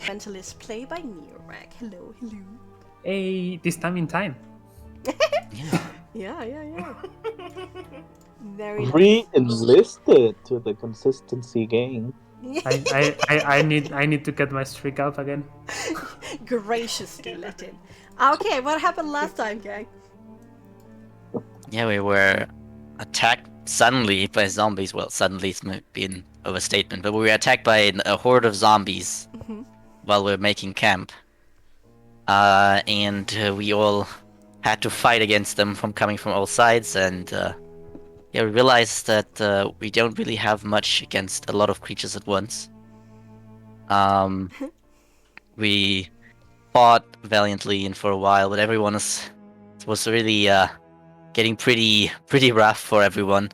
Mentalist play by Marc. Hello. Hey, this time in time. Yeah. Very nice. Re-enlisted to the consistency game. I need to get my streak up again. Graciously let in. Okay, what happened last time, gang? Yeah, we were attacked suddenly by zombies. Well, suddenly might be an overstatement, but we were attacked by a horde of zombies while we were making camp. And we all had to fight against them from coming from all sides, and we realized that we don't really have much against a lot of creatures at once. We fought valiantly and for a while, but everyone was really getting pretty rough for everyone.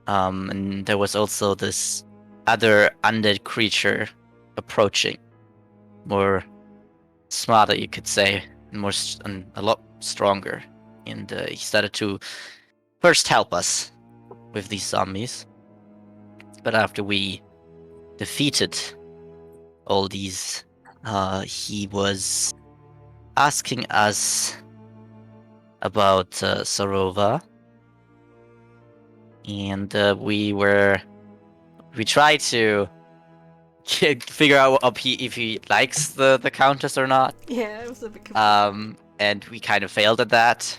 And there was also this other undead creature approaching, more smarter, you could say, and a lot stronger. And he started to first help us with these zombies, but after we defeated all these, he was asking us about Sarova, and we tried to figure out if he likes the countess or not. Yeah, it was a bit confusing. And we kind of failed at that.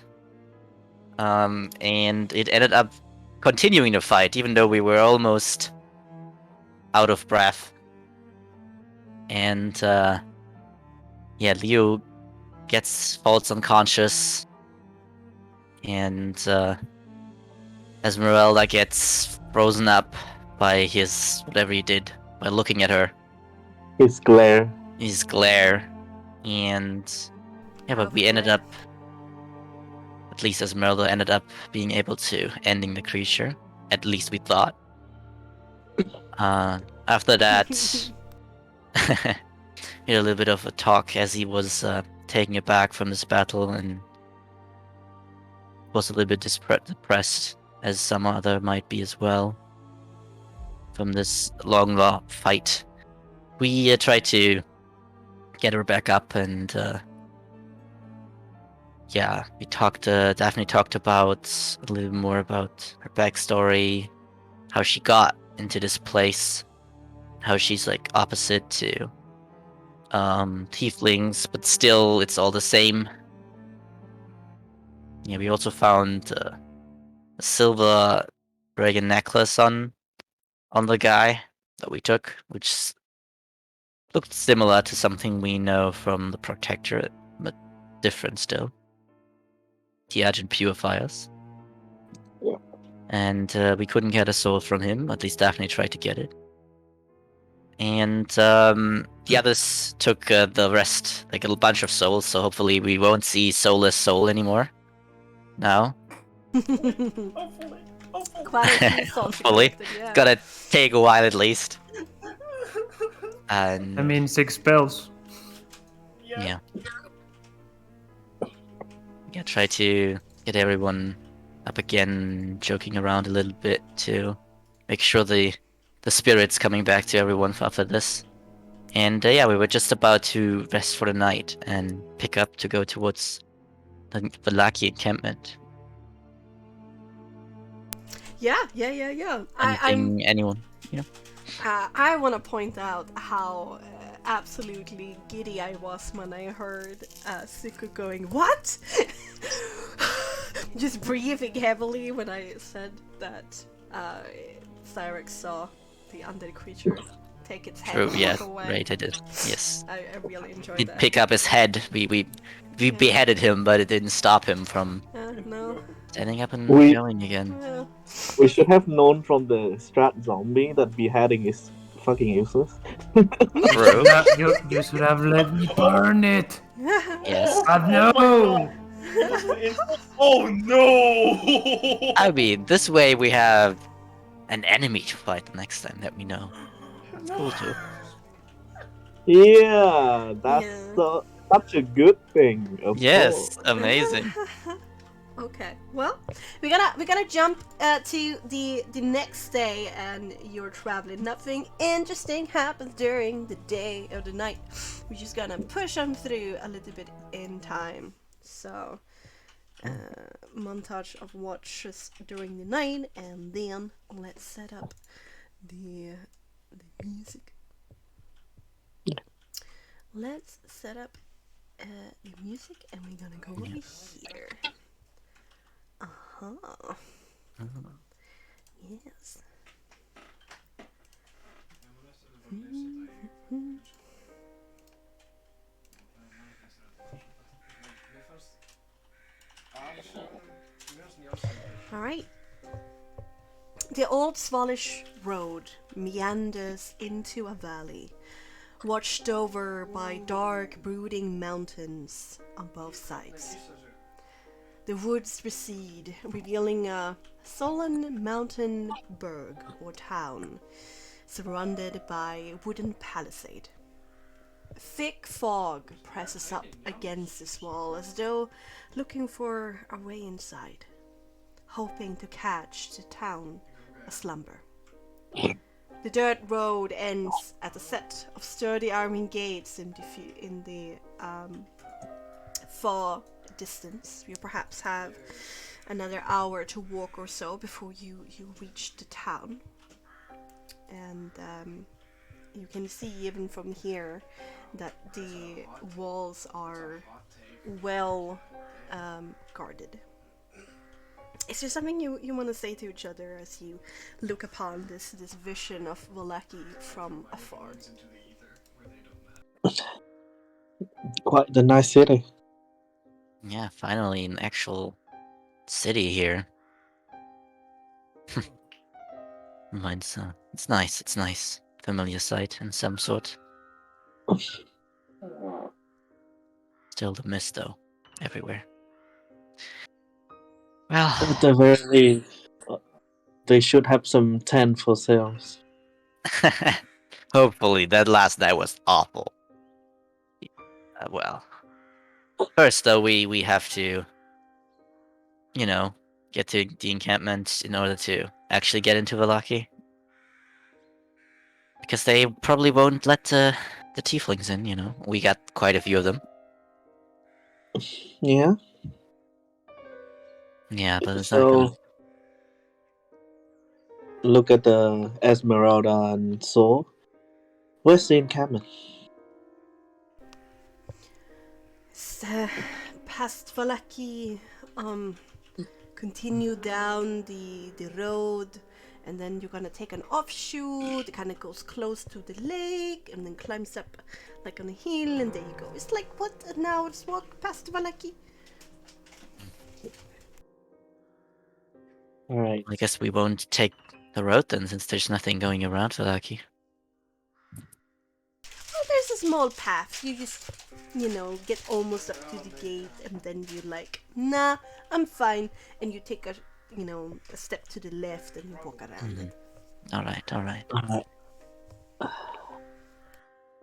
And it ended up continuing the fight, even though we were almost out of breath. And Leo falls unconscious, and Esmeralda gets frozen up by his whatever he did by looking at her. His glare. And but we ended up, at least Esmeralda ended up being able to ending the creature. At least we thought. After that, we had a little bit of a talk as he was taking it back from this battle, and was a little bit depressed, as some other might be as well, from this long fight. We tried to get her back up, and we talked. Daphne talked about a little more about her backstory, how she got into this place, how she's like opposite to tieflings, but still it's all the same. Yeah, we also found a silver dragon necklace on the guy that we took, which looked similar to something we know from the Protectorate, but different still. The Agent Purifiers. Yeah. And we couldn't get a soul from him, at least Daphne tried to get it. And the others took the rest, like a bunch of souls, so hopefully we won't see Soulless Soul anymore. Now. Quite a few souls Hopefully. collected, yeah. It's gonna take a while at least. And I mean, 6 spells. yeah, try to get everyone up again, joking around a little bit to make sure the spirit's coming back to everyone after this. And we were just about to rest for the night and pick up to go towards the Valaki encampment. Yeah. Anyone? I want to point out how absolutely giddy I was when I heard Suku going, "What?" Just breathing heavily when I said that Cyrex saw the undead creature take its head True, and yeah, walk away. right, I did. Yes. I really enjoyed He'd that. pick up his head. We beheaded him, but it didn't stop him from No. standing up and We- going again. We should have known from the Strat zombie that beheading is fucking useless. True. You should have let me burn it. Yes. No. Oh no! I mean, this way we have an enemy to fight the next time that we know. That's cool too. Yeah, that's Yeah. such a good thing. Of Yes, course. amazing. Okay. Well, we're gonna jump to the next day, and you're traveling. Nothing interesting happens during the day or the night. We're just gonna push on through a little bit in time. So, montage of watches during the night, and then let's set up the music. Let's set up the music, and we're gonna go over here. Uh-huh. Yes. All right. The old Swallish road meanders into a valley, watched over by dark, brooding mountains on both sides. The woods recede, revealing a sullen mountain burg or town, surrounded by a wooden palisade. Thick fog presses up against this wall as though looking for a way inside, hoping to catch the town aslumber. The dirt road ends at a set of sturdy iron gates in the far distance. You perhaps have another hour to walk or so before you reach the town. And you can see even from here that the walls are well guarded. Is there something you want to say to each other as you look upon this vision of Vallaki from afar? Quite the nice city. Yeah, finally an actual city here. Mine's, it's nice, it's nice. Familiar sight in some sort. Still the mist, though, everywhere. Well, At the very least, they should have some tent for sales. hopefully that last night was awful. Well, first though, we have to, get to the encampment in order to actually get into Vallaki. Because they probably won't let the tieflings in. We got quite a few of them. Yeah. Yeah, but it's not gonna... So look at the Esmeralda and Soul. Where's the encampment? Past Vallaki, continue down the road, and then you're gonna take an offshoot. It kind of goes close to the lake, and then climbs up like on a hill, and there you go. It's like what an hour's walk past Vallaki. Alright. I guess we won't take the road then, since there's nothing going around Vallaki. Well, there's a small path. You just, get almost up to the gate, and then you're like, nah, I'm fine. And you take a step to the left, and you walk around it. Alright. Alright.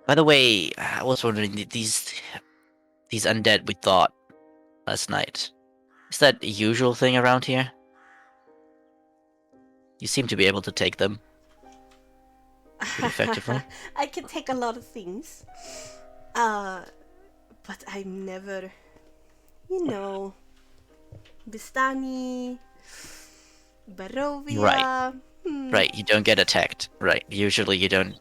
By the way, I was wondering, these undead we thought last night, is that a usual thing around here? You seem to be able to take them pretty effectively. I can take a lot of things. But I'm never, Bistani, Barovia. Right. Right, you don't get attacked. Right, usually you don't.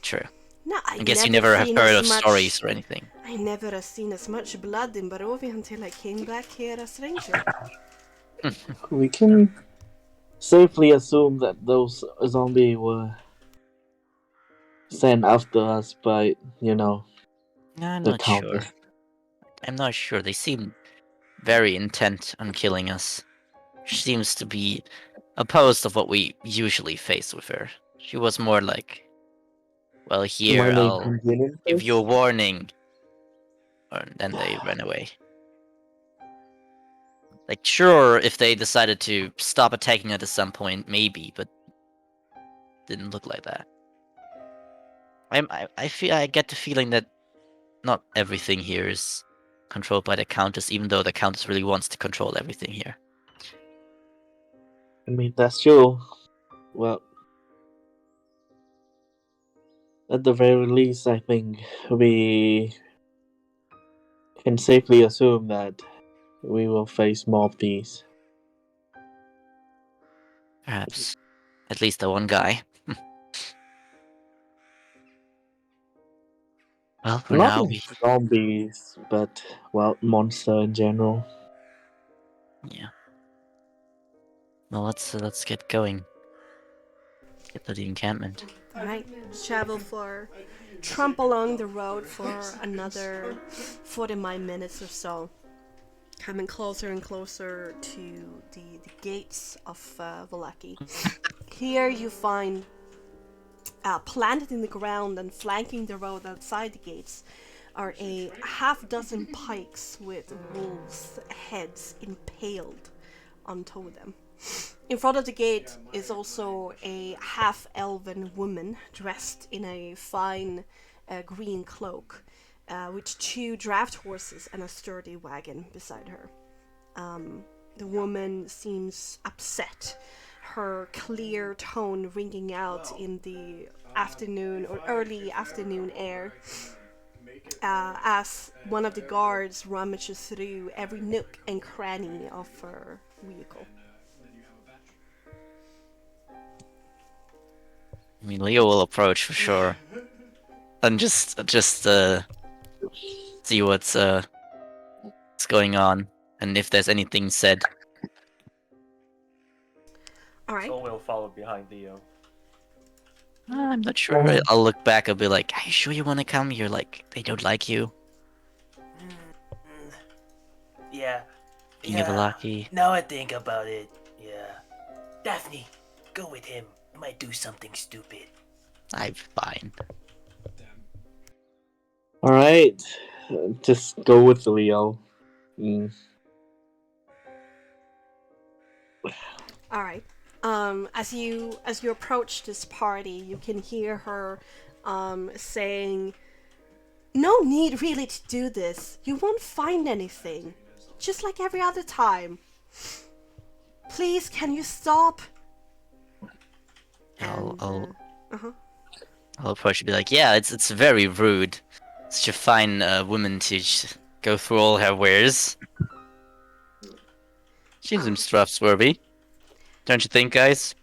True. No, I guess you never have heard of stories or anything. I never have seen as much blood in Barovia until I came back here as ranger. We can safely assume that those zombies were sent after us by, No, I'm the not countess. sure. I'm not sure. They seem very intent on killing us. She seems to be opposed of what we usually face with her. She was more like, well, here, Minor I'll inconveniences? give you a warning. And then they ran away. Like, sure, if they decided to stop attacking us at some point, maybe, but didn't look like that. I get the feeling that not everything here is controlled by the Countess, even though the Countess really wants to control everything here. I mean, that's true. Well, at the very least, I think we can safely assume that we will face more of these. Perhaps. At least the one guy. Well, for Not now, we... zombies, but, well, monster in general. Yeah. Well, let's get going. Get to the encampment. Alright, trump along the road for another 45 minutes or so. Coming closer and closer to the gates of Vallaki. Here you find planted in the ground and flanking the road outside the gates are a half-dozen pikes with wolves' heads impaled onto them. In front of the gate is also a half-elven woman dressed in a fine green cloak, with 2 draft horses and a sturdy wagon beside her. The woman seems upset, her clear tone ringing out in the afternoon or early afternoon air, as one of the guards rummages through every nook and cranny of her vehicle. I mean, Leo will approach for sure, and just see what's going on, and if there's anything said. Alright. So we'll follow behind Leo. I'm not sure. I'll look back. I'll be like, "Are you sure you want to come? You're like, they don't like you." Yeah. Being a Vallaki. Now I think about it, yeah. Daphne, go with him. He might do something stupid. I'm fine. Alright, just go with Leo. Alright. As you approach this party, you can hear her saying, "No need really to do this. You won't find anything. Just like every other time. Please, can you stop?" I'll approach and be like, "Yeah, it's very rude. Such a fine woman to go through all her wares. She seems trustworthy. Don't you think, guys?"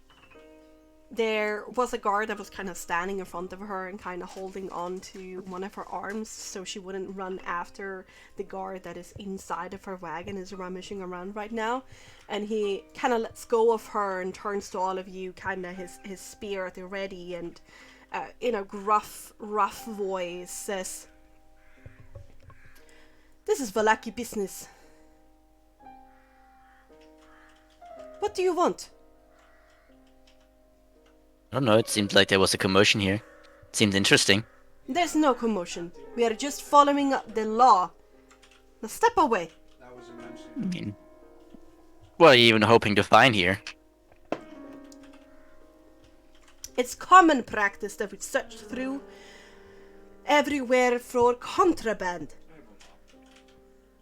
There was a guard that was kind of standing in front of her and kind of holding on to one of her arms so she wouldn't run after the guard that is inside of her wagon, is rummaging around right now. And he kind of lets go of her and turns to all of you, kind of his spear at the ready, and in a rough voice says, "This is Vallaki business. What do you want?" I don't know. It seemed like there was a commotion here. It seemed interesting. "There's no commotion. We are just following the law. Now step away." I mean, what are you even hoping to find here? It's common practice that we search through everywhere for contraband.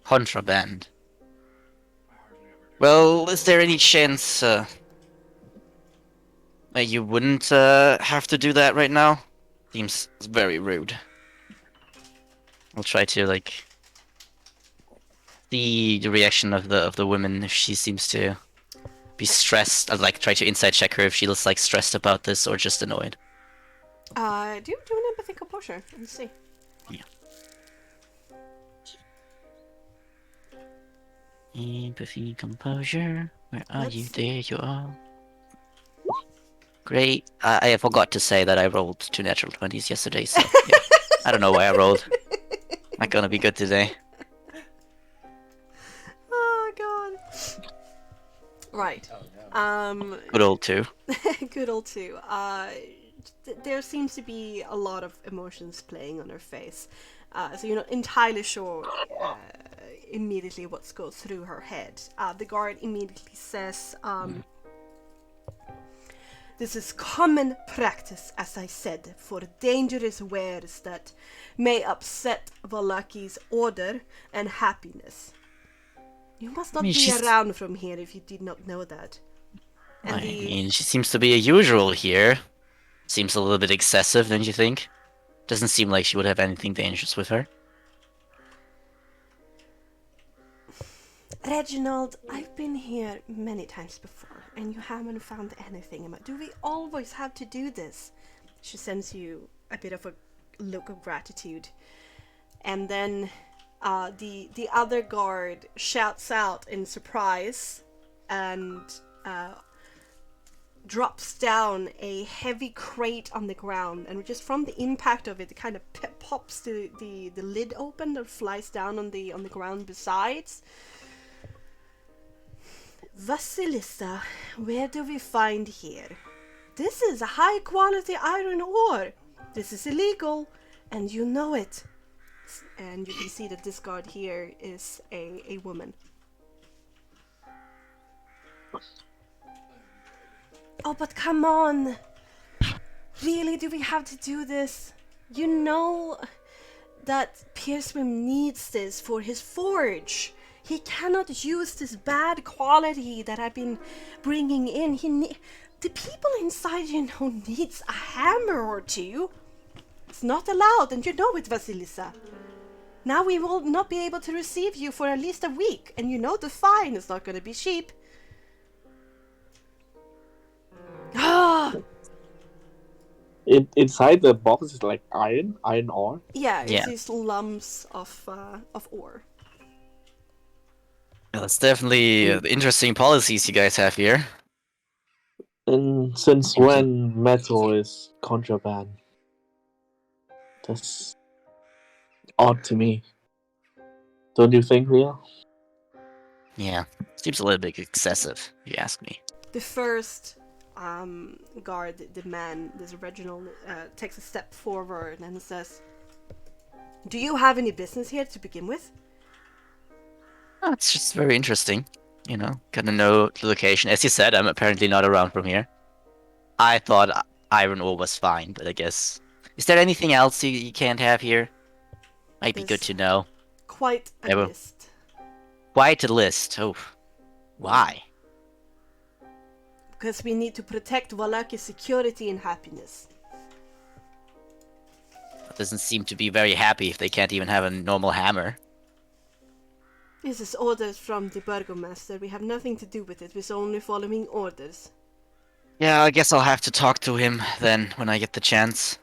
Contraband. Well, is there any chance you wouldn't have to do that right now? Seems very rude. I'll try to see the reaction of the woman if she seems to be stressed. I'd try to inside check her if she looks stressed about this or just annoyed. Do an empathy composure and see. Yeah. Empathy composure. Where are you? There you are. Great. I forgot to say that I rolled 2 natural 20s yesterday, so yeah. I don't know why I rolled. Not gonna be good today. Oh god. Right. Good old 2. Good old 2. There seems to be a lot of emotions playing on her face. So you're not entirely sure immediately what goes through her head. The guard immediately says, This is common practice, as I said, for dangerous wares that may upset Valaki's order and happiness. You must not mean, be she's- around from here if you did not know that. And I mean, she seems to be a usual here. Seems a little bit excessive, don't you think? Doesn't seem like she would have anything dangerous with her. Reginald, I've been here many times before, and you haven't found anything. Do we always have to do this? She sends you a bit of a look of gratitude. And then the other guard shouts out in surprise and drops down a heavy crate on the ground, and just from the impact of it, it kind of pops the lid open and flies down on the ground besides. Vasilisa, where do we find here? This is a high quality iron ore. This is illegal, and you know it. And you can see that this guard here is a woman. Oh, but come on. Really, do we have to do this? You know that Pierswim needs this for his forge. He cannot use this bad quality that I've been bringing in. The people inside, needs a hammer or two. It's not allowed, and you know it, Vasilisa. Now we will not be able to receive you for at least a week, and you know the fine is not going to be cheap. Ah! Inside the box is like iron ore. Yeah, Yeah. it's these lumps of ore. Well, that's definitely interesting policies you guys have here. And since when metal is contraband? That's odd to me. Don't you think, Leo? Yeah, seems a little bit excessive, if you ask me. The first guard, the man, this Reginald, takes a step forward and says, "Do you have any business here to begin with?" Oh, it's just very interesting, Gotta know the location. As you said, I'm apparently not around from here. I thought iron ore was fine, but I guess... Is there anything else you can't have here? Might be good There's to know. Quite a Ever. list. Quite a list. Oh, why? Because we need to protect Valaki's security and happiness. That doesn't seem to be very happy if they can't even have a normal hammer. This is orders from the burgomaster. We have nothing to do with it. We're only following orders. Yeah, I guess I'll have to talk to him then when I get the chance.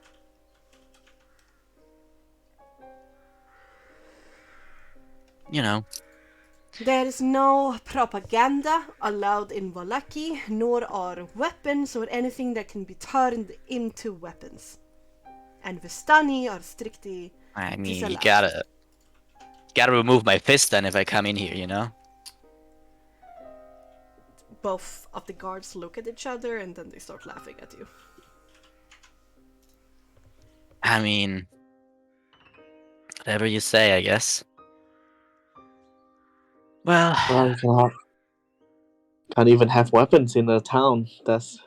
There is no propaganda allowed in Valaki, nor are weapons or anything that can be turned into weapons. And Vistani are strictly I mean, you disallowed. gotta remove my fist then if I come in here. Both of the guards look at each other and then they start laughing at you. I mean, whatever you say, I guess. Well, Well, can't even have weapons in a town. That's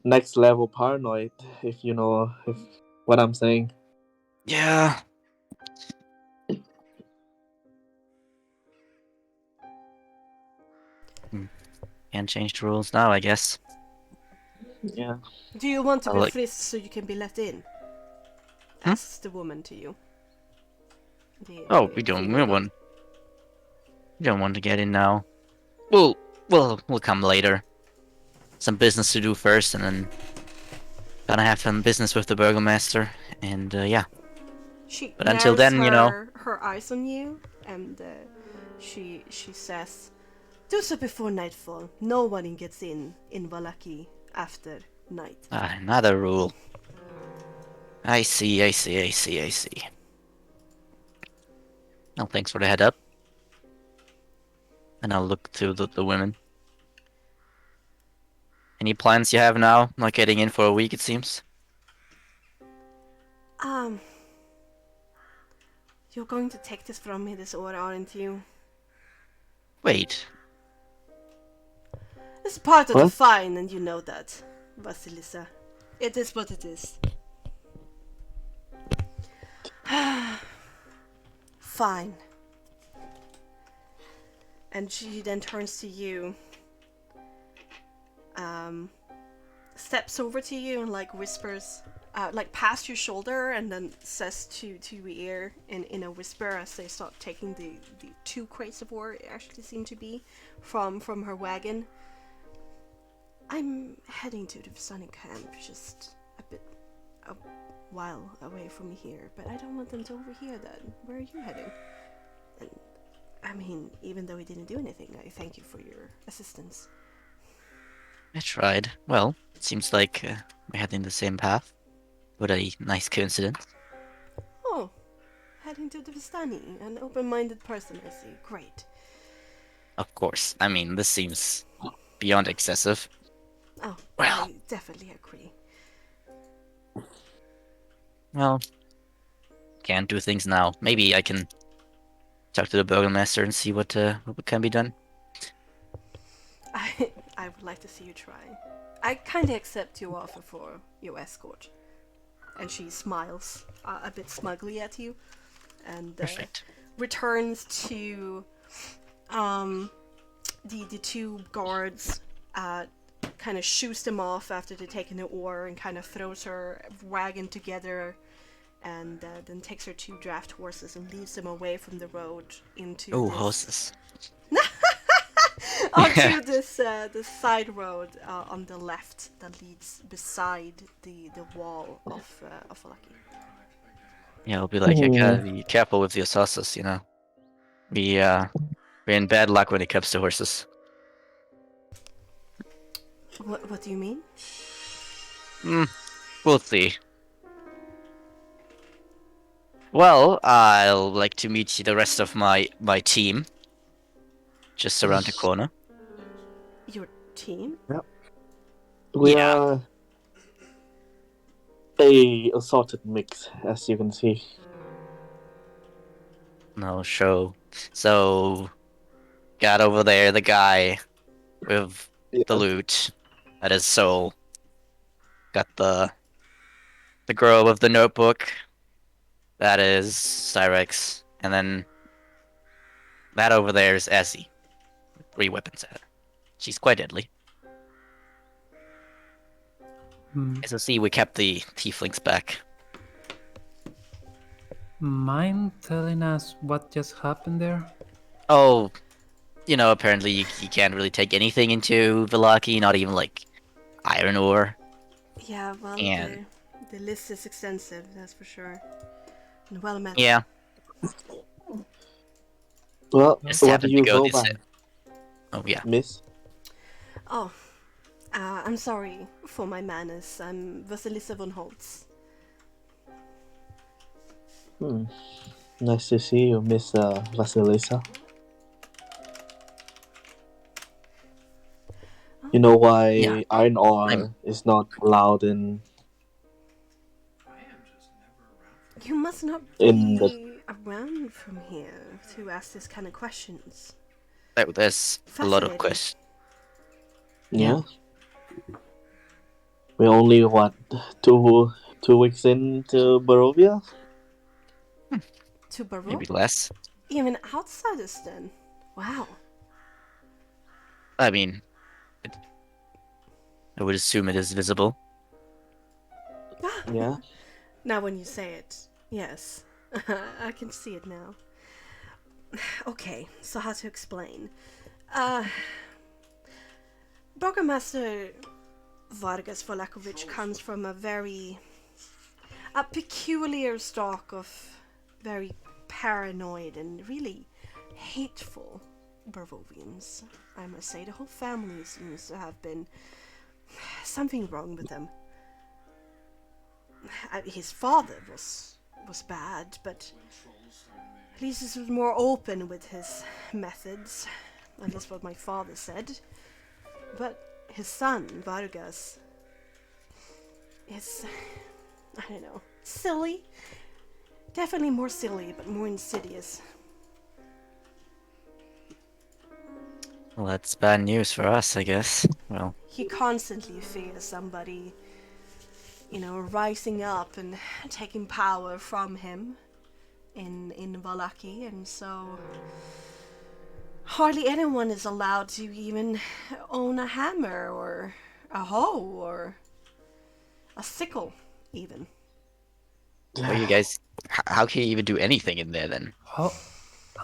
next level paranoid, if you know what I'm saying. yeah. Can't change the rules now, I guess. Yeah. Do you want to I be like- frisked so you can be let in? Huh? Asks the woman to you. Oh, we don't want to get in now. We'll come later. Some business to do first, and then gonna have some business with the burgomaster, and yeah. She But until then, her eyes on you, and she says, "Do so before nightfall. No one gets in Valaki after night." Another rule. I see. Well, thanks for the head up. And I'll look to the women. Any plans you have now? Not getting in for a week, it seems. You're going to take this from me, this order, aren't you? Wait. It's part of the What? fine, and you know that. Vasilisa. It is what it is. Fine. And she then turns to you, steps over to you and like whispers, like past your shoulder, and then says to your ear in a whisper as they start taking the 2 crates of ore, it actually seem to be, from her wagon. I'm heading to the Sonic camp, just a while away from here, but I don't want them to overhear that. Where are you heading? And I mean, even though he didn't do anything, I thank you for your assistance. I tried. Well, it seems like we're heading the same path. What a nice coincidence. Oh, heading to the Vistani, an open-minded person, I see. Great. Of course. I mean, this seems beyond excessive. Oh, Well. I definitely agree. Well, can't do things now. Maybe I can talk to the Burgomaster and see what can be done. I would like to see you try. I kindly accept your offer for your escort. And she smiles a bit smugly at you, and Perfect. returns to the 2 guards, kind of shoos them off after they've taken the ore, and kind of throws her wagon together, and then takes her 2 draft horses and leads them away from the road into Oh, this, horses. onto this side road on the left that leads beside the wall of Lucky. Yeah, I'll be like, I gotta be careful with these horses, you know. We're in bad luck when it comes to horses. What do you mean? We'll see. Well, I'll like to meet the rest of my team. Just around the corner. Your team? We Yeah. are a assorted mix, as you can see. No show. So, got over there the guy with the loot at his soul. Got the girl with the notebook. That is Cyrex. And then that over there is Essie. 3 weapons at her. She's quite deadly. As you see, we kept the tieflings back. Mind telling us what just happened there? Oh, you know, apparently you can't really take anything into Villaki, not even like iron ore. Yeah, well, And the list is extensive, that's for sure. And well met. yeah, Well, just what do happened to you go go this. by, Oh yeah. miss? Oh, I'm sorry for my manners. I'm Vasilisa von Holtz. Nice to see you, Miss Vasilisa. You know why Yeah. iron ore I'm- is not allowed in You must not In be around from here to ask this kind of questions. There's a lot of Fascinating. questions. Yeah. We're only what 2 weeks into Barovia? To Baroque? Maybe less. Even outsiders then? Wow. I mean, I would assume it is visible. Yeah. Now when you say it, yes. I can see it now. Okay, so how to explain? Burgomaster Vargas Volakovic comes from a peculiar stock of very paranoid and really hateful Barvovians. I must say, the whole family seems to have been something wrong with them. His father was bad, but at least he was more open with his methods. At least what my father said. But his son, Vargas, is, I don't know, silly. Definitely more silly, but more insidious. Well, that's bad news for us, I guess. Well, He constantly fears somebody, rising up and taking power from him in Valaki, and so hardly anyone is allowed to even own a hammer or a hoe or a sickle, even. what you guys? How can you even do anything in there then? How?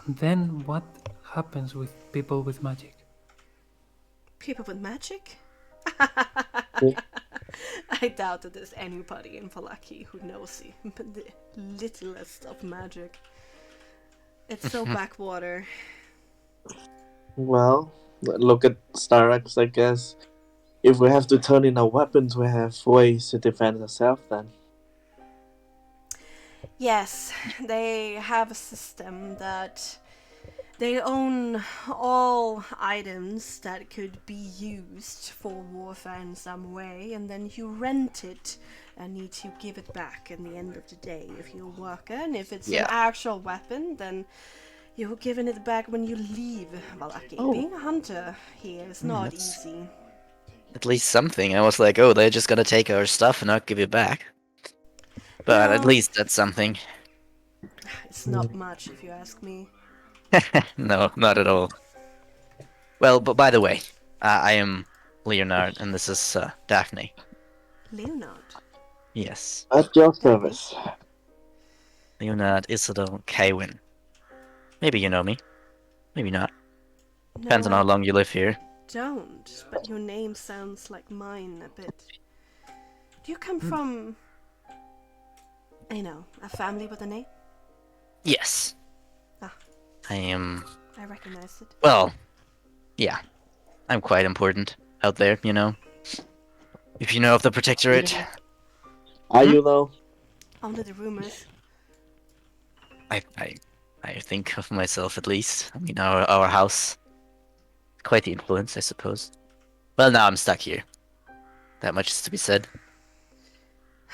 And then what happens with people with magic? People with magic? Yeah. I doubt that there's anybody in Valaki who knows the littlest of magic. It's so backwater. Well, look at Starx, I guess. If we have to turn in our weapons, we have ways to defend ourselves then. Yes, they have a system that they own all items that could be used for warfare in some way, and then you rent it and need to give it back in the end of the day if you're a worker. And if it's Yeah. an actual weapon, then you're giving it back when you leave Valaki. Oh. Being a hunter here is not that's- easy. At least something. I was like, oh, they're just gonna take our stuff and not give it back. But at No. least that's something. It's not much, if you ask me. No, not at all. Well, but by the way, I am Leonard, and this is Daphne. Leonard. Yes, At your service. Leonard Isidore Kywin. Maybe you know me. Maybe not. No, Depends on how long you live here. don't, but your name sounds like mine a bit. Do you come from, a family with a name? Yes. Ah. I am. I recognized it. Well, yeah. I'm quite important out there, you know. If you know of the Protectorate, Are you though? Only the rumors. I think of myself at least. I mean, our house. Quite the influence, I suppose. Well, now I'm stuck here. That much is to be said.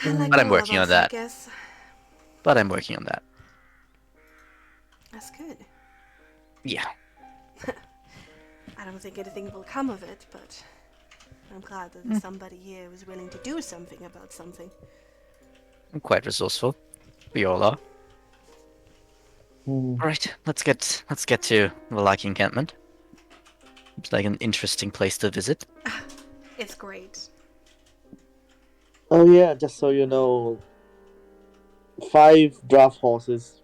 Like But I'm all of working on us, that. I guess. But I'm working on that. That's good. Yeah. I don't think anything will come of it, but I'm glad that there's somebody here who's willing to do something about something. I'm quite resourceful. We all are. Hmm. Alright, let's get to the Valaki encampment. It's like an interesting place to visit. It's great. Oh yeah, just so you know, 5 draft horses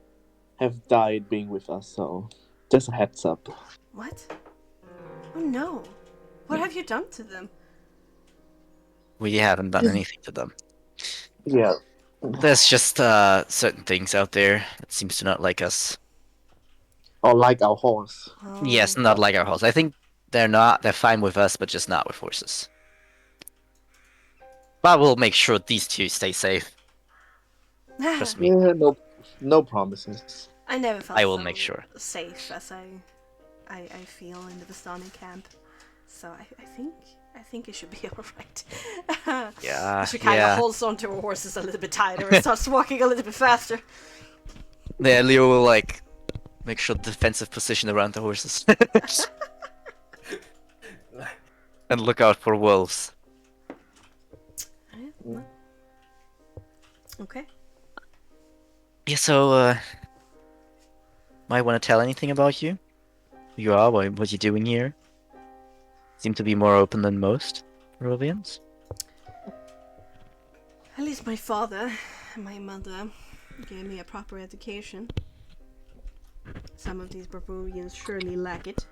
have died being with us, so just a heads up. What? Oh no. What have you done to them? We haven't done anything to them. Yeah. There's just certain things out there that seems to not like us. Or like our horse. Oh. Yes, not like our horse. I think they're fine with us, but just not with horses. But we'll make sure these two stay safe. Trust me. Yeah, no promises. I never felt I will so make sure. safe as I feel in the Vistani camp. So I think it should be alright. Yeah, I should kind of yeah. hold on to our horses a little bit tighter and starts walking a little bit faster. Yeah, Leo will like make sure the defensive position around the horses. And look out for wolves. Okay. Yeah, so might want to tell anything about you? Who you are, what you're doing here? Seem to be more open than most Peruvians. At least my father and my mother gave me a proper education. Some of these barbarians surely lack it.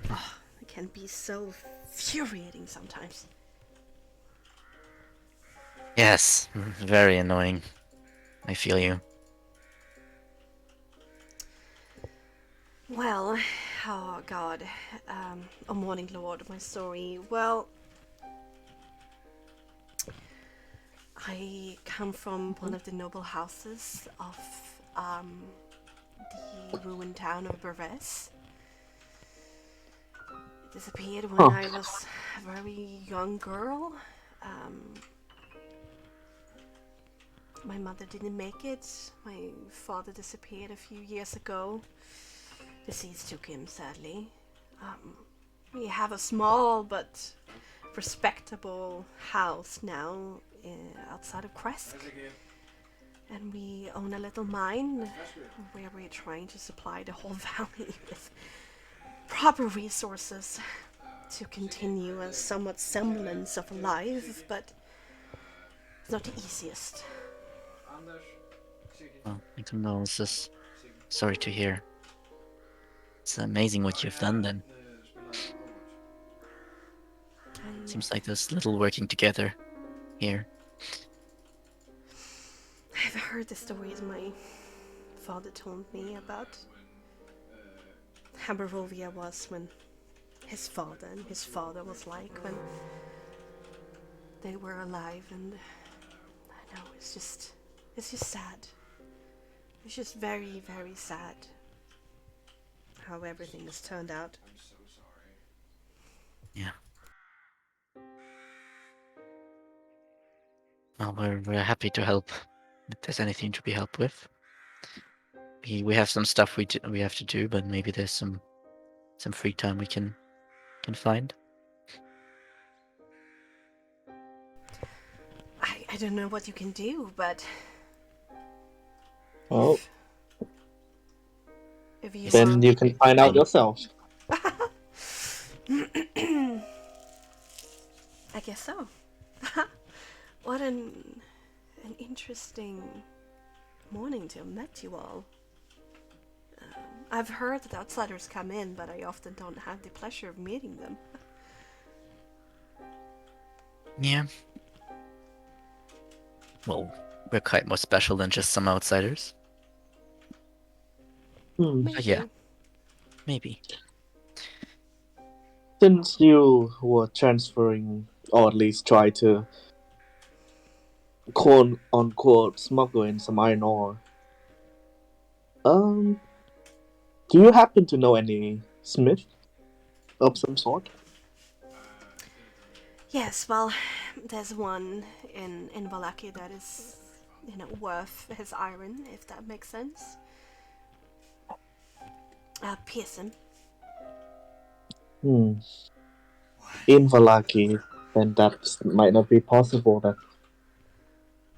Oh, it can be so infuriating sometimes. Yes, very annoying. I feel you. Well, oh god. Oh, Morning Lord, my story. Well, I come from one of the noble houses of the ruined town of Berves. It disappeared when I was a very young girl. My mother didn't make it. My father disappeared a few years ago. Disease took him, sadly. We have a small but respectable house now outside of Kresk. And we own a little mine where we're trying to supply the whole valley with proper resources to continue a somewhat semblance of life, but it's not the easiest. Well, my condolences. Sorry to hear. It's amazing what you've done then. And Seems like there's little working together here. I've heard the stories my father told me about how Barovia was when his father and his father was like when they were alive, and I know it's just sad. It's just very, very sad how everything has turned out. Yeah. Well, we're happy to help if there's anything to be helped with. We have some stuff we have to do, but maybe there's some free time we can find. I don't know what you can do, but Well, if you then you can find out yourself. I guess so. What an interesting morning to have met you all. I've heard that outsiders come in, but I often don't have the pleasure of meeting them. Yeah. Well, we're quite more special than just some outsiders. Maybe. Yeah. Maybe. Since you were transferring, or at least try to quote unquote smuggle in some iron ore, do you happen to know any smith of some sort? Yes, well, there's one in Valaki that is, worth his iron, if that makes sense. Pearson. In Valaki, then that might not be possible. That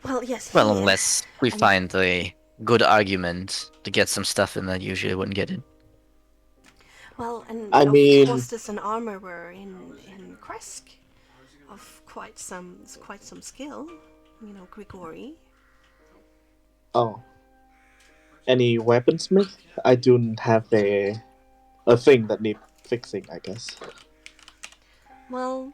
Well, yes. Well, he- unless we and- find a good argument to get some stuff in that usually wouldn't get in. Well, and I of mean- course, there's an armorer in Kresk of quite some skill. Grigori. oh, any weaponsmith? I don't have a thing that need fixing, I guess. Well,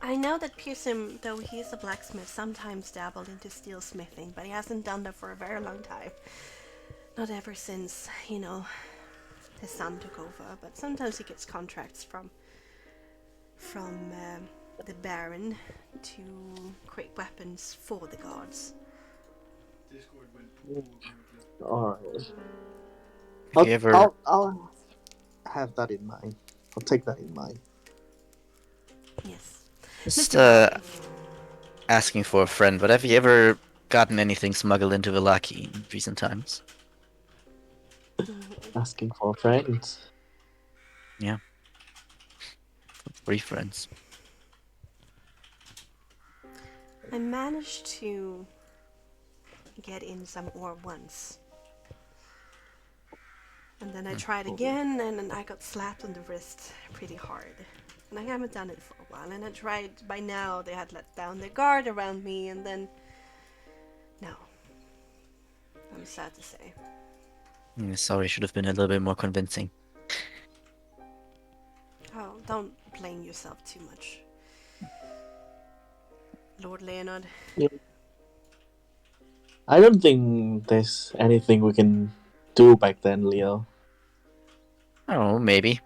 I know that Pearson, though he's a blacksmith, sometimes dabbled into steel smithing, but he hasn't done that for a very long time. Not ever since, his son took over, but sometimes he gets contracts from the Baron to create weapons for the guards. Alright. Have you ever... I'll have that in mind. I'll take that in mind. Yes. Just Mr. Marc. asking for a friend, but have you ever gotten anything smuggled into Valaki in recent times? Asking for friends. Free friends. I managed to get in some ore once. And then I tried again, and then I got slapped on the wrist pretty hard. And I haven't done it for a while. And I tried, by now they had let down their guard around me, and then... No. I'm sad to say. Sorry, should have been a little bit more convincing. Oh, don't blame yourself too much. Lord Leonard. I don't think there's anything we can do back then, Leo. I don't know, maybe.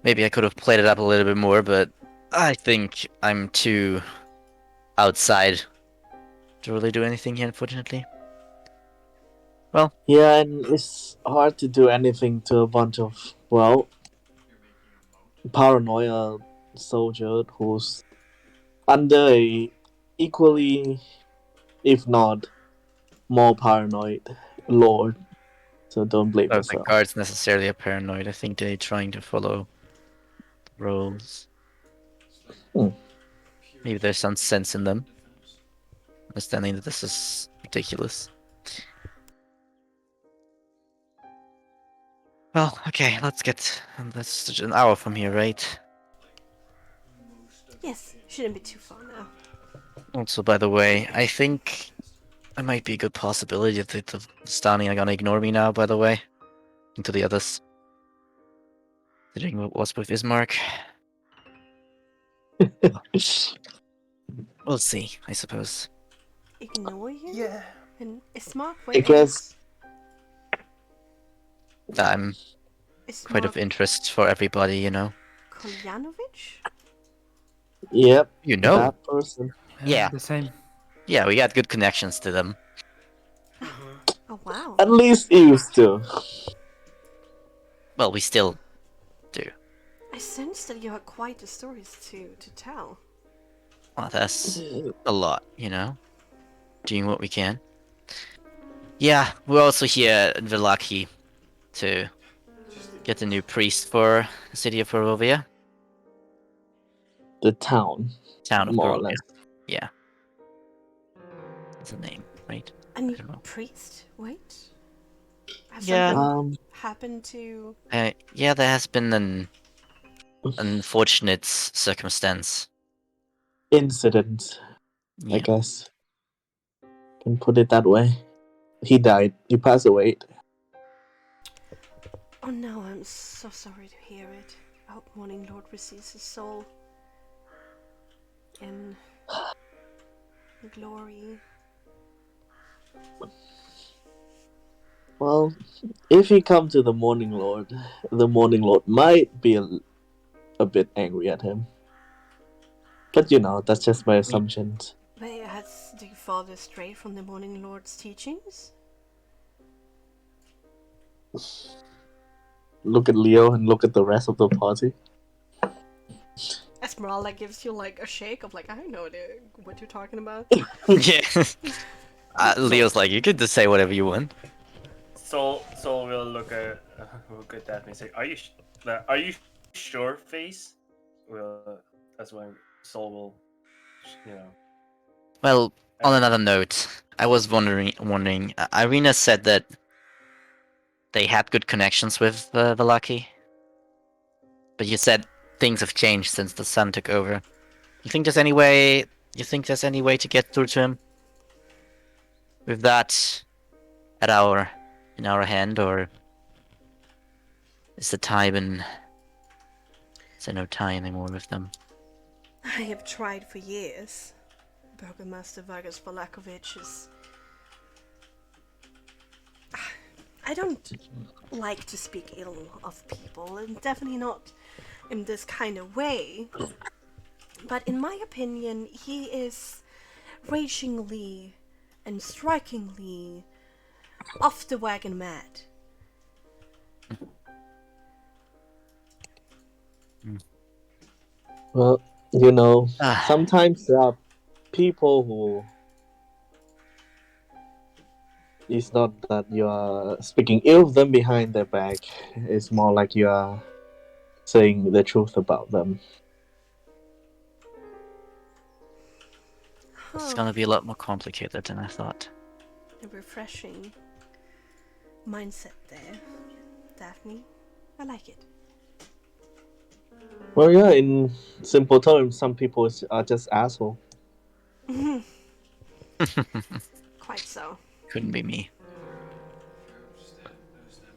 Maybe I could have played it up a little bit more, but I think I'm too outside to really do anything here, unfortunately. Well, Yeah, and it's hard to do anything to a bunch of, well, paranoia soldier who's under a equally, if not more paranoid lord. So don't blame I don't think yourself. guards necessarily are paranoid. I think they're trying to follow rules. Hmm. Maybe there's some sense in them, understanding that this is ridiculous. Well, okay, let's get. That's an hour from here, right? Yes, shouldn't be too far now. Also, by the way, I think it might be a good possibility that the Stani are gonna ignore me now, by the way. And to the others. Considering what was with Ismark. We'll see, I suppose. Ignore you? Yeah. And Ismark, I where guess I'm is quite of Ismark interest for everybody, you know. Kolyanovic? yep, You know? that person. Yeah. The same. Yeah, we got good connections to them. Oh wow. At least used to. Well, we still do. I sense that you have quite the stories to tell. Well, that's a lot, you know? Doing what we can. Yeah, we're also here in Villaki to get a new priest for the city of Barovia. The town, Town of more or Barovia. less. Yeah. That's a name, right? A new I don't know. priest? Wait. Has Yeah. something happened to... Yeah, there has been an unfortunate circumstance. Incident, I Yeah. guess. Can put it that way. He died. He passed away. Oh no, I'm so sorry to hear it. I hope Morning Lord receives his soul in glory. Well, if he come to the Morning Lord might be a bit angry at him. But you know, that's just my assumptions. Wait, has the father strayed from the Morning Lord's teachings? Look at Leo and look at the rest of the party. Esmeralda gives you like a shake of like, I don't know what you're talking about. Yeah. Leo's like, you can just say whatever you want. So we'll look at that and say, are you sure, face? Well, that's when Soul will, you know. Well, on another note, I was wondering. Irina said that they had good connections with Vallaki, but you said things have changed since the sun took over. You think there's any way? You think there's any way to get through to him? With that in our hand, or is the time and is there no tie anymore with them? I have tried for years. Burgomaster Vargas Valakovic is... I don't like to speak ill of people, and definitely not in this kind of way. But in my opinion, he is ragingly and strikingly off the wagon mad. Well, you know, Ah. sometimes there are people who... It's not that you are speaking ill of them behind their back. It's more like you are saying the truth about them. It's gonna be a lot more complicated than I thought. A refreshing mindset there, Daphne. I like it. Well, yeah, in simple terms, some people are just asshole. Quite so. Couldn't be me.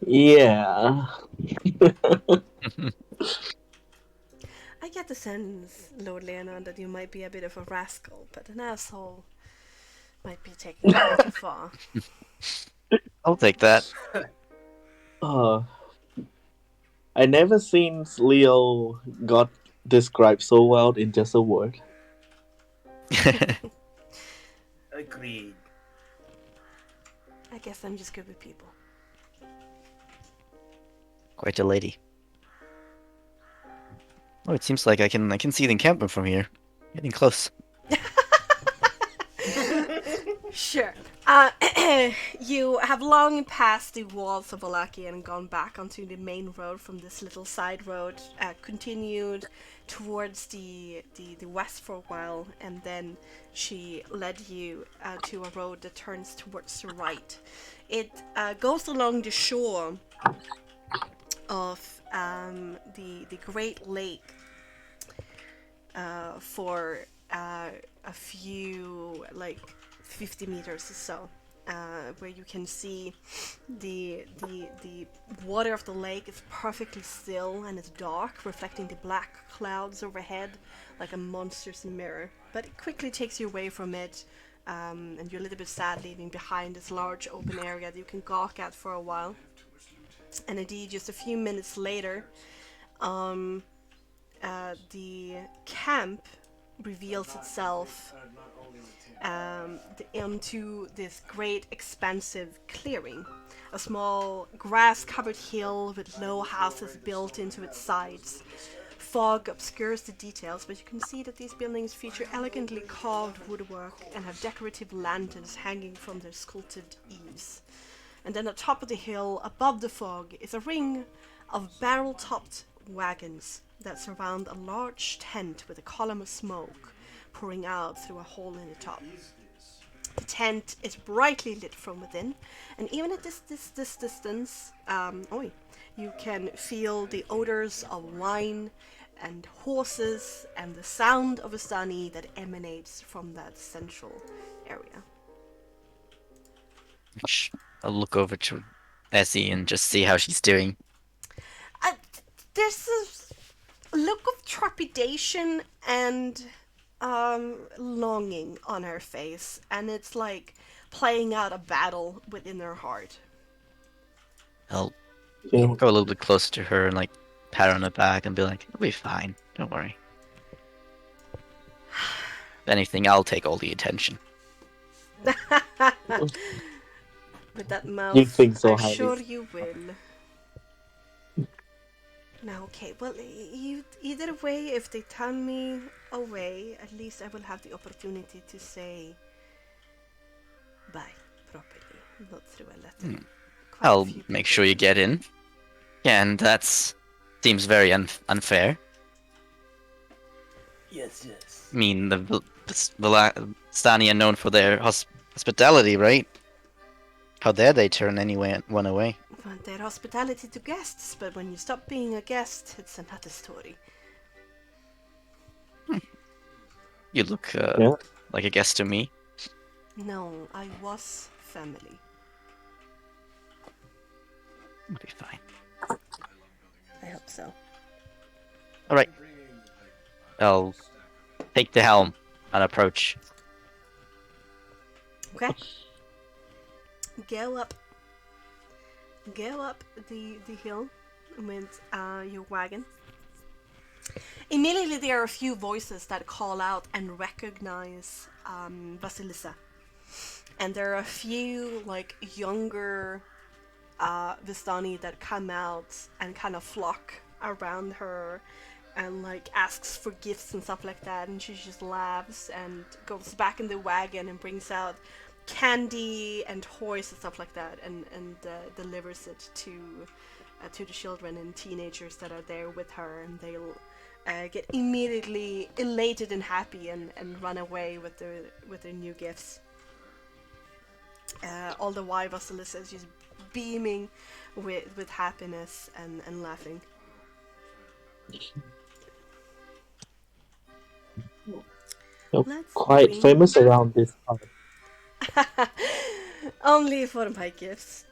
Yeah. I get the sense, Lord Leonard, that you might be a bit of a rascal, but an asshole might be taking it a bit too far. I'll take that. I never seen Leo got described so well in just a word. Agreed. I guess I'm just good with people. Quite a lady. Oh, it seems like I can see the encampment from here. Getting close. Sure. You have long passed the walls of Wallachia and gone back onto the main road from this little side road, continued towards the west for a while, and then she led you to a road that turns towards the right. It goes along the shore of the Great Lake for a few, like 50 meters or so. Where you can see the water of the lake is perfectly still and it's dark, reflecting the black clouds overhead like a monstrous mirror. But it quickly takes you away from it, and you're a little bit sad leaving behind this large open area that you can gawk at for a while. And indeed, just a few minutes later, the camp reveals itself into this great expansive clearing. A small grass-covered hill with low houses built into its sides. Fog obscures the details, but you can see that these buildings feature elegantly carved woodwork and have decorative lanterns hanging from their sculpted eaves. And then atop of the hill, above the fog, is a ring of barrel-topped wagons that surround a large tent with a column of smoke pouring out through a hole in the top. The tent is brightly lit from within, and even at this distance, you can feel the odors of wine and horses and the sound of a Vistani that emanates from that central area. I'll look over to Essie and just see how she's doing. There's a look of trepidation and longing on her face, and it's like playing out a battle within her heart. I'll Yeah. go a little bit closer to her and like pat her on the back and be like, "It'll be fine. Don't worry. If anything, I'll take all the attention." With that You mouth, think so, I'm Heidi? sure you will. Now, okay, well, either way, if they turn me away, at least I will have the opportunity to say bye properly, not through a letter. Quite a I'll few make people sure you do. get in. Yeah, and that seems very unfair. Yes. I mean, the Stani are known for their hospitality, right? How dare they turn anyone away? Well, their hospitality to guests, but when you stop being a guest, it's another story. You look Yeah. like a guest to me. No, I was family. It'll be fine. I hope so. All right. I'll take the helm and approach. Okay. Go up the hill with your wagon. Immediately there are a few voices that call out and recognize Vasilisa. And there are a few like younger Vistani that come out and kind of flock around her and like asks for gifts and stuff like that, and she just laughs and goes back in the wagon and brings out candy and toys and stuff like that, and delivers it to the children and teenagers that are there with her, and they'll get immediately elated and happy and run away with their new gifts. All the while Vasilisa is just beaming with happiness and laughing. You're Let's quite bring- famous around this part. Only for my gifts.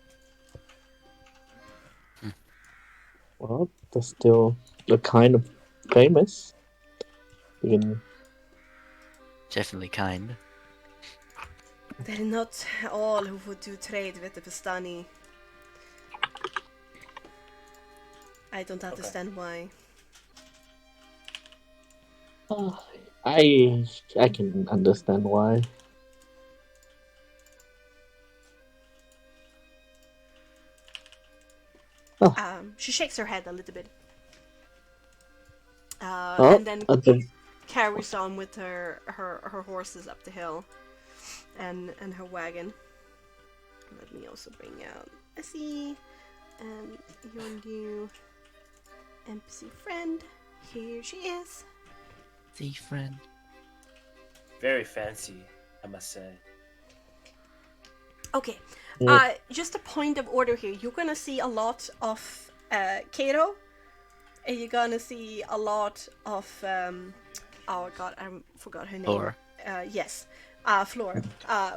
Well, that's still a kind of famous. You can Definitely kind. They're not all who would do trade with the Vistani. I don't understand why. I can understand why. She shakes her head a little bit. Oh, And then okay. carries on with her horses up the hill and her wagon. also bring out Essie and your new NPC friend. Here she is. The friend. Very fancy, I must say. Okay, Yeah. just a point of order here. You're gonna see a lot of Kato, and you're gonna see a lot of oh god, I forgot her name. Flora. Yes, Flora.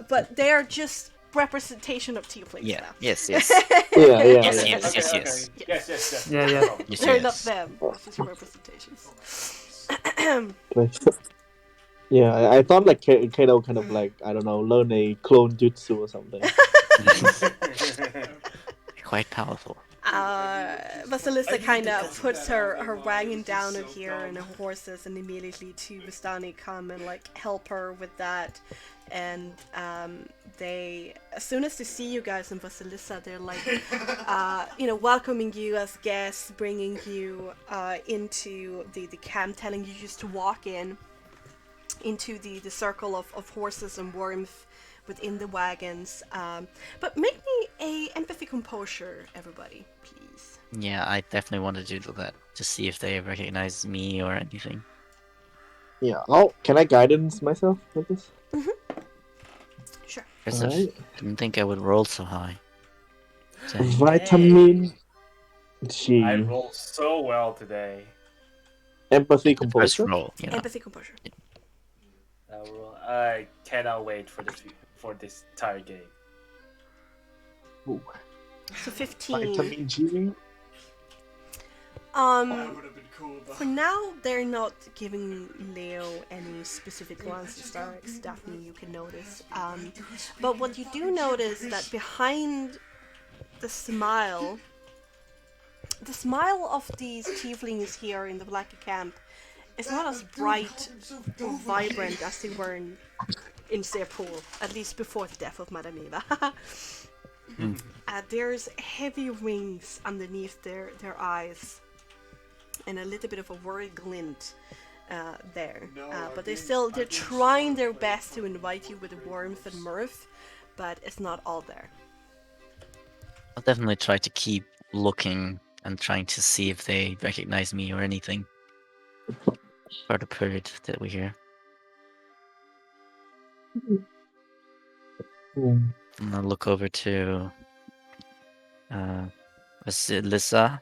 But they are just representation of tieflings Yeah. now. Yes. Yes. Yeah, yeah, Yes, yeah. yes. Okay. Yes. Yes. Yeah, yeah. Yes, They're yes. not them. It's just representations. Yeah, I thought like Kato kind of like, I don't know, learn a clone jutsu or something. Quite powerful. Vasilisa kind of puts her wagon down in here and her horses, and immediately two Vistani come and like help her with that. And they, as soon as they see you guys and Vasilisa, they're like, welcoming you as guests, bringing you into the camp, telling you just to walk into the circle of horses and warmth within the wagons. But make me a empathy composure, everybody, please. Yeah, I definitely want to do that to see if they recognize me or anything. Yeah. Oh, can I guidance myself with this? Sure. Guess I Alright. didn't think I would roll so high. Dang. Vitamin G. I rolled so well today. Empathy First composure. roll, you know. Empathy composure. I cannot wait for this entire game. Ooh. So 15. Vitamin G. For now, they're not giving Leo any specific glances. That's definitely you can notice. But what you do notice that behind the smile of these tieflings here in the Black Camp is not as bright or vibrant as they were in Seapol, at least before the death of Madame Eva. There's heavy rings underneath their eyes, and a little bit of a worried glint there. But they're trying their best to invite you with warmth and mirth, but it's not all there. I'll definitely try to keep looking and trying to see if they recognize me or anything for the period that we're here. Hmm. And I'll look over to Vasilisa.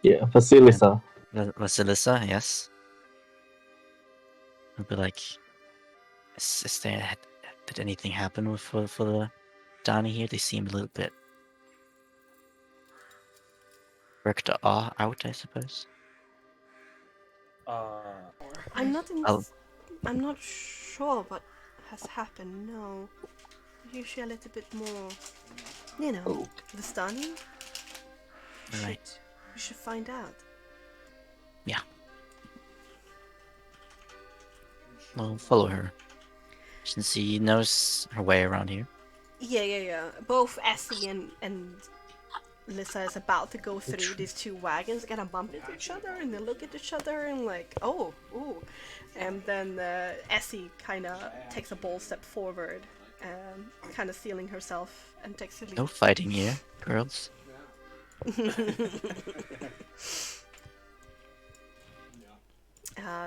Yeah, Vasilisa. Vasilisa, yes. I'll be like, did anything happen for the Donnie here? They seem a little bit worked out, I suppose. I'm not I'll- I'm not sure what has happened. No, usually a little bit more, the stunning. Right. You should find out. Yeah. Well, follow her. Since she knows her way around here. Yeah. Both Essie and Lissa is about to go through these two wagons, kind of bump into each other, and they look at each other and like, oh, ooh. And then Essie kind of takes a bold step forward, kind of sealing herself, and takes a leap. No fighting here, girls.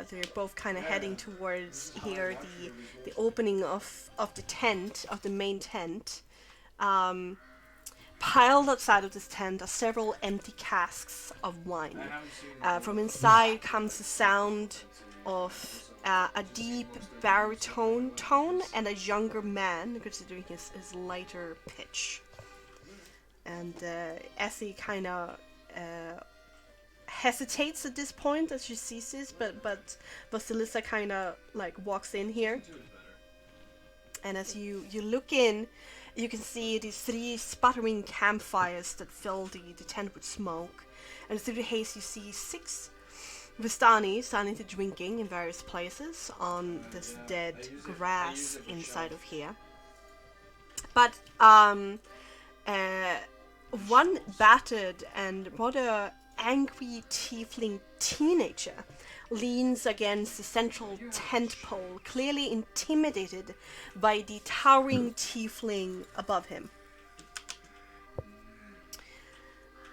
They're both kind of heading towards here, the opening of the tent, of the main tent. Piled outside of this tent are several empty casks of wine. From inside comes the sound of a deep baritone tone and a younger man, considering his lighter pitch. And Essie kind of hesitates at this point as she sees this, but Vasilisa kind of like walks in here. And as you look in, you can see these 3 sputtering campfires that fill the tent with smoke. And through the haze you see 6 Vistani standing to drinking in various places on this dead grass inside of here. But one battered and rather angry tiefling teenager leans against the central tent pole, clearly intimidated by the towering tiefling above him.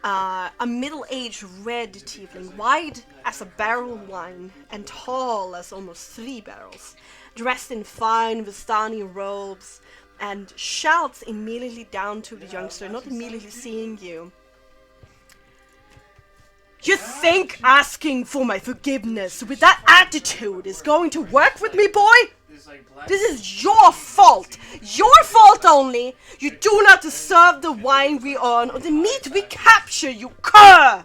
a middle-aged red tiefling, wide as a barrel wine and tall as almost 3 barrels, dressed in fine Vistani robes, and shouts immediately down to the youngster, not immediately seeing you. You think asking for my forgiveness with that attitude is going to work with me, boy? This is your fault! Your fault only! You do not deserve the wine we earn or the meat we capture, you cur!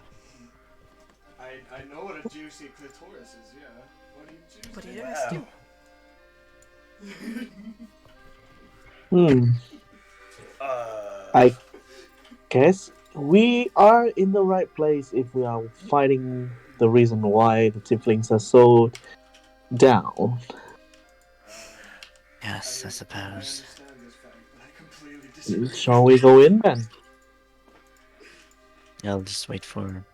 I know what a juicy clitoris is, yeah. What do you What do you guys do? I guess we are in the right place if we are fighting the reason why the tieflings are so down. Yes, I suppose. understand this fact, but I completely disagree. Shall we go in then? I'll just wait for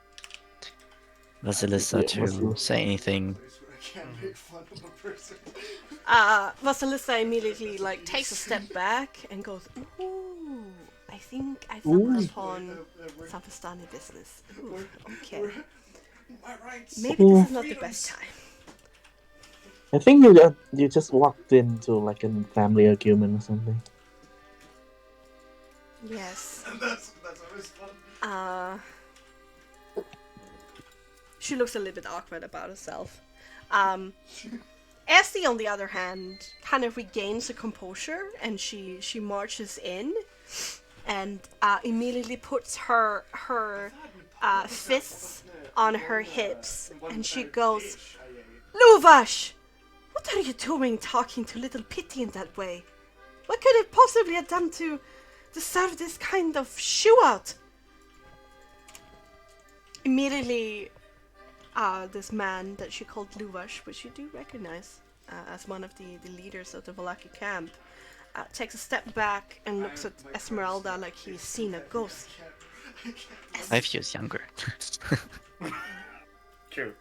Vasilisa to say anything. I can't make fun of a person. Vasilisa immediately takes a step back and goes, ooh, I think I stumbled upon some Vistani business. Ooh, okay. My rights. Maybe this is not the best time. I think you just walked into like a family argument or something. Yes. That's always fun. She looks a little bit awkward about herself. Essie, on the other hand, kind of regains her composure, and she marches in, and immediately puts her fists on her hips, and she goes, "Luvash, what are you doing talking to little Pitty in that way? What could it possibly have done to deserve this kind of shootout?" Immediately, this man that she called Luvash, which you do recognize as one of the leaders of the Volaki camp, takes a step back and looks at Esmeralda like he's seen a ghost. 5 years younger. True.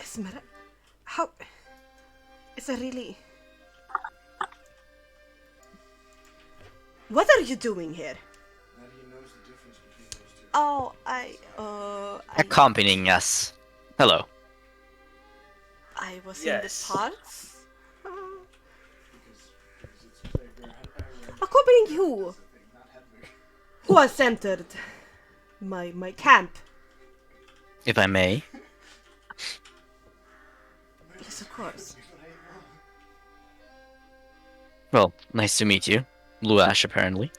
Esmeralda? How? Is that really... What are you doing here? Oh, Accompanying us. Hello. I was in the Yes. parts. Accompanying who? Who has entered my camp? If I may. Yes, of course. Well, nice to meet you. Luash, apparently.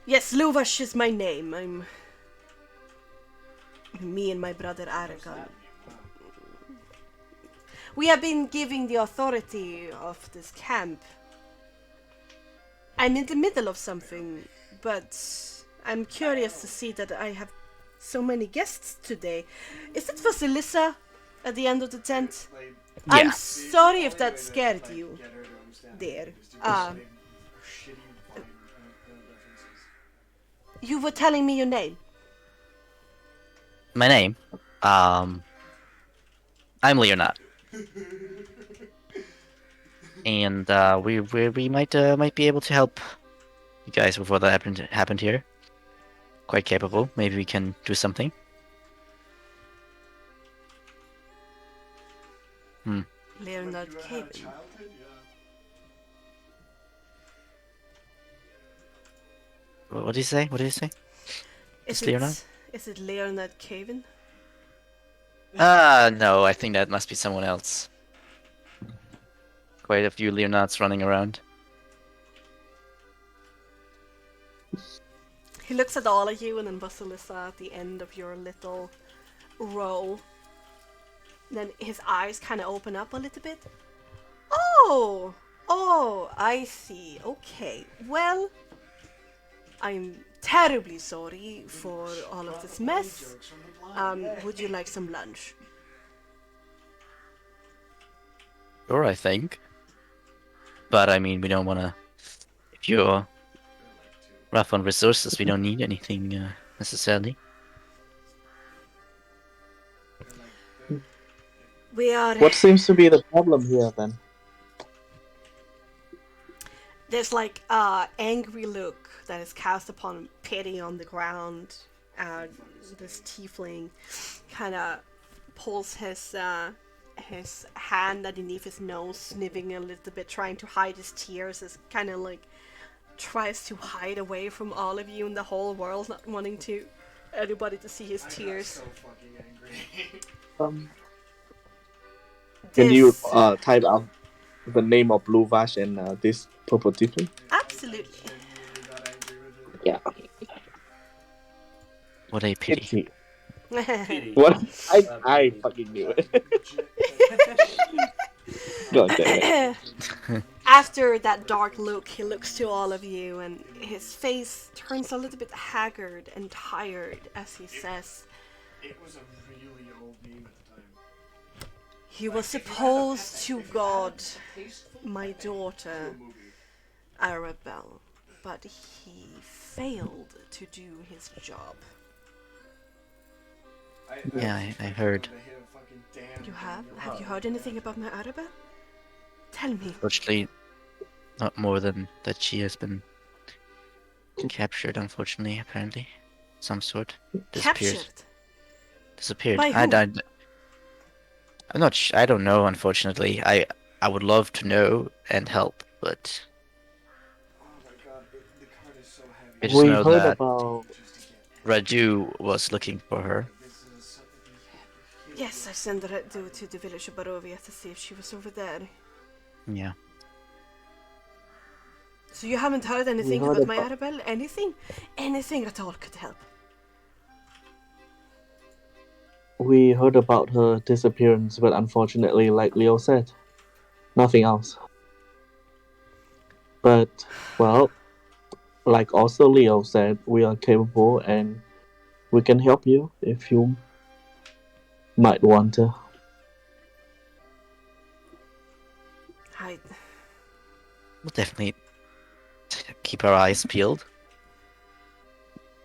Yes, Luvash is my name. Me and my brother Aragon. We have been giving the authority of this camp. I'm in the middle of something, but I'm curious to see that I have so many guests today. Is it Vasilisa at the end of the tent? I'm Yeah. sorry if that scared you. There. You were telling me your name. My name? I'm Leonard. And we might be able to help you guys with what happened here. Quite capable. Maybe we can do something. Leonard Caven. What did he say? What did he say? Is Leonard? it Leonard Caven? No, I think that must be someone else. Quite a few Leonards running around. He looks at all of you, and then Vasilisa at the end of your little row. Then his eyes kind of open up a little bit. Oh, I see. Okay, well, I'm terribly sorry for all of this mess. Would you like some lunch? Sure, I think. But I mean, we don't want to. If you're rough on resources, we don't need anything necessarily. We are... What seems to be the problem here then? There's like a angry look that is cast upon Pity on the ground. This tiefling kind of pulls his hand underneath his nose, sniffing a little bit, trying to hide his tears. Is kind of like tries to hide away from all of you in the whole world, not wanting to anybody to see his tears. So fucking angry. Can you This- type out the name of Blue Vash and this purple tiefling? Absolutely. Genuinely got angry with it. Yeah. What a pity. Pity. What? I Pity. fucking knew it. God damn it. After that dark look, he looks to all of you, and his face turns a little bit haggard and tired as he says, It was a really old name at the time. "He was supposed to guard my daughter, Arabelle, but he failed to do his job." Yeah, I heard. You have? Have you heard anything about my Arabelle? Tell me. Unfortunately, not more than that she has been captured, unfortunately, apparently. Some sort. Disappeared. Captured? Disappeared. By who? I'm not I don't know, unfortunately. I would love to know and help, but Oh my god, the card is so heavy. I just We know heard that about. Raju was looking for her. This is Yes, I sent her to the village of Barovia to see if she was over there. Yeah. So you haven't heard anything heard about my about- Arabelle? Anything? Anything at all could help. We heard about her disappearance, but unfortunately, like Leo said, nothing else. But, well, like also Leo said, we are capable and we can help you if you might want to. I... We'll definitely keep our eyes peeled.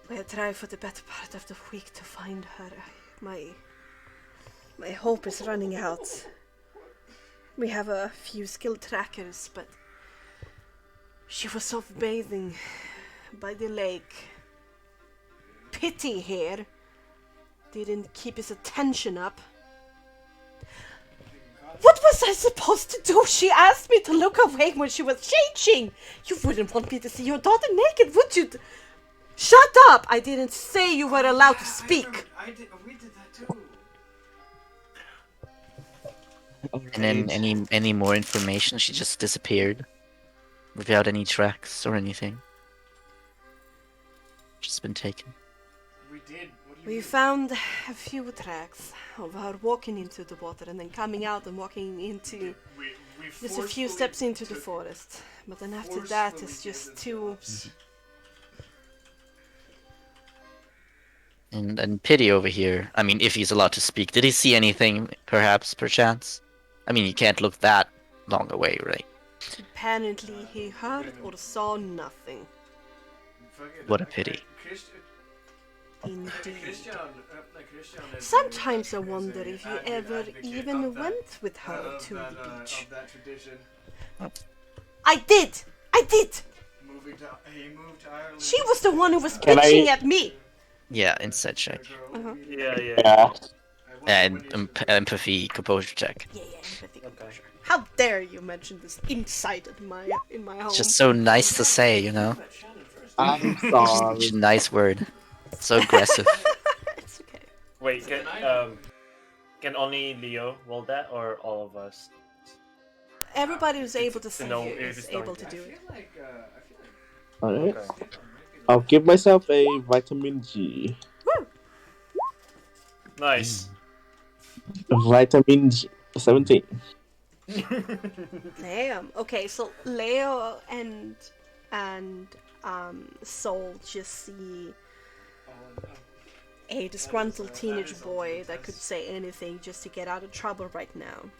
We'll try for the better part of the week to find her. My hope is running out. We have a few skilled trackers, but she was off bathing by the lake. Pity here didn't keep his attention up. What was I supposed to do? She asked me to look away when she was changing. You wouldn't want me to see your daughter naked, would you? Shut up! I didn't say you were allowed to speak. We did that too. And then any more information? She just disappeared without any tracks or anything. Just been taken. We did. What do you We mean? found a few tracks of her walking into the water and then coming out and walking into We just a few forcefully steps into the took- forest. But then after that, it's forcefully just gave too. it And Pity over here. I mean, if he's allowed to speak, did he see anything? Perhaps, perchance. I mean, you can't look that long away, right? Apparently, he heard or saw nothing. Fucking- What a pity. Indeed. Christian is Sometimes I is a wonder if you avid ever advocate even of that- went with her of to that, the beach. Of that tradition. I did! I did! He moved to Ireland. She was the one who was Can I- bitching at me! Yeah, insight check. Uh-huh. Yeah. Yeah. And empathy, composure check. Yeah, empathy, Okay. composure. How dare you mention this inside in my home? It's just so nice to say, you know? I'm Such sorry. a nice word. So aggressive. It's okay. Wait, can only Leo roll that, or all of us? Everybody who's able to see know you if is it's not- able to I do feel it. like Alright. Okay. I'll give myself a vitamin G. Nice. Vitamin G. 17. Damn. Okay, so Leo and Soul just see a disgruntled teenage boy that could say anything just to get out of trouble right now.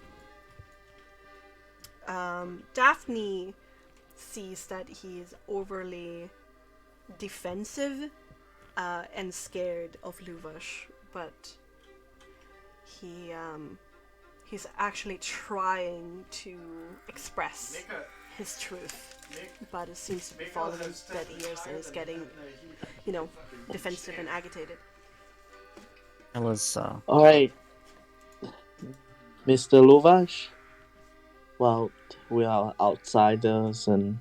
Daphne sees that he is overly defensive and scared of Luvash, but he's actually trying to express his truth. but it seems to be falling on dead ears and is getting, defensive and agitated. It was Alright, Mr. Luvash. Well, we are outsiders, and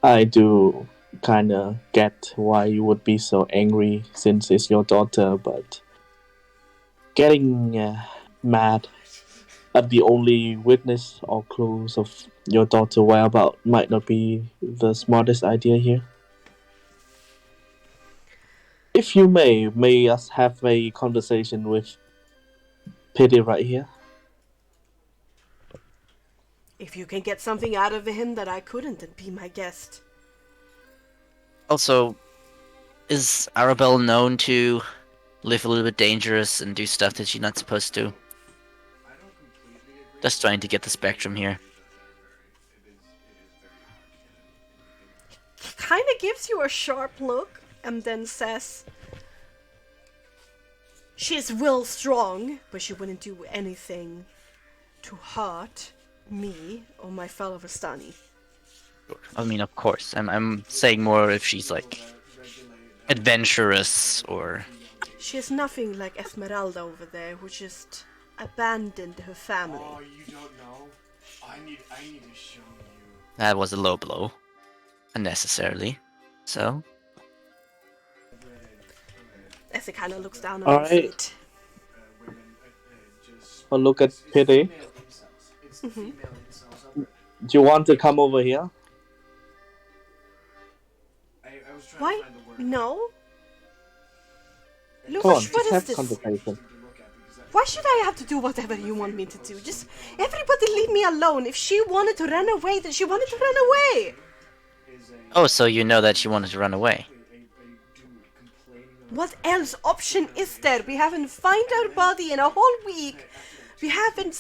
I do kinda get why you would be so angry since it's your daughter, but getting mad at the only witness or clues of your daughter whereabout might not be the smartest idea here. If you may us have a conversation with Pity right here? If you can get something out of him that I couldn't, then be my guest. also, is Arabelle known to live a little bit dangerous and do stuff that she's not supposed to? Just trying to get the spectrum here. Kind of gives you a sharp look and then says, she's will strong, but she wouldn't do anything to hurt me or my fellow Vistani. I mean, of course. I'm saying more if she's like adventurous or. She is nothing like Esmeralda over there, who just abandoned her family. Oh, you don't know? I need to show you. That was a low blow. Unnecessarily. So. As it kind of looks down on All her right. feet. Women just. Or look at Pity. It's the female incels. Do you want to come over here? I was trying Why? to find the word. No? Come on, Luvash, what just is have this? conversation. Why should I have to do whatever you want me to do? Just everybody leave me alone. If she wanted to run away, then she wanted to run away. Oh, so you know that she wanted to run away. What else option is there? We haven't found our body in a whole week. We haven't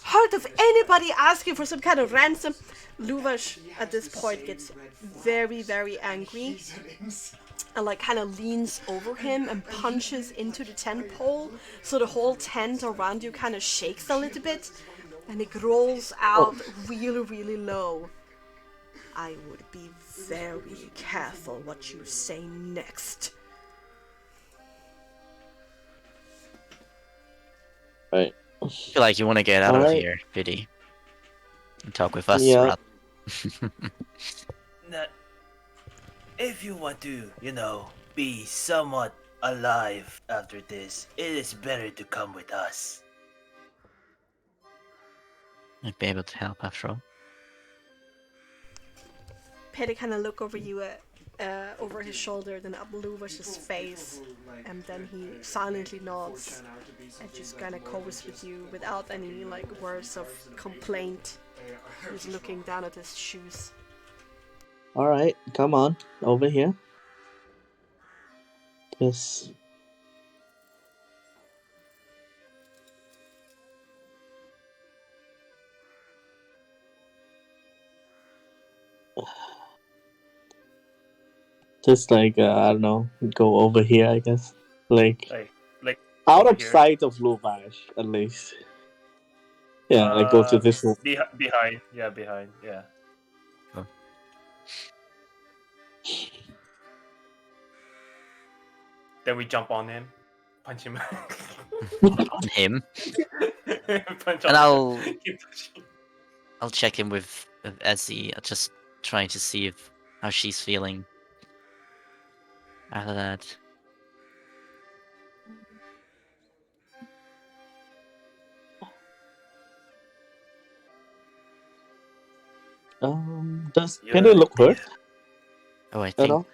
heard of anybody asking for some kind of ransom. Luvash at this point gets very, very angry and like kind of leans over him and punches into the tent pole, so the whole tent around you kind of shakes a little bit and it rolls out really, really low. I would be very careful what you say next. Right. I feel like you want to get out of Alright. here, Pity. And talk with us. Yeah. Now, if you want to, be somewhat alive after this, it is better to come with us. Might be able to help after all. Petty kind of look over you, over his shoulder, then up Luvash's face, and then he silently nods and just kind of coals with you without any like words of complaint. He's looking down at his shoes. Alright, come on, over here. Just... Just like, I don't know, go over here, I guess. Like out over of here. sight of Luvash, at least. Yeah, like go to this room. Behind, yeah. Oh. Then we jump on him, punch him. On him. Punch And on him. Keep touching. I'll check in with Ezzy, just trying to see how she's feeling. After that. Does You're Penny look right hurt Oh, I at think. all?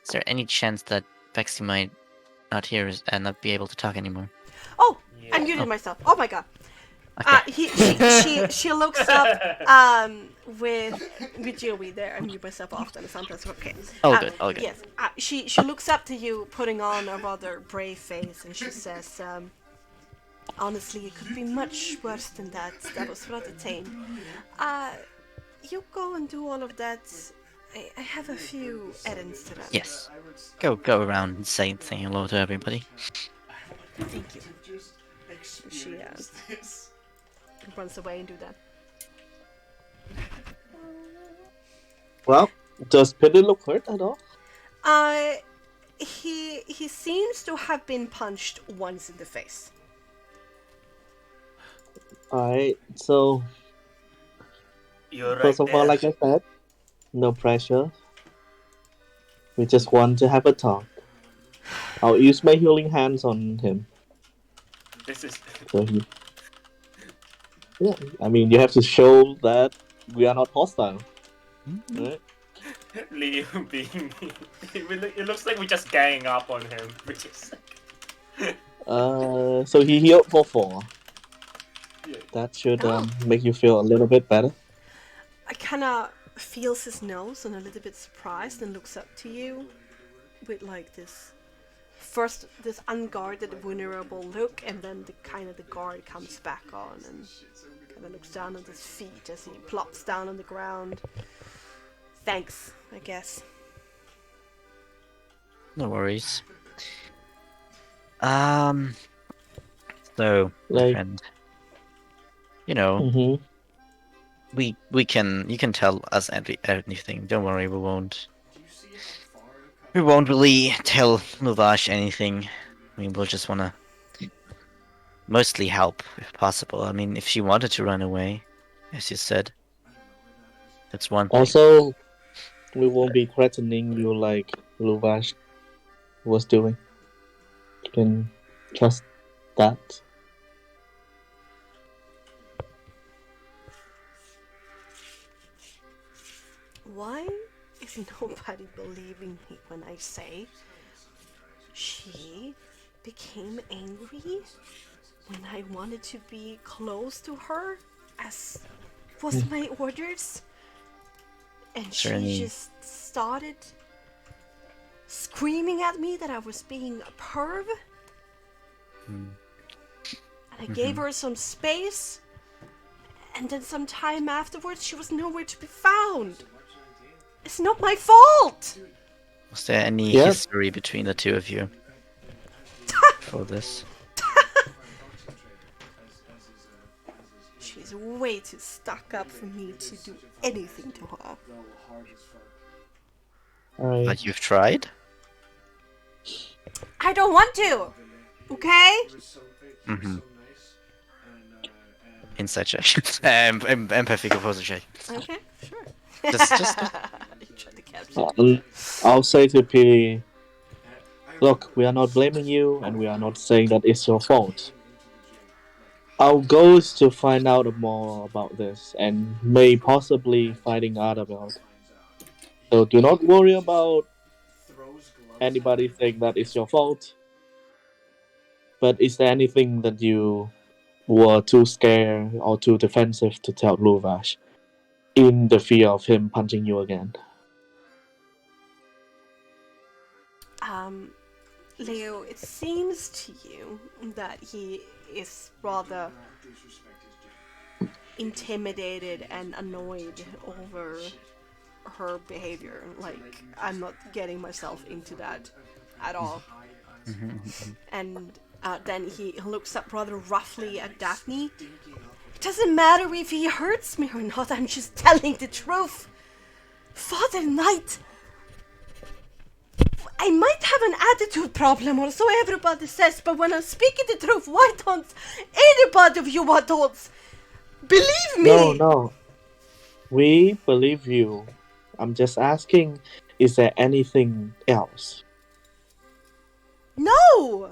Is there any chance that Bexxy might not hear us and not be able to talk anymore? Oh, Yeah. I muted myself. Oh my god. Okay. She looks up with Joey there. I mute myself often sometimes. Okay. All good, all good. Yes. She looks up to you, putting on a rather brave face, and she says, "Honestly, it could be much worse than that. That was rather tame. You go and do all of that. I have a few errands to run." Yes. Go around and say hello to everybody. Thank you. She runs away and do that. Well, does Pity look hurt at all? He seems to have been punched once in the face. Alright, so You're right first of all, there. like I said, no pressure. We just want to have a talk. I'll use my healing hands on him. This is So he, yeah, I mean, you have to show that we are not hostile, right? Leo being. It looks like we just gang up on him, which is. So he healed for 4. Yeah. That should Oh. make you feel a little bit better. I kind of feels his nose and a little bit surprised and looks up to you with like this unguarded, vulnerable look, and then the guard comes back on and kind of looks down at his feet as he plops down on the ground. Thanks, I guess. No worries. So, my Like- friend, you know, Mm-hmm. we can you can tell us anything. Don't worry, we won't really tell Luvash anything. I mean, we'll just wanna mostly help if possible. I mean, if she wanted to run away, as you said, that's one thing. Also, we won't be threatening you like Luvash was doing. You can trust that. Why is nobody believing me when I say she became angry when I wanted to be close to her, as was my orders? And she Certainly. just started screaming at me that I was being a perv? And I gave her some space, and then some time afterwards she was nowhere to be found. It's not my fault! Was there any Yeah. history between the two of you for this? She's way too stuck up for me to do anything to her. Alright. But you've tried? I don't want to! Okay? Mm-hmm. Insight check. Empathy composer check. Okay, sure. Just You tried to capture. I'll say to P, look, we are not blaming you, and we are not saying that it's your fault. Our goal is to find out more about this, and may possibly finding out about. So do not worry about anybody saying that it's your fault. But is there anything that you were too scared or too defensive to tell Luvash in the fear of him punching you again? Leo, it seems to you that he is rather intimidated and annoyed over her behavior. Like, I'm not getting myself into that at all. And then he looks up rather roughly at Daphne. It doesn't matter if he hurts me or not, I'm just telling the truth. Father Knight, I might have an attitude problem, or so everybody says, but when I'm speaking the truth, why don't anybody of you adults believe me? No. We believe you. I'm just asking, is there anything else? No!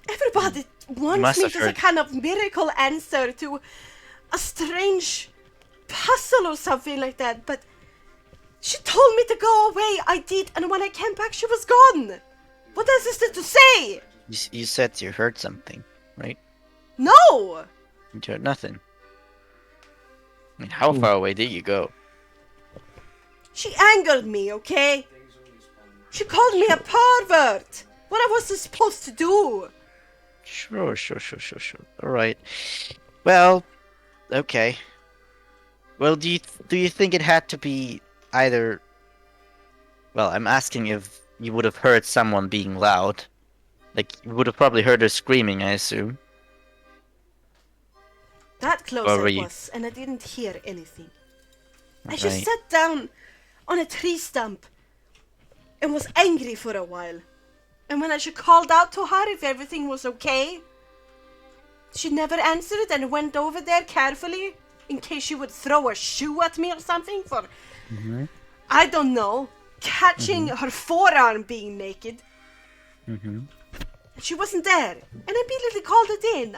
Everybody wants must me have as a heard- kind of miracle answer to a strange puzzle or something like that, but she told me to go away, I did, and when I came back she was gone! What else is there to say? You said you heard something, right? No! You heard nothing. I mean, how far away did you go? She angered me, okay? She called me a pervert! What was I supposed to do? Sure. Alright. Well, okay. Well, do you think it had to be either... Well, I'm asking if you would have heard someone being loud. Like, you would have probably heard her screaming, I assume. That close Or I were you- was, and I didn't hear anything. And she Right. sat down on a tree stump and was angry for a while. And when I called out to her if everything was okay, she never answered and went over there carefully in case she would throw a shoe at me or something for, I don't know, catching her forearm being naked. Mm-hmm. She wasn't there, and I immediately called it in.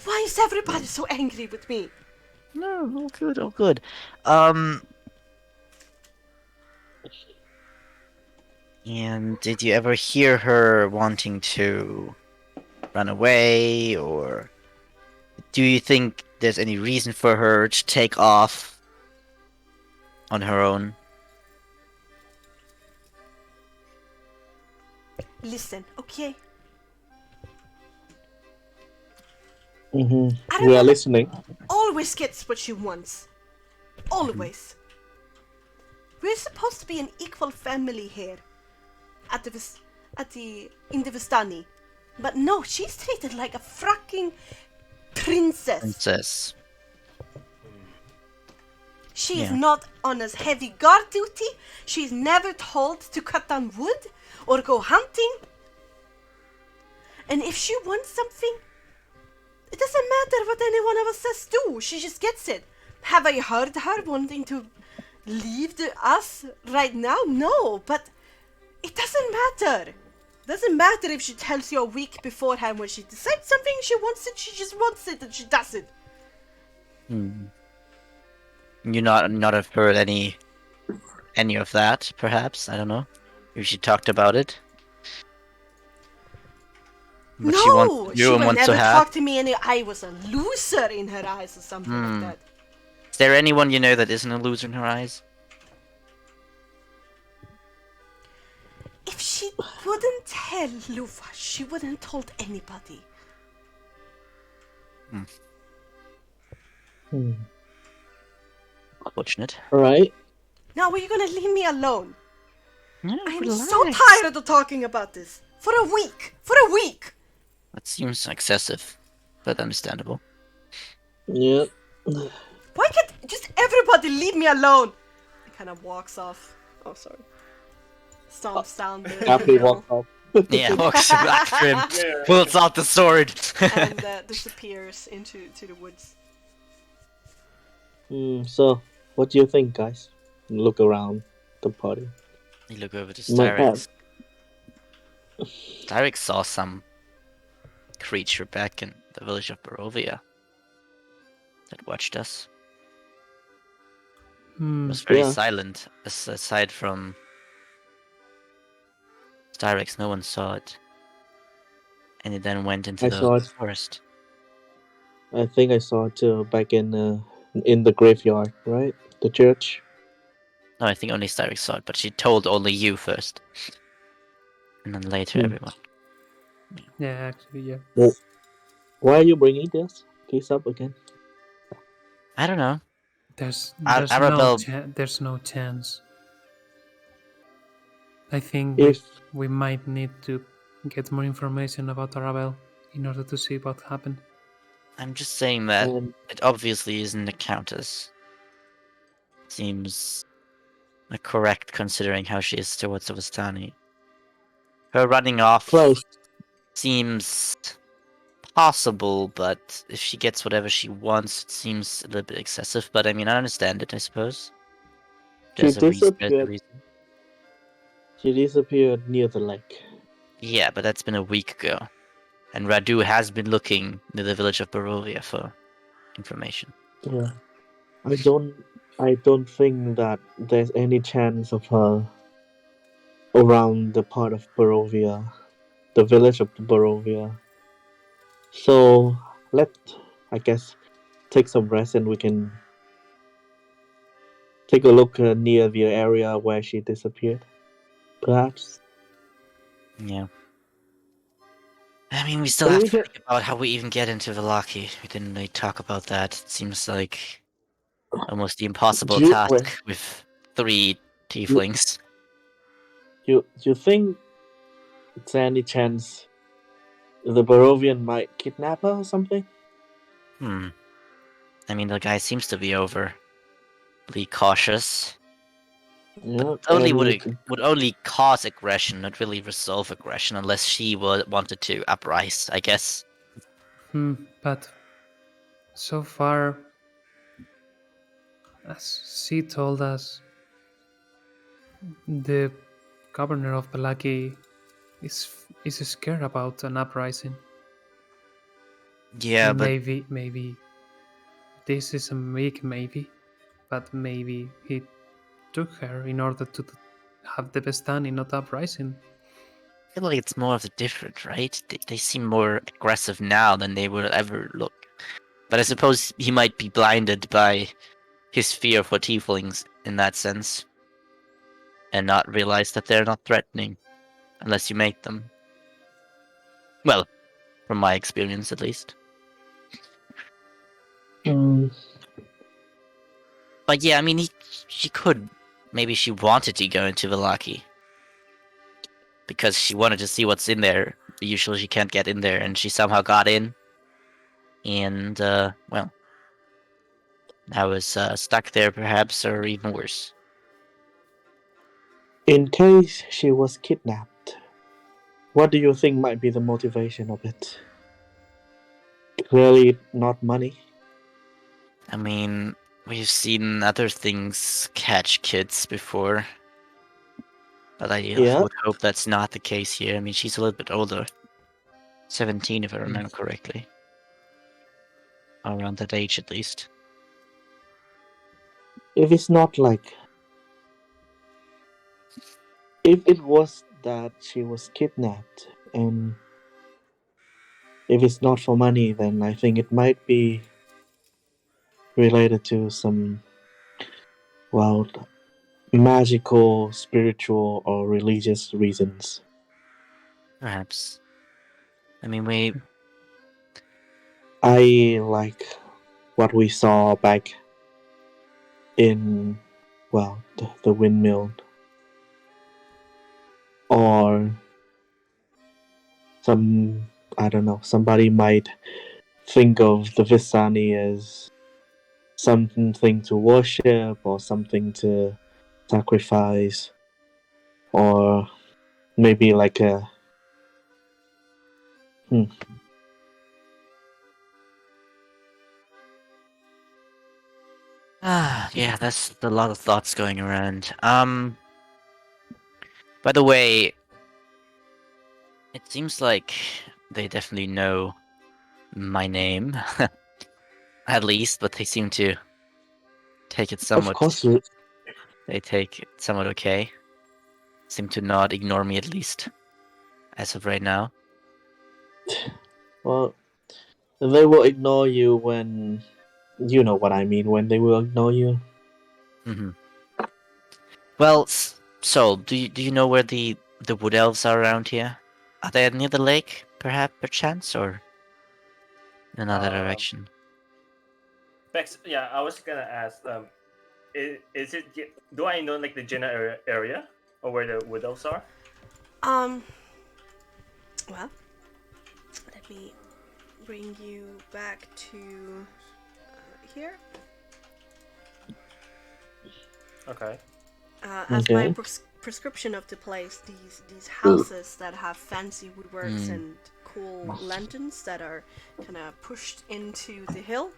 Why is everybody so angry with me? No, all good, all good. And did you ever hear her wanting to run away, or do you think there's any reason for her to take off on her own? Listen, okay? Mm-hmm. I We are don't listening. always gets what she wants. Always. We're supposed to be an equal family here in the Vistani. But no, she's treated like a fucking princess. Princess. She is Yeah. not on as heavy guard duty. She's never told to cut down wood or go hunting. And if she wants something, it doesn't matter what any one of us says do. She just gets it. Have I heard her wanting to leave us right now? No, but it doesn't matter. Doesn't matter if she tells you a week beforehand when she decides something, she wants it, she just wants it, and she does it. You not have heard any of that, perhaps? I don't know. If she talked about it. What she wants No, to she do and will wants never to have. talk to me and I was a loser in her eyes or something like that. Is there anyone you know that isn't a loser in her eyes? If she wouldn't tell Lufa, she wouldn't have told anybody. Unfortunate. Alright. Now are you gonna leave me alone? Yeah, I am relax. so tired of talking about this. For a week! For a week! That seems excessive, but understandable. Yeah. Why can't just everybody leave me alone? He kind of walks off. Oh, sorry. Stomps down the After he hill walks off. Yeah, walks after him, Yeah. pulls out the sword. and disappears into the woods. So, what do you think, guys? Look around the party. You look over to Might have. Styrex. Styrex saw some creature back in the village of Barovia that watched us. It was very Yeah. silent. Aside from Styrex, no one saw it. And it then went into I the saw it. forest. I think I saw it too back in the graveyard, right? The church. No, I think only Styrex saw it, but she told only you first. And then later everyone. Yeah, actually, yeah. Why are you bringing this up again? I don't know. There's Arabelle- there's no chance. I think If we might need to get more information about Arabelle in order to see what happened. I'm just saying that um, it obviously isn't the Countess. Seems correct considering how she is towards the Vistani. Her running off close. seems possible, but if she gets whatever she wants, it seems a little bit excessive. But I mean, I understand it, I suppose. She There's a disappeared. reason. She disappeared near the lake. Yeah, but that's been a week ago. And Radu has been looking near the village of Barovia for information. Yeah. I don't think that there's any chance of her around the part of Barovia, the village of Barovia. So I guess, take some rest and we can take a look near the area where she disappeared. Perhaps. Yeah. I mean, we still But have we to can- think about how we even get into Vallaki. We didn't really talk about that. It seems like almost the impossible Do you- task with 3 tieflings. You think there's any chance the Barovian might kidnap her or something? I mean, the guy seems to be over be cautious. Yeah, Only and would only cause aggression, not really resolve aggression, unless she wanted to uprise, I guess. But so far, as she told us, the governor of Belaki is scared about an uprising. Yeah, but Maybe this is a big maybe, but maybe he took her in order to have the Bestani not uprising. I feel like it's more of the different, right? They seem more aggressive now than they would ever look. But I suppose he might be blinded by his fear for tieflings in that sense, and not realize that they're not threatening unless you make them. Well, from my experience at least. But yeah, I mean, she could. Maybe she wanted to go into Vallaki because she wanted to see what's in there. Usually she can't get in there, and she somehow got in. And, well, I was stuck there perhaps, or even worse. in case she was kidnapped, what do you think might be the motivation of it? Clearly not money. I mean, we've seen other things catch kids before. But I Yeah. would hope that's not the case here. I mean, she's a little bit older. 17, if I remember correctly. Around that age, at least. If it's not like... If it was that she was kidnapped, and if it's not for money, then I think it might be related to some, well, magical, spiritual, or religious reasons. Perhaps. I mean, I like what we saw back in, well, the windmill. Or I don't know, somebody might think of the Vistani as something to worship or something to sacrifice, or maybe like a yeah, that's a lot of thoughts going around. By the way, it seems like they definitely know my name. At least, but they seem to take it of somewhat... course. They take it somewhat okay. Seem to not ignore me, at least. As of right now. Well, they will ignore you when, you know what I mean, when they will ignore you. Well, so do you know where the wood elves are around here? Are they near the lake, perchance, or in another direction? Bex, yeah, I was gonna ask. Is it? Do I know like the general area or where the widows are? Well, let me bring you back to here. Okay. As my prescription of the place, these houses that have fancy woodworks and cool lanterns that are kind of pushed into the hill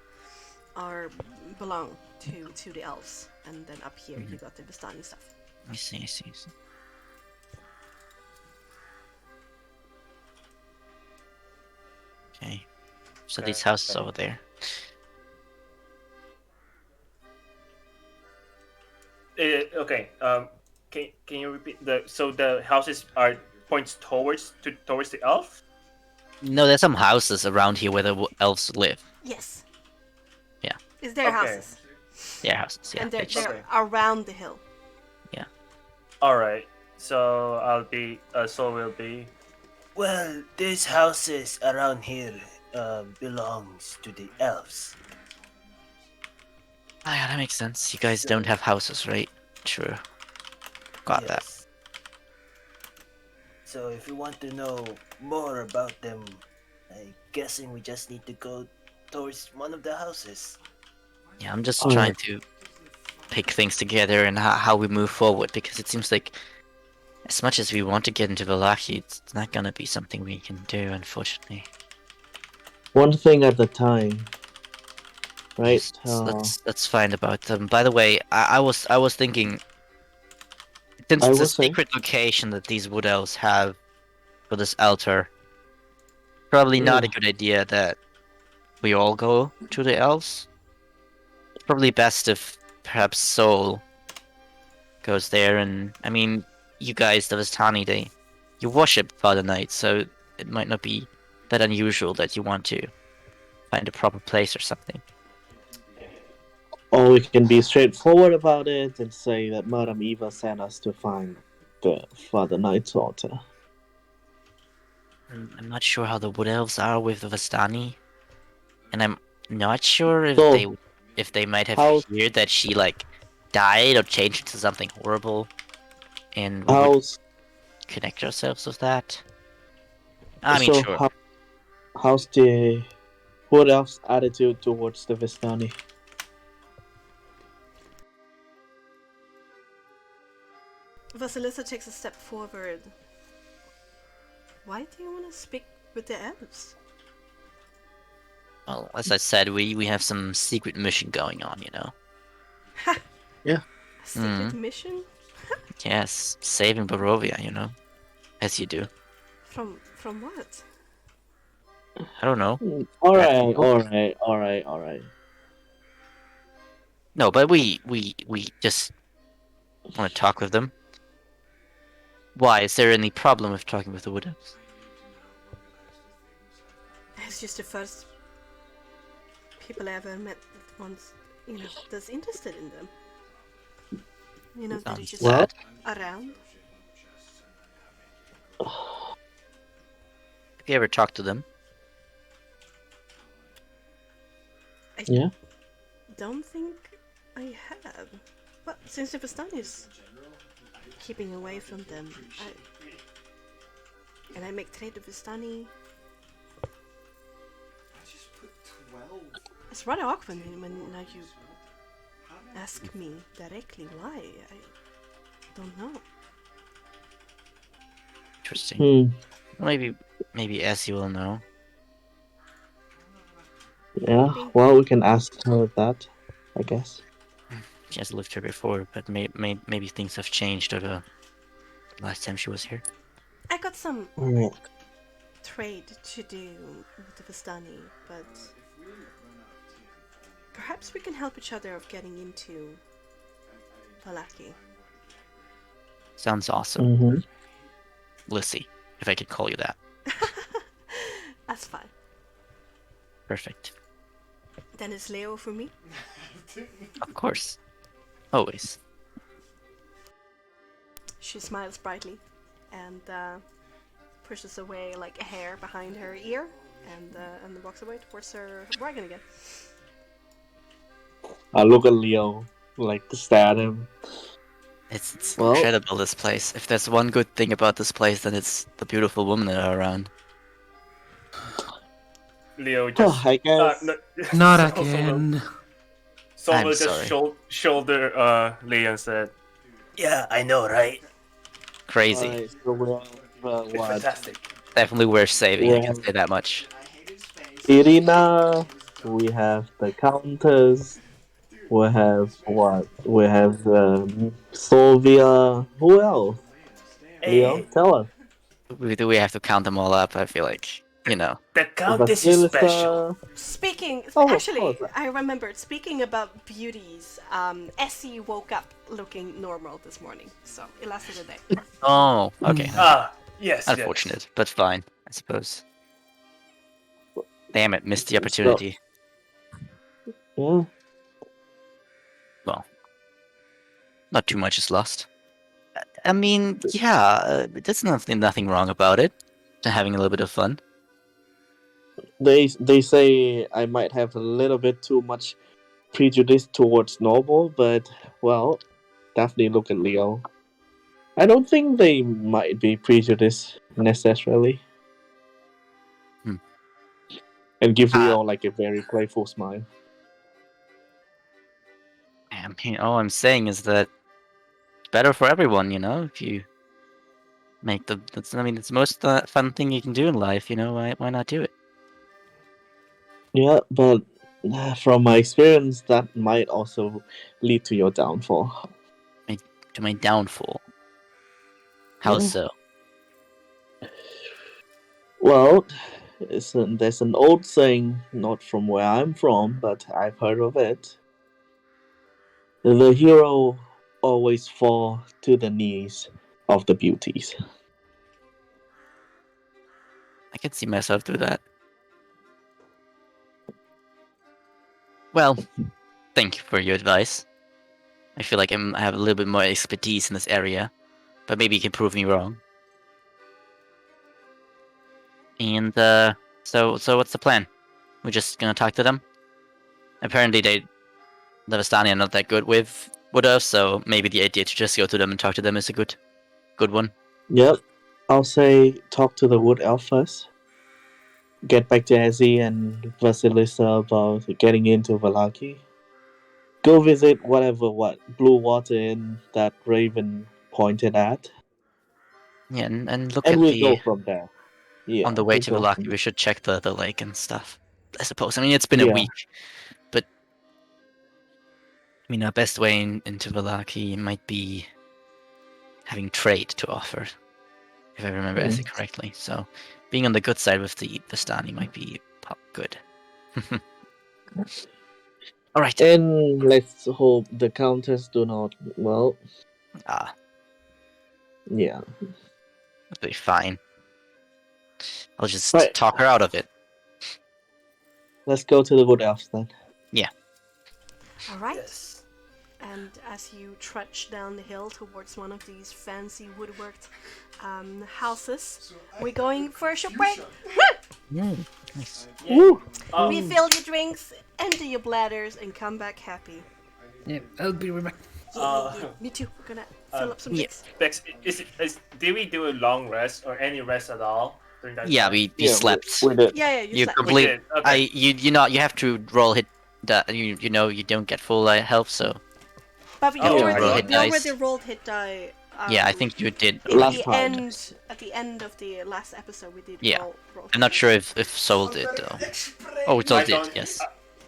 belong to the elves, and then up here you got the Vistani stuff. I see. Okay. So Okay, these houses okay. over there. Okay. Can you repeat the houses are points towards the elf? No, there's some houses around here where the elves live. Yes. Yeah. It's their houses. Their houses, yeah. And they're Okay. around the hill. Yeah. All right. So I'll be. So will be. Well, these houses around here belongs to the elves. Ah, yeah, that makes sense. You guys don't have houses, right? True. Got that. Yes. So if you want to know more about them, I'm guessing we just need to go towards one of the houses. Yeah, I'm just Alright. trying to pick things together and how we move forward, because it seems like as much as we want to get into Valaki, it's not gonna be something we can do, unfortunately. One thing at a time, right? Let's find about them. By the way, I was thinking, since I it's a was saying- secret location that these wood elves have for this altar, probably not a good idea that we all go to the elves. Probably best if perhaps Soul goes there, and I mean, you guys, the Vistani, you worship Father Knight, so it might not be that unusual that you want to find a proper place or something. Or we can be straightforward about it and say that Madame Eva sent us to find the Father Knight's altar. I'm not sure how the Wood Elves are with the Vistani, and I'm not sure So, if they might have how- heard that she like died or changed into something horrible, and we would How's connect ourselves with that. I mean, so sure. how's the Wood Elf's attitude towards the Vistani? Vasilisa takes a step forward. Why do you want to speak with the elves? Well, as I said, we have some secret mission going on, you know. A secret mission? Yes, saving Barovia, you know, as you do. From what? I don't know. Alright. No, but we just want to talk with them. Why? Is there any problem with talking with the Wood Elves? It's just the first people I ever met that once, that's interested in them. That is just Well- around. Have you ever talked to them? Yeah. Don't think I have. But since the Vistani is keeping away from them, I make trade with Vistani. It's rather awkward when you ask me directly why. I don't know. Interesting. Maybe Essie will know. Yeah. Well, we can ask her that, I guess. She has lived here before, but maybe things have changed over the last time she was here. I got some Alright. trade to do with the Vistani, but perhaps we can help each other of getting into Valaki. Sounds awesome. Mm-hmm. Lissy, if I could call you that. That's fine. Perfect. Then it's Leo for me. Of course. Always. She smiles brightly and pushes away like a hair behind her ear and walks away towards her wagon again. I look at Leo, like, stare at him. It's Well- incredible, this place. If there's one good thing about this place, then it's the beautiful women that are around. Leo just. I guess. Not So- again. So I'm will just sorry. shoulder Leo and said, Yeah, I know, right? Crazy. Alright, so we're "It's what? fantastic." Definitely worth saving, I can Well- say that much. Irina, we have the Countess, we have what? We have Sylvia. Who else? Leo, Hey, tell us. Do we have to count them all up? I feel like, you know. the Countess is special. Speaking, Oh, of actually, course. I remembered. Speaking about beauties, Essie woke up looking normal this morning, so it lasted a day. Oh, okay. Ah, yes. Unfortunate, but fine, I suppose. Damn it, missed the opportunity. Yeah. Well, not too much is lost. I mean, yeah, there's nothing wrong about it. Having a little bit of fun. They say I might have a little bit too much prejudice towards noble, but well, definitely look at Leo. I don't think they might be prejudiced necessarily. Hmm. And give Ah. Leo like a very playful smile. I mean, all I'm saying is that it's better for everyone, you know. If you make it's the most fun thing you can do in life, you know. Why not do it? Yeah, but from my experience, that might also lead to your downfall. To my downfall. How Yeah. so? Well, there's an old saying, not from where I'm from, but I've heard of it. The hero always fall to the knees of the beauties. I can see myself do that. Well, thank you for your advice. I feel like I have a little bit more expertise in this area, but maybe you can prove me wrong. And so what's the plan? We're just gonna talk to them. Apparently, the Vistani are not that good with us, so maybe the idea to just go to them and talk to them is a good one. Yep. I'll say talk to the wood elf first. Get back to Ezzy and Vasilisa about getting into Valaki. Go visit what Blue Water Inn that Raven pointed at. Yeah, and look And at we'll go from there. Yeah, on the way we'll to go Valaki, from we should check the lake and stuff. I suppose. I mean, it's been a Yeah. week, but I mean, our best way into Valaki might be having trade to offer, if I remember Essie correctly. So, being on the good side with the Vistani might be good. All right. And let's hope the countess do not. Well, yeah. That'll be fine. I'll just Right. talk her out of it. Let's go to the wood elves then. Yeah. All right. Yes. And as you trudge down the hill towards one of these fancy woodworked houses, we're going for a short break. Nice. Woo! Refill your drinks, empty your bladders, and come back happy. Yeah, I'll be right back. Me too. We're gonna fill up some yeah. drinks. Bex, did we do a long rest or any rest at all during that Yeah, time? we slept. We did. Yeah, You slept. complete. We did, okay. You have to roll hit. You know you don't get full health, so But you Oh, yeah, roll already, hit you already dice. rolled hit die. Yeah, I think you did. In Last the time. at the end of the last episode, we did Yeah. roll I'm not sure if Soul did though. Oh, Soul I did. don't- Yes.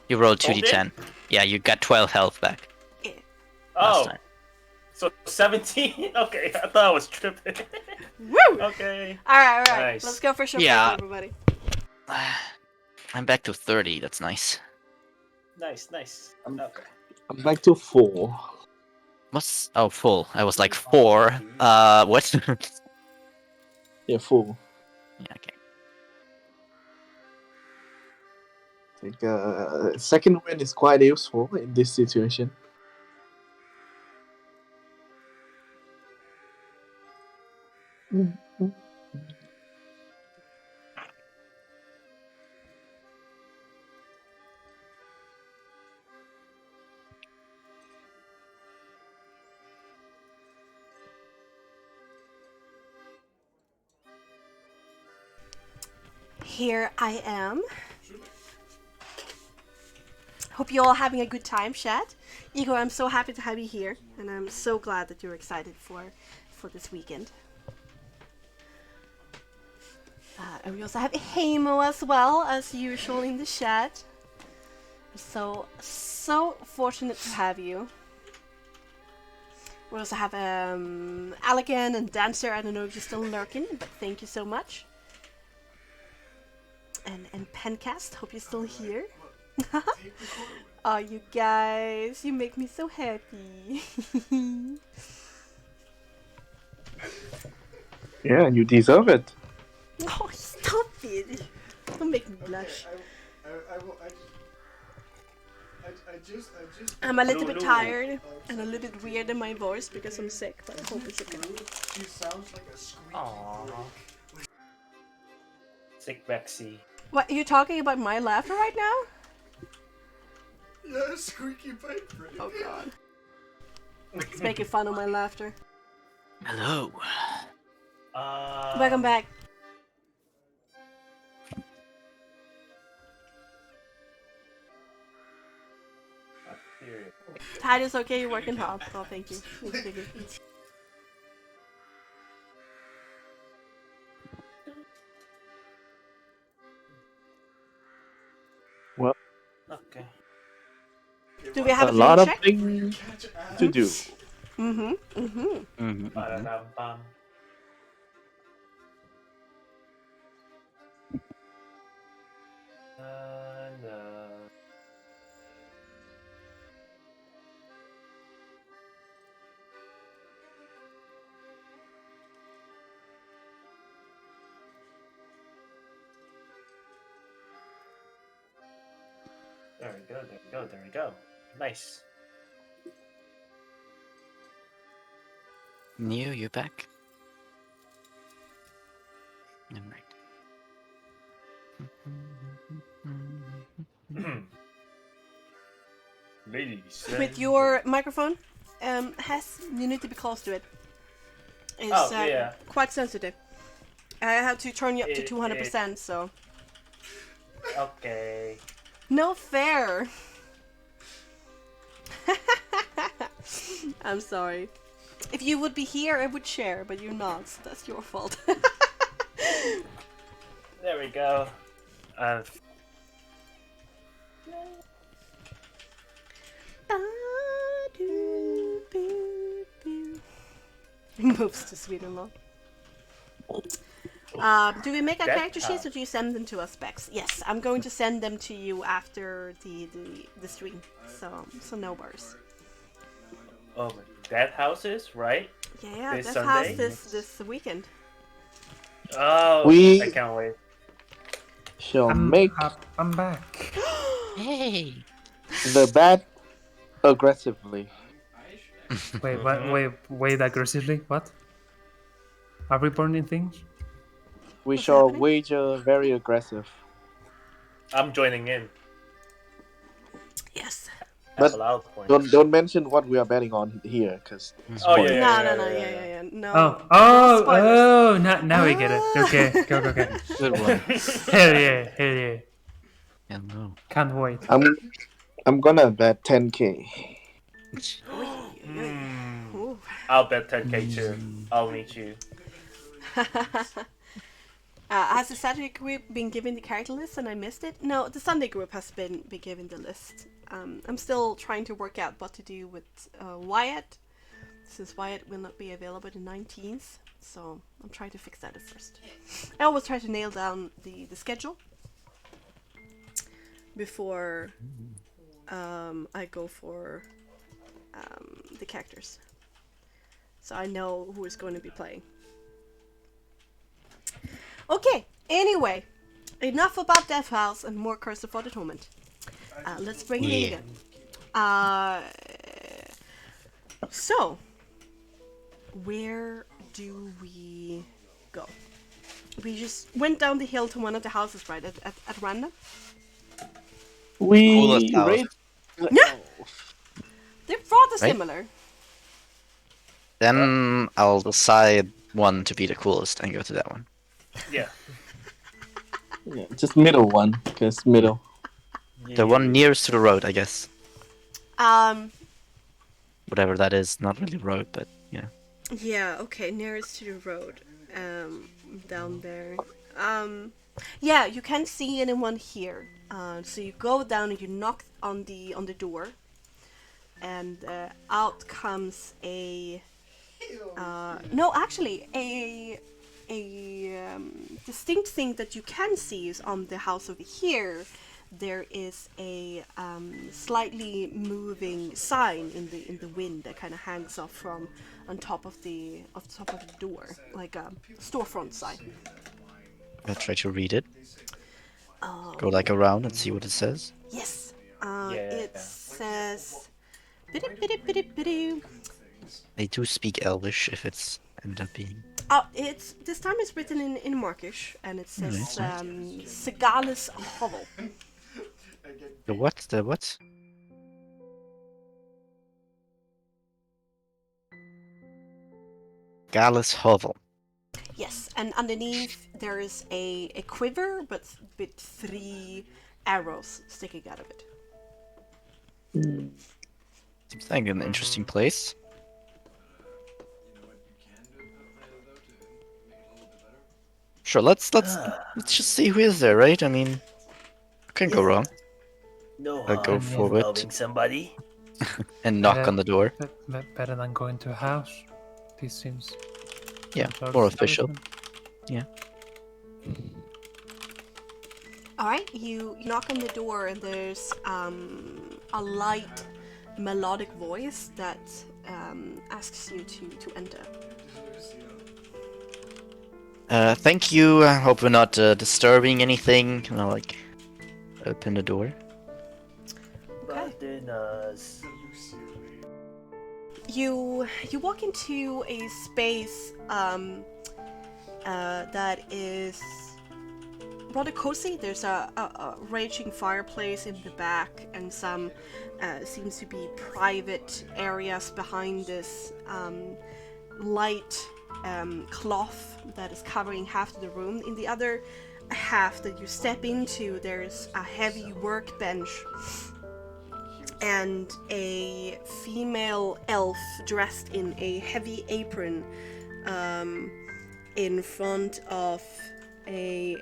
You rolled Soul 2d10. Yeah, you got 12 health back Yeah. last Oh, time. so 17? Okay, I thought I was tripping. Woo! Okay. Alright. Nice. Let's go for a short Yeah. break, everybody. I'm back to 30. That's nice. Nice. Okay. I'm back to 4. What's full? I was like 4. What? Yeah, 4. Yeah, okay. I think second win is quite useful in this situation. Here I am. Hope you're all having a good time, chat. Igor, I'm so happy to have you here, and I'm so glad that you're excited for this weekend. And we also have Heimo as well, as usual in the chat. So fortunate to have you. We also have Allegan and Dancer. I don't know if you're still lurking, but thank you so much. And Pencast, hope you're still here. Oh, you guys, you make me so happy. Yeah, and you deserve it. Oh, stop it. Don't make me blush. I'm a little bit tired and a little bit weird in my voice because I'm sick, but I hope it's okay. She sounds like a squeaky Aww. Sick Bexxy. What, are you talking about my laughter right now? Yeah, squeaky pipe. Oh god. It's making fun of my laughter. Hello. Welcome back. Titus, okay, you're working hard. Oh, thank you. Thank you. Well, Okay. Do we have a a lot thing of check? things to do. Ba-da-dum-bum. No. There we go, there we go, there we go. Nice. Neo, you back? Never mind. Ladies. With your microphone, you need to be close to it. It's yeah. quite sensitive. I have to turn you up to It- 200%, so. Okay. No fair! I'm sorry. If you would be here, I would share, but you're not, so that's your fault. There we go. Moves to Sweden law. Do we make our That- character sheets or do you send them to us, Bex? Yes, I'm going to send them to you after the stream. So no worries. Oh, that house is right. Yeah, This that's Sunday? house this weekend. Oh, We- I can't wait. Shall make I'm back. Hey! the bat aggressively. Wait, what? Wait, aggressively? What? Are we burning things? We What's shall happening? wager very aggressive. I'm joining in. Yes. But Have a loud point. don't mention what we are betting on here, because Oh yeah. No, yeah. yeah. No. Oh, no spoilers. now we get it. Okay, go. Good one. Hell yeah. Hello. Can't wait. I'm gonna bet 10k. Ooh. I'll bet 10k too. I'll meet you. Has the Saturday group been given the character list and I missed it? No, the Sunday group has been given the list. I'm still trying to work out what to do with Wyatt, since Wyatt will not be available the 19th. So I'm trying to fix that at first. I always try to nail down the schedule before I go for the characters. So I know who is going to be playing. Okay, anyway, enough about Death House and more Curse of the Torment. Let's bring it in Yeah. again. So, where do we go? We just went down the hill to one of the houses, right, at random? We Coolest house. rate the Yeah. elf. They're rather Right? similar. Then I'll decide one to be the coolest and go to that one. Yeah. Yeah, just middle one, because middle. The one nearest to the road, I guess. Whatever that is, not really road, but yeah. Yeah, okay, nearest to the road. Down there. Yeah, you can't see anyone here. So you go down and you knock on the door, and out comes a distinct thing that you can see is on the house over here. There is a slightly moving sign in the wind that kind of hangs off from on top of the door, like a storefront sign. I'll try to read it. Go like around and see what it says. Yes. Yeah. It says. Bidi-bidi-bidi-bidi. They do speak Elvish if it's ended up being. It's this time it's written in Markish and it says Nice. Segalis Hovel. The what? The what? Gallus Hovel. Yes, and underneath there is a quiver, but with 3 arrows sticking out of it. Seems like an interesting place. Sure, let's just see who is there, right? I mean, can go Yeah. wrong. No I'll go harm forward involving somebody. and knock on the door. Better than going to a house. This seems Yeah, some sort more of official. establishment. Yeah. All right, you knock on the door, and there's a light, melodic voice that asks you to enter. Thank you. I hope we're not disturbing anything. And I'll like open the door. Okay. Batenas. You walk into a space that is rather cozy. There's a raging fireplace in the back, and some seems to be private areas behind this light cloth that is covering half of the room. In the other half that you step into, there's a heavy workbench and a female elf dressed in a heavy apron in front of a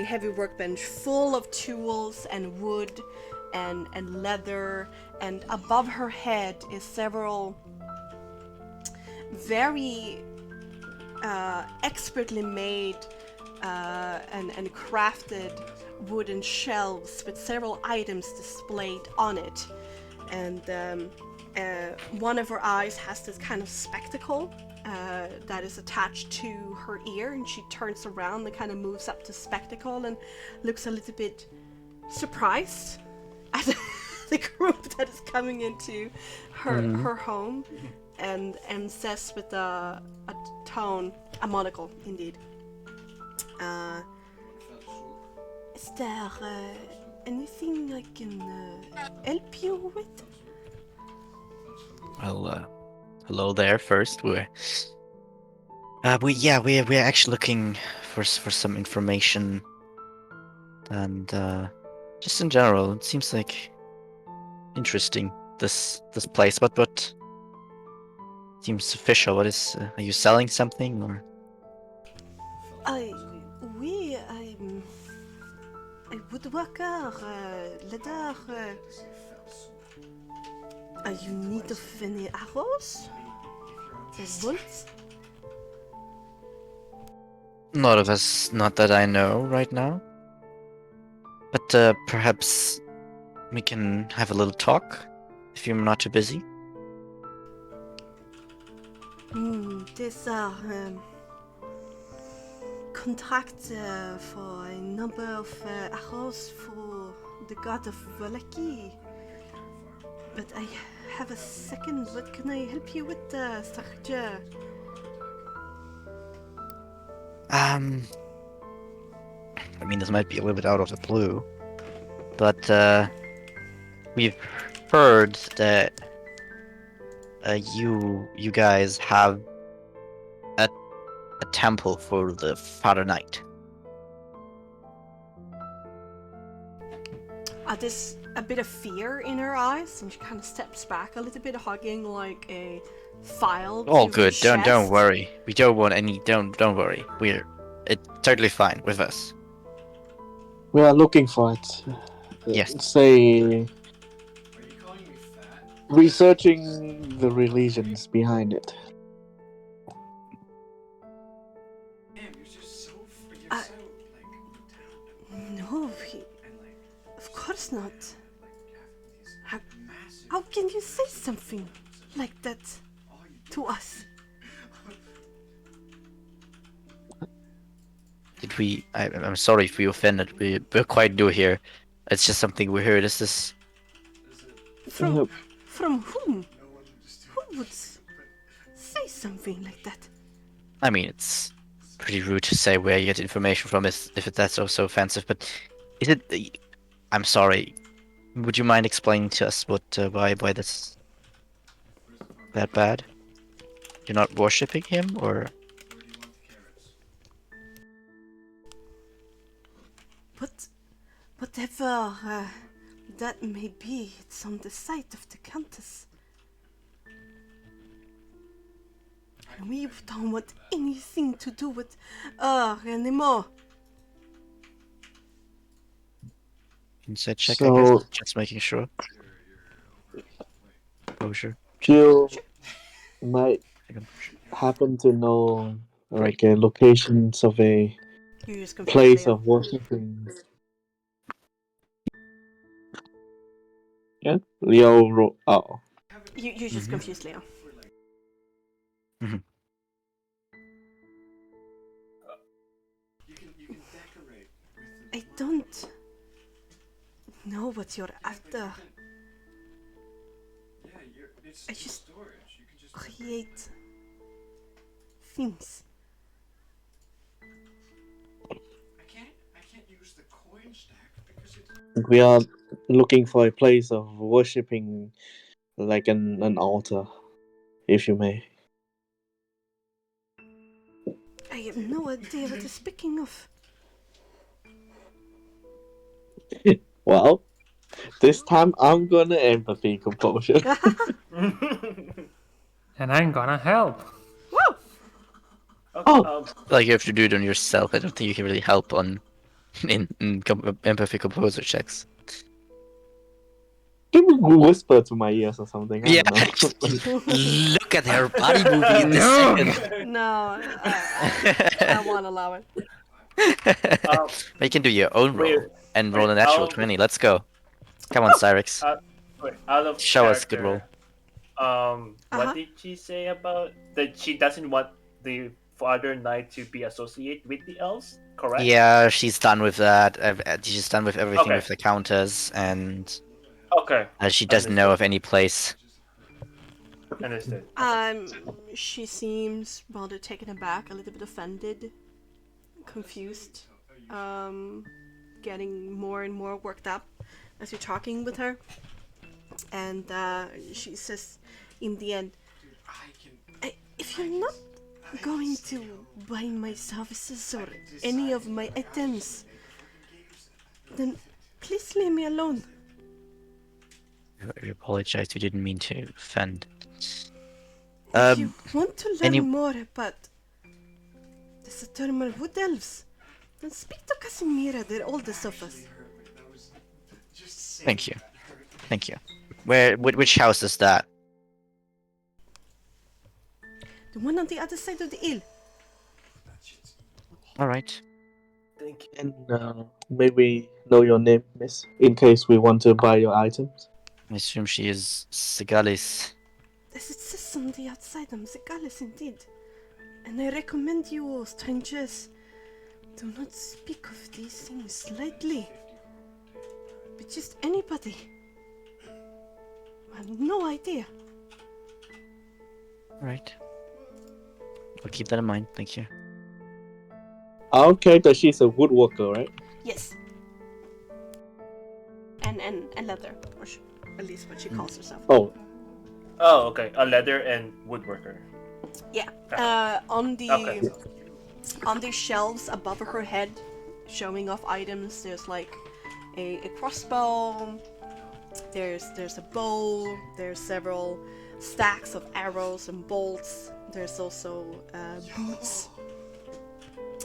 heavy workbench full of tools and wood and leather, and above her head is several very expertly made and crafted wooden shelves with several items displayed on it. And one of her eyes has this kind of spectacle that is attached to her ear, and she turns around and kind of moves up to spectacle and looks a little bit surprised at the group that is coming into her home, and says with a tone, a monocle indeed, is there anything I can help you with? Well, hello there. First, we're actually looking for some information, and just in general, it seems like interesting this place. What seems official? What is? Are you selling something or? Woodworker, leather. Are you in need of any arrows? Bolts? Not of us, not that I know right now. But perhaps we can have a little talk if you're not too busy. These are contracts for a number of arrows for the god of Valaki. But I have a second. What can I help you with, Sarja? I mean, this might be a little bit out of the blue, but we've heard that you guys have a temple for the Father Knight. There's a bit of fear in her eyes, and she kind of steps back a little bit, hugging like a file. All to good. her chest. Don't worry. We don't want any. Don't worry. It's totally fine with us. We are looking for it. Yes. Say, Are you calling me fat? researching the religions behind it. Damn, you're just so Uh, like down. No, And like of course not. How, massive. how can you say something like that All you to us? Did we? I'm sorry if we offended. We're quite new here. It's just something we heard. Is this? From whom? No one would just do Who would say something like that? I mean, it's pretty rude to say where you get information from if that's so offensive. But is it? I'm sorry. Would you mind explaining to us what why that's that bad? You're not worshipping him, or? Where do you want the carrots? Whatever that may be, it's on the site of the Countess. And we don't want anything to do with her anymore. Inside check, I So- guess. Just making sure. Oh, sure. You might happen to know like locations of a You just confused place Leo. of worshiping. Yeah, Leo. Oh, You just confused Leo. You can decorate with the I don't know what you're after. it's I just storage. You can just create things. I can't use the coin stack because it's we are looking for a place of worshiping, like an altar, if you may. I have no idea what you're speaking of. Well, this time I'm gonna empathy composure. And I'm gonna help. Woo! Okay, Oh. Like you have to do it on yourself. I don't think you can really help on empathy composer checks. Give me a whisper to my ears or something. I Yeah, don't know. look at her body moving in this No. second. No, I won't allow it. You can do your own roll wait, and roll wait, a natural I'll- 20. Let's go. Come on, Cyrix. wait, out of Show us good roll. character, Uh-huh. what did she say about that? She doesn't want the Father Knight to be associated with the elves, correct? Yeah, she's done with that. She's done with everything Okay. with the counters, and Okay. she doesn't know of any place. Understood. She seems rather taken aback, a little bit offended, confused, getting more and more worked up as you're talking with her. And she says, in the end, if you're not going to buy my services or any of my items, then please leave me alone. We apologize. We didn't mean to offend. If you want to learn any- more about the Saturnal Wood Elves, then speak to Casimira, the oldest of us. Thank you. Thank you. Which house is that? The one on the other side of the hill. All right. Thank you. And may we know your name, miss, in case we want to buy your items? I assume she is Sigalis. As it says on the outside, I'm Zegalis indeed. And I recommend you, strangers, do not speak of these things lightly. But just anybody. I have no idea. All right. I'll keep that in mind. Thank you. Our character, she's a woodworker, right? Yes. And leather, or at least what she calls herself. Oh, Oh, okay. A leather and woodworker. Yeah. On the Okay. on the shelves above her head, showing off items. There's like a crossbow. There's a bow. There's several stacks of arrows and bolts. There's also boots.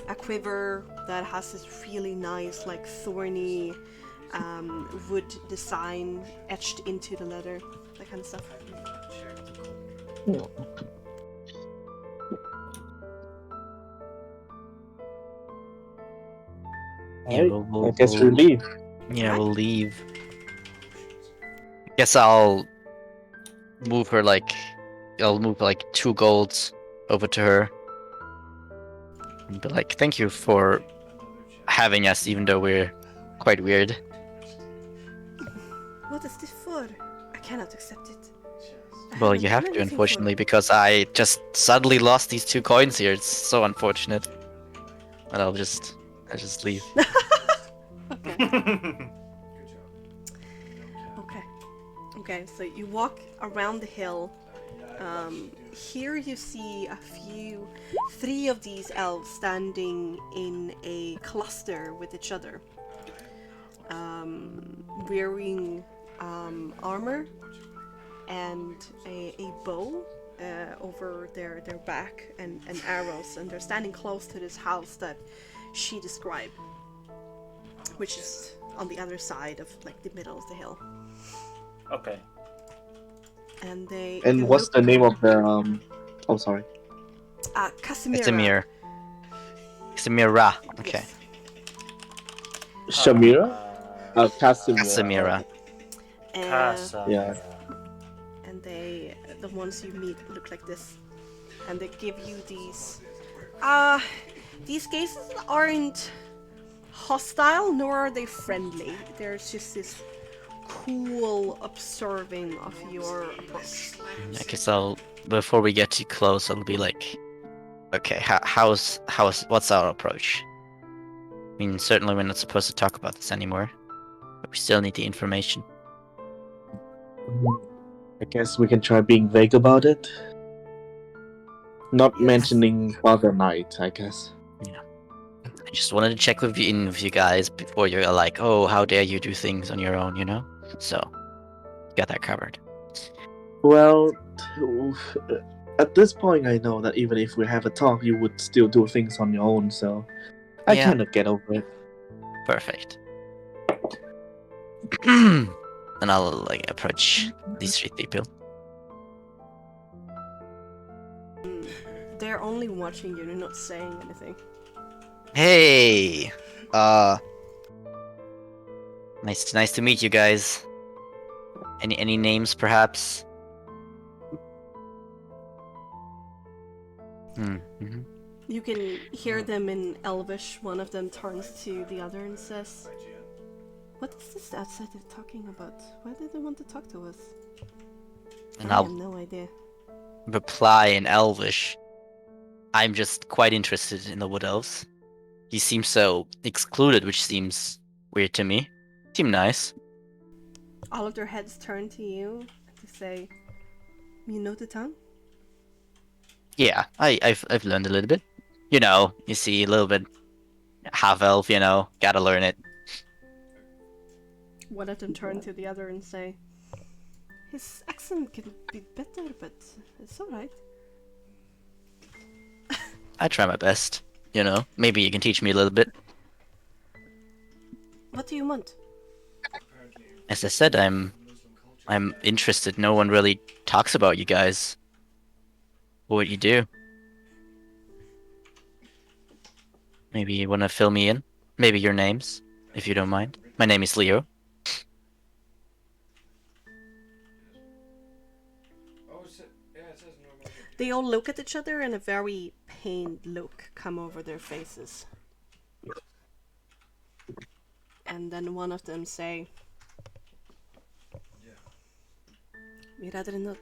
A quiver that has this really nice, like thorny wood design etched into the leather. That kind of stuff. Yeah, I guess we leave. Yeah, we'll leave. Guess I'll move her like I'll move like 2 golds over to her. And be like, thank you for having us, even though we're quite weird. What is this for? I cannot accept it. I Well, haven't you have done to, anything unfortunately, for it. because I just suddenly lost these 2 coins here. It's so unfortunate. But I'll just leave. Okay, so you walk around the hill. Here you see three of these elves standing in a cluster with each other. wearing armor and a bow over their back and arrows, and they're standing close to this house that she described, which is on the other side of like the middle of the hill. Okay. And they what's the name of the Oh, sorry. Casimira. Casimira. Okay. Yes. Shamira? Casimira. Casimira. Casa. Yeah. And the ones you meet look like this, and they give you these gazes aren't hostile, nor are they friendly. There's just this cool observing of your approach. I guess before we get too close, I'll be like, okay, what's our approach? I mean, certainly we're not supposed to talk about this anymore, but we still need the information. I guess we can try being vague about it. Not mentioning Father Knight, I guess. I just wanted to check with you guys before you're like, oh, how dare you do things on your own, you know? So, got that covered. Well, at this point, I know that even if we have a talk, you would still do things on your own, so I Yeah. kind of get over it. Perfect. And I'll like approach these 3 people. They're only watching you, they're not saying anything. Hey, nice to meet you guys. Any names, perhaps? Mm-hmm. You can hear them in Elvish. One of them turns to the other and says, "What is this outsider talking about? Why do they want to talk to us?" And I I'll have no idea. reply in Elvish. I'm just quite interested in the Wood Elves. You seem so excluded, which seems weird to me. Seem nice. All of their heads turn to you to say, "You know the tongue?" Yeah, I've learned a little bit. You know, you see a little bit half elf, you know, gotta learn it. One of them turn to the other and say, "His accent can be better, but it's alright." I try my best. You know, maybe you can teach me a little bit. What do you want? As I said, I'm interested. No one really talks about you guys. What you do. Maybe you wanna fill me in? Maybe your names, if you don't mind. My name is Leo. They all look at each other and a very pained look come over their faces. And then one of them say, "We rather not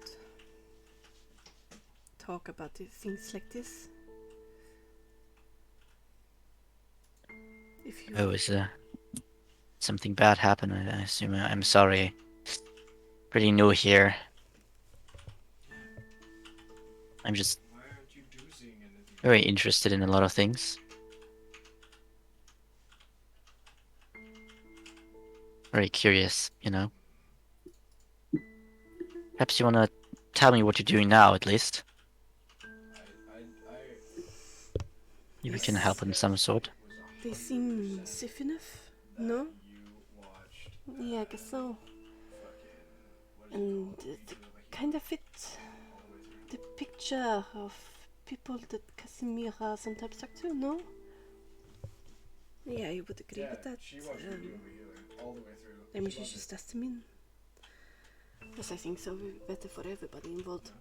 talk about things like this. If you Oh, is something bad happened? I assume. I'm sorry. Pretty new here. I'm just very interested in a lot of things. Very curious, you know. Perhaps you wanna tell me what you're doing now, at least. Maybe we can help in some sort. They seem safe enough, no? Yeah, I guess so. And they kind of fit the picture of people that Casimira sometimes talk to, no? Yeah, I would agree with that. Maybe she just asked him in. Yes, I think so. It would be better for everybody involved.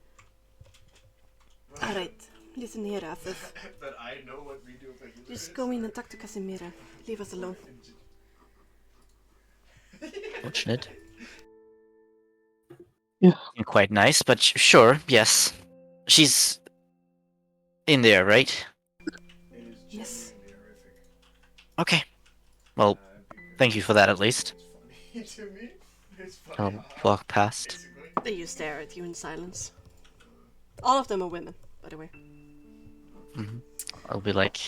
Alright, listen here, Afif. But I know what we do, but you Just go in and talk to Casimira. Leave us alone. Fortunate. Yeah. Quite nice, but sure, yes. She's in there, right? Yes. Okay. Well, thank you for that, at least. to me, it's funny. I'll walk past. They just stare at you in silence. All of them are women, by the way. I'll be like,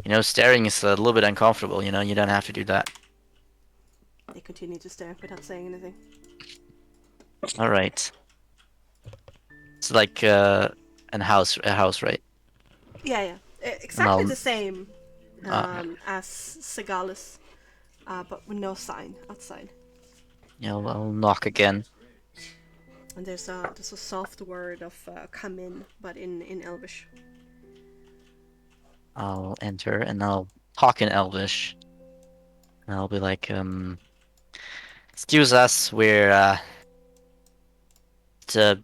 you know, staring is a little bit uncomfortable, you know, you don't have to do that. They continue to stare without saying anything. All right. It's like a house, right? Yeah. Exactly I'll- the same Ah. as Segalis, but with no sign outside. Yeah, I'll knock again. And there's a soft word of come in, but in Elvish. I'll enter and I'll talk in Elvish. And I'll be like, excuse us, we're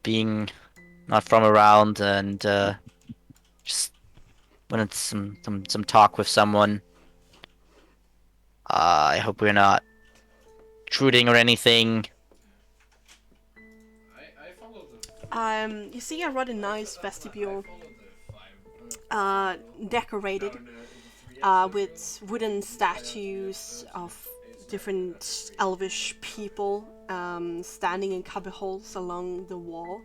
being not from around and just wanted some talk with someone. I hope we're not intruding or anything. I follow the. You see a rather nice vestibule, decorated with wooden statues of different elvish people standing in cubbyholes along the wall.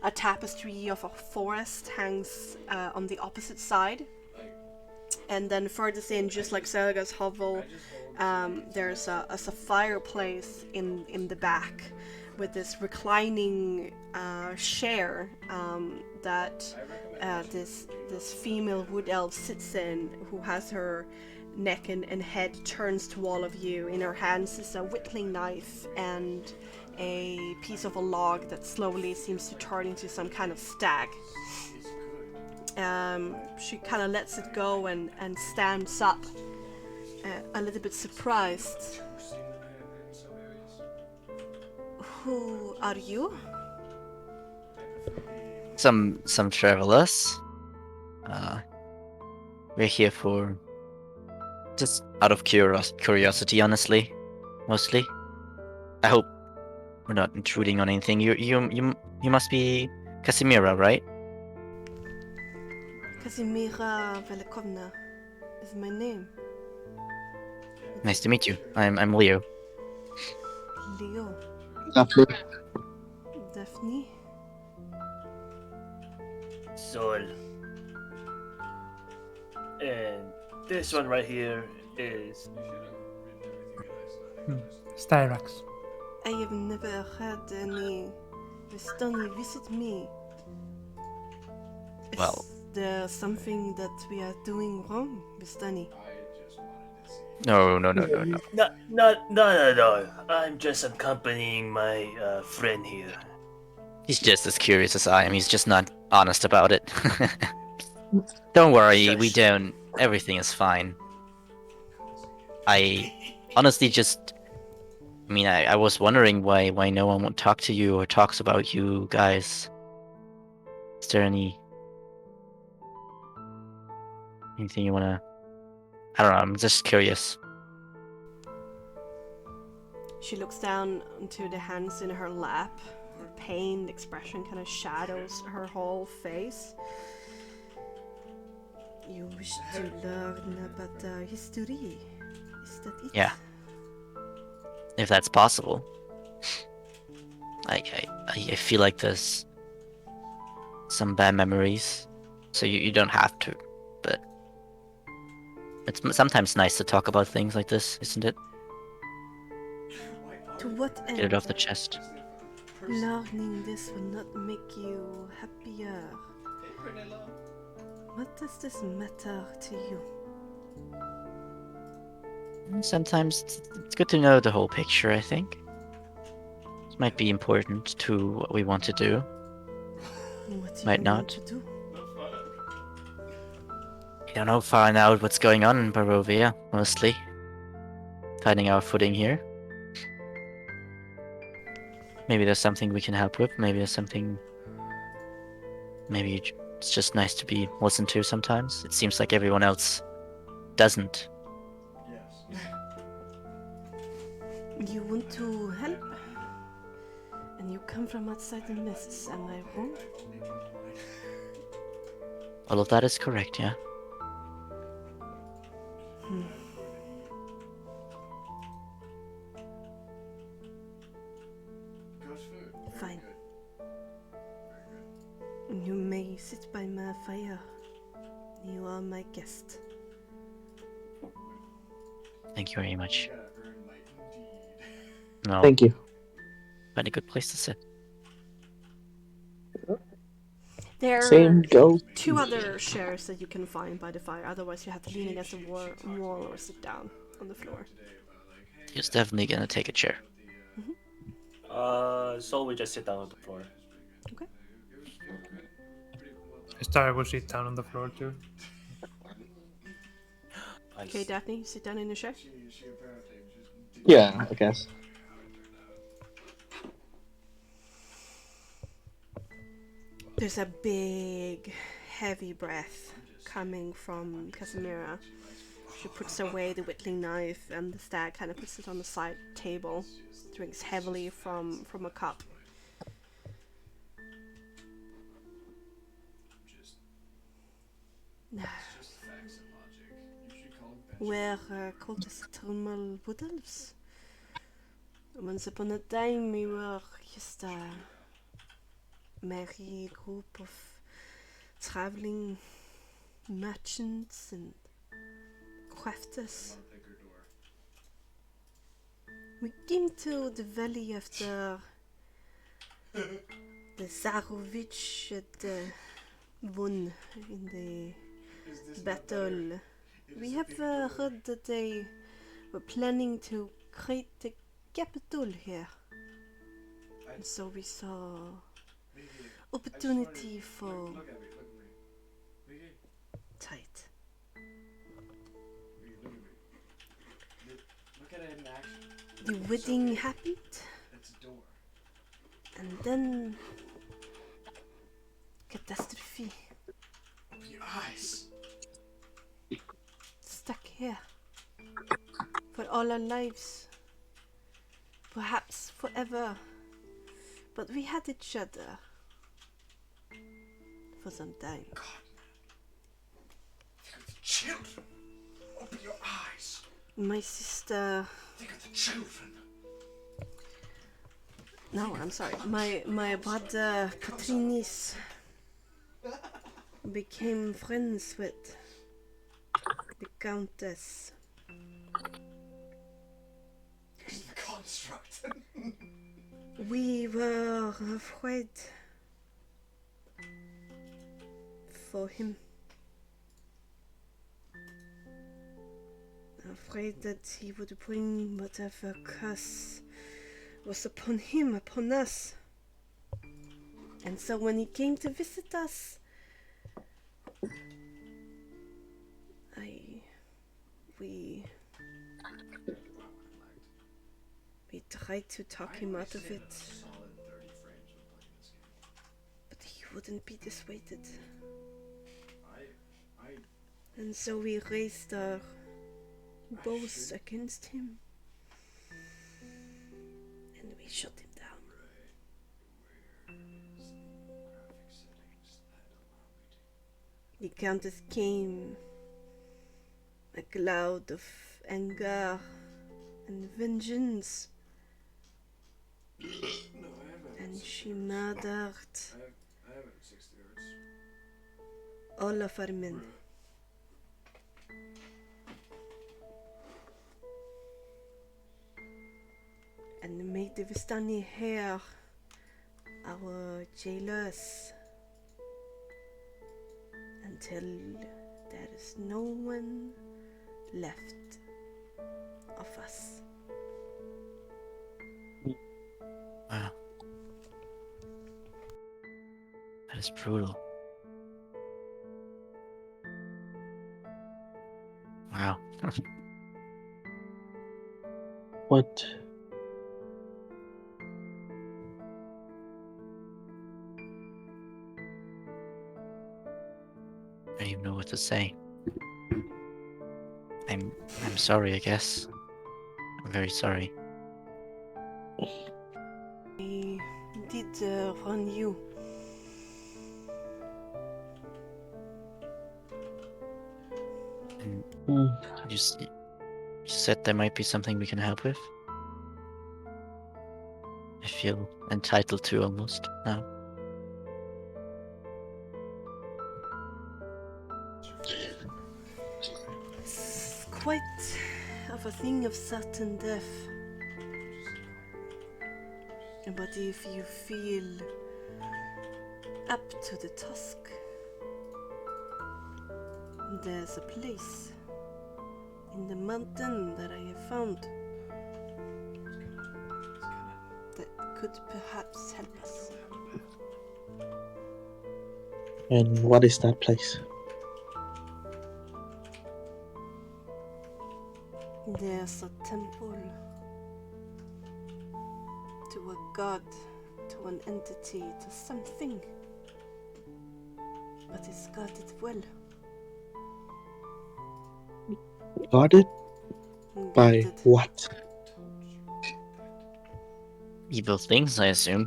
A tapestry of a forest hangs on the opposite side. And then furthest in, just like Selga's hovel, there's a fireplace in the back with this reclining chair that this female wood elf sits in, who has her neck and head turns to all of you. In her hands is a whittling knife and a piece of a log that slowly seems to turn into some kind of stag. She kind of lets it go and stands up, a little bit surprised. Who are you? Some travelers. We're here for just out of curiosity, honestly, mostly. I hope we're not intruding on anything. You must be Casimira, right? Casimira Velikovna is my name. Nice to meet you. I'm Leo. Leo. Lovely. Daphne. Sol. And this one right here is. Styrax. I have never had any Vistani visit me. Is Well- there something that we are doing wrong, Vistani? No. Not at all. I'm just accompanying my friend here. He's just as curious as I am. He's just not honest about it. Don't worry, we Shush. don't. Everything is fine. I honestly just. I mean, I was wondering why no one would talk to you or talks about you guys. Is there anything you wanna? I don't know. I'm just curious. She looks down onto the hands in her lap. Her pained expression kind of shadows her whole face. You wish to learn about history? Is that it? Yeah. If that's possible. I feel like there's some bad memories, so you don't have to, but it's sometimes nice to talk about things like this, isn't it? To what end? Get it off the chest. Learning this will not make you happier. What does this matter to you? Sometimes it's good to know the whole picture, I think. It might be important to what we want to do. What do Might you not. want to do? I don't know, find out what's going on in Barovia, mostly. Finding our footing here. Maybe there's something we can help with. Maybe there's something. Maybe it's just nice to be listened to sometimes. It seems like everyone else doesn't. Yes. You want to help? And you come from outside the mists, am I wrong? All of that is correct, yeah. Ghost food. Very Fine. good. Very good. You may sit by my fire. You are my guest. Thank you very much. You gotta earn my indeed. No, Thank you. find a good place to sit. There Same are goes. 2 other chairs that you can find by the fire. Otherwise, you have to lean against a wall or sit down on the floor. He's definitely gonna take a chair. So we just sit down on the floor. Okay. Star will sit down on the floor too. Okay, Daphne, sit down in the chair. Yeah, I guess. There's a big, heavy breath coming from Casimira. She puts away the whittling knife, and the stag kind of puts it on the side table. Drinks heavily from a cup. We're coalesce thermal woodels. Once upon a time, we were just a merry group of traveling merchants and crafters. We came to the valley after the Zarovich had won in the battle. We have heard that they were planning to create a capital here. And so we saw opportunity for tight. Look at it in action. The wedding happened, It's a door. and then catastrophe. Open your eyes. Stuck here for all our lives, perhaps forever. But we had each other for some time. God. Think of the children. Open your eyes. My sister. Think of the children. No, I'm sorry. My brother Patrinis became friends with the Countess. Here's the construct. We were afraid for him. Afraid that he would bring whatever curse was upon him, upon us. And so when he came to visit us, we tried to talk him out of it, but he wouldn't be dissuaded. And so we raised our bows against him, and we shut him down. The Countess came, a cloud of anger and vengeance, No, I haven't. and she murdered I haven't 60 hertz. all of our men. And made the Vistani here our jailers until there is no one left of us. Wow. That is brutal. Wow. What? I don't even know what to say. I'm sorry, I guess. I'm very sorry. I did run you. And Hmm. you said there might be something we can help with? I feel entitled to almost now. It's quite of a thing of certain death. But if you feel up to the task, there's a place in the mountain that I have found that could perhaps help us. And what is that place? There's a temple to a god, to an entity, to something. But it's guarded well. Guarded? By Guarded. what? Evil things, I assume.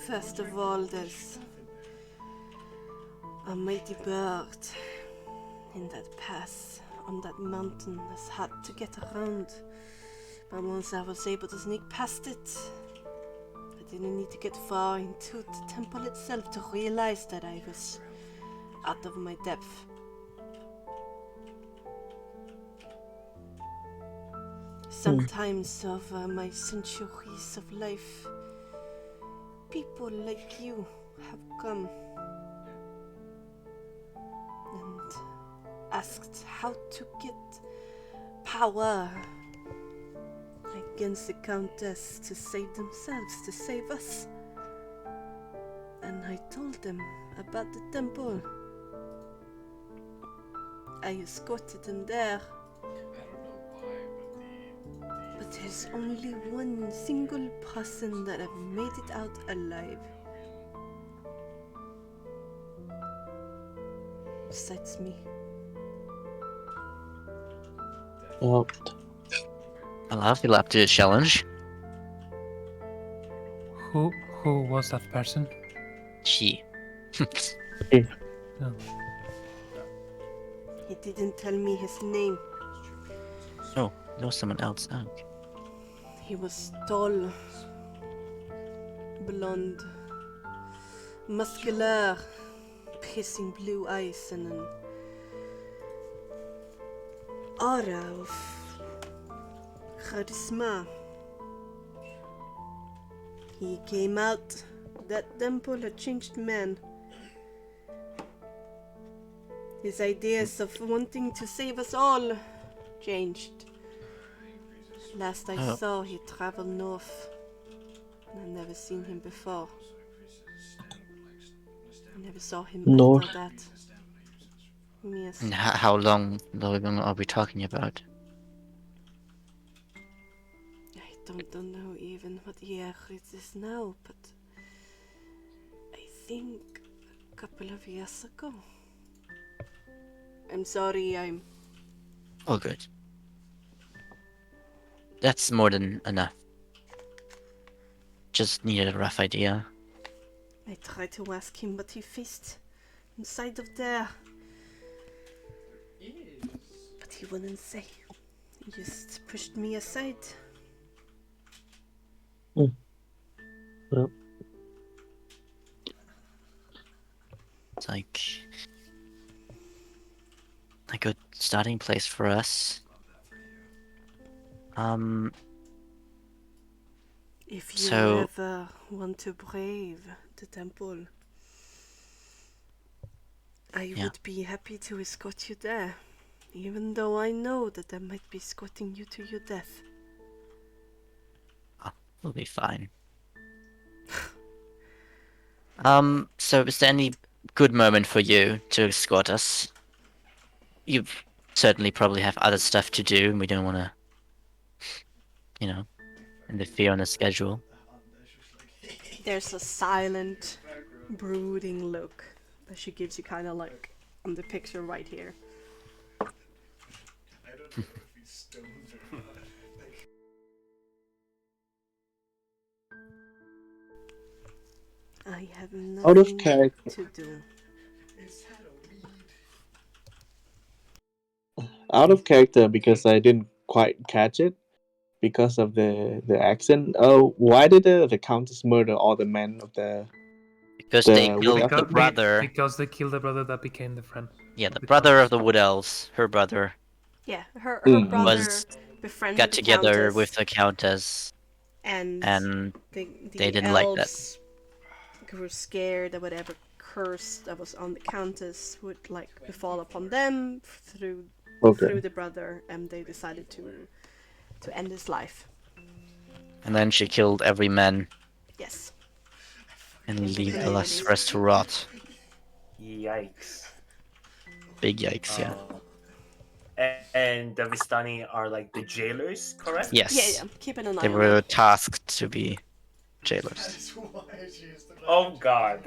First of all, there's a mighty bird in that pass on that mountain that's hard to get around. But once I was able to sneak past it, I didn't need to get far into the temple itself to realize that I was out of my depth. Sometimes over my centuries of life, people like you have come and asked how to get power against the Countess to save themselves, to save us. And I told them about the temple. I escorted them there. But there's only one single person that have made it out alive. Besides me. Well, I'll feel up to the challenge. Who was that person? She. Oh. He didn't tell me his name. Oh, there was someone else. Oh. He was tall, blonde, muscular, piercing blue eyes, and an aura of charisma. He came out that temple a changed man. His ideas of wanting to save us all changed. Last I saw, he traveled north, and I've never seen him before. I never saw him North? after that. Yes. And how long are we talking about? I don't know even what year it is now, but I think a couple of years ago. I'm sorry, I'm... Oh, good. That's more than enough. Just needed a rough idea. I tried to ask him what he faced inside of there. But he wouldn't say. He just pushed me aside. well, It's like a good starting place for us. If you So- ever want to brave the temple, I Yeah. would be happy to escort you there, even though I know that I might be escorting you to your death. We'll be fine. So is there any good moment for you to escort us? You certainly probably have other stuff to do, and we don't want to, interfere on the schedule. There's a silent, brooding look that she gives you, kind of like on the picture right here. I don't know if he's stoned or not. I have Out of nothing character. to do. It's had a weed. Out of character because I didn't quite catch it because of the accent. Oh, why did the Countess murder all the men of the... Because The they wood killed elf? the brother. Because they killed the brother that became the friend. Yeah, the the brother of Countess. the Wood Elves, her brother. Yeah, her Mm. brother Was befriended got the together countess, with the countess, and and the they didn't like that. elves grew scared that whatever curse that was on the countess would like befall upon them through Okay. the brother, and they decided to end his life. And then she killed every man Yes. and In the leave the community. rest to rot. Yikes. Big yikes, yeah. And the Vistani are like the jailers, correct? Yes. Yeah, keeping an eye They on were them. tasked to be jailers. That's why she used to Oh god.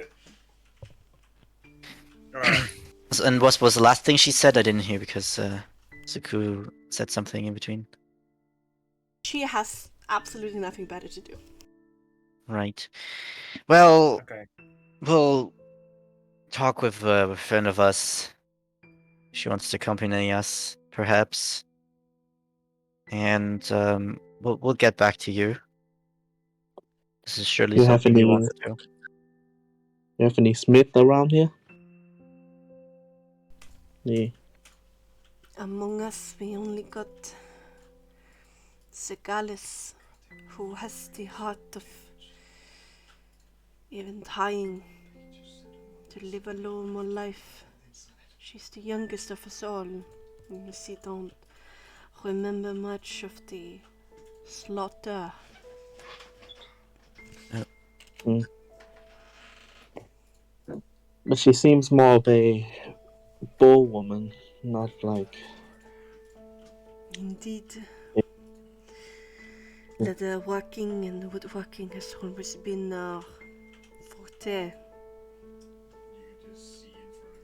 Alright. And what was the last thing she said? I didn't hear because Suku said something in between. She has absolutely nothing better to do. Right. Well, Okay. we'll talk with a friend of us. She wants to accompany us, perhaps. And we'll get back to you. This is surely You have something you any? want to do. You have any Smith around here? Yeah. Among us, we only got Segalis, who has the heart of even dying to live a normal life. She's the youngest of us all. She don't remember much of the slaughter. But she seems more of a bull woman, not like. Indeed. Leather working and woodworking has always been our forte.